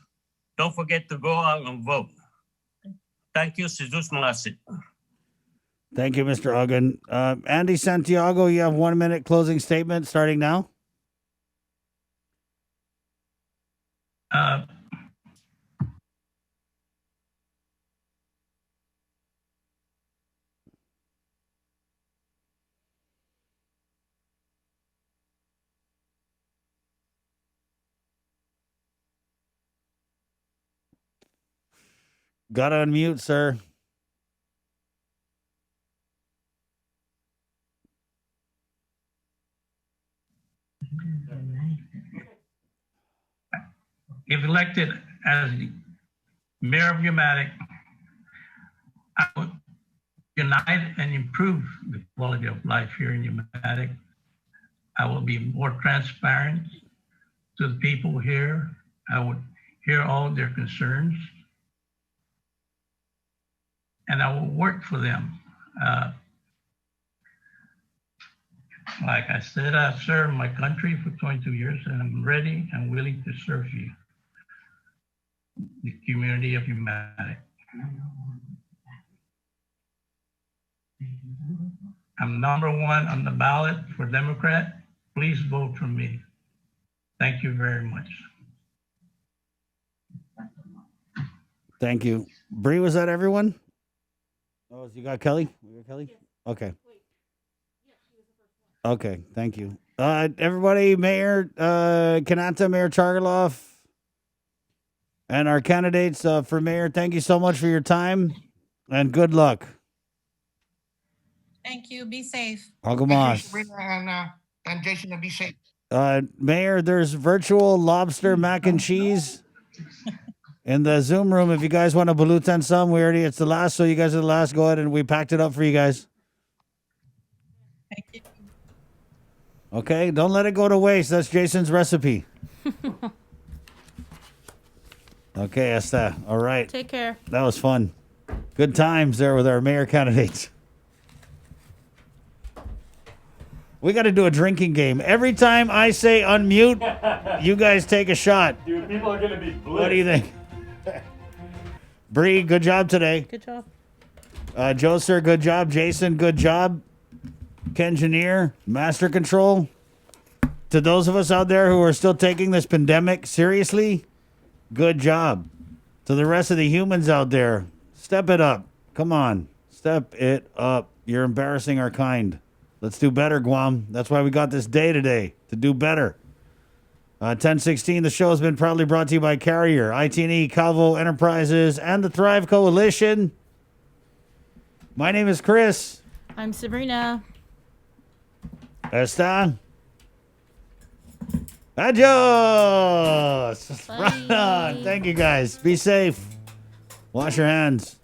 don't forget to go out and vote. Thank you, Jesus Malasi. Thank you, Mr. Uggan. Andy Santiago, you have 1 minute closing statement starting now. Gotta unmute, sir. If elected as the mayor of Umatic, I would unite and improve the quality of life here in Umatic. I will be more transparent to the people here. I would hear all their concerns, and I will work for them. Like I said, I've served my country for 22 years, and I'm ready and willing to serve you, the community of Umatic. I'm number one on the ballot for Democrat. Please vote for me. Thank you very much. Thank you. Bree, was that everyone? Oh, you got Kelly? You got Kelly? Okay. Okay, thank you. Everybody, Mayor Kanata, Mayor Chargaloff, and our candidates for mayor, thank you so much for your time, and good luck. Thank you. Be safe. Algamas. And Jason, be safe. Mayor, there's virtual lobster mac and cheese in the Zoom room. If you guys want a balutan some, it's the last, so you guys are the last. Go ahead, and we packed it up for you guys. Thank you. Okay, don't let it go to waste. That's Jason's recipe. Okay, Esther. All right. Take care. That was fun. Good times there with our mayor candidates. We got to do a drinking game. Every time I say unmute, you guys take a shot. Dude, people are going to be blitzed. What do you think? Bree, good job today. Good job. Joe, sir, good job. Jason, good job. Kengineer, Master Control. To those of us out there who are still taking this pandemic seriously, good job. To the rest of the humans out there, step it up. Come on, step it up. You're embarrassing our kind. Let's do better, Guam. That's why we got this day today, to do better. 1016, the show has been proudly brought to you by Carrier, IT&E, Calvo Enterprises, and the Thrive Coalition. My name is Chris. I'm Sabrina. Está. Adios. Right on. Thank you, guys. Be safe. Wash your hands.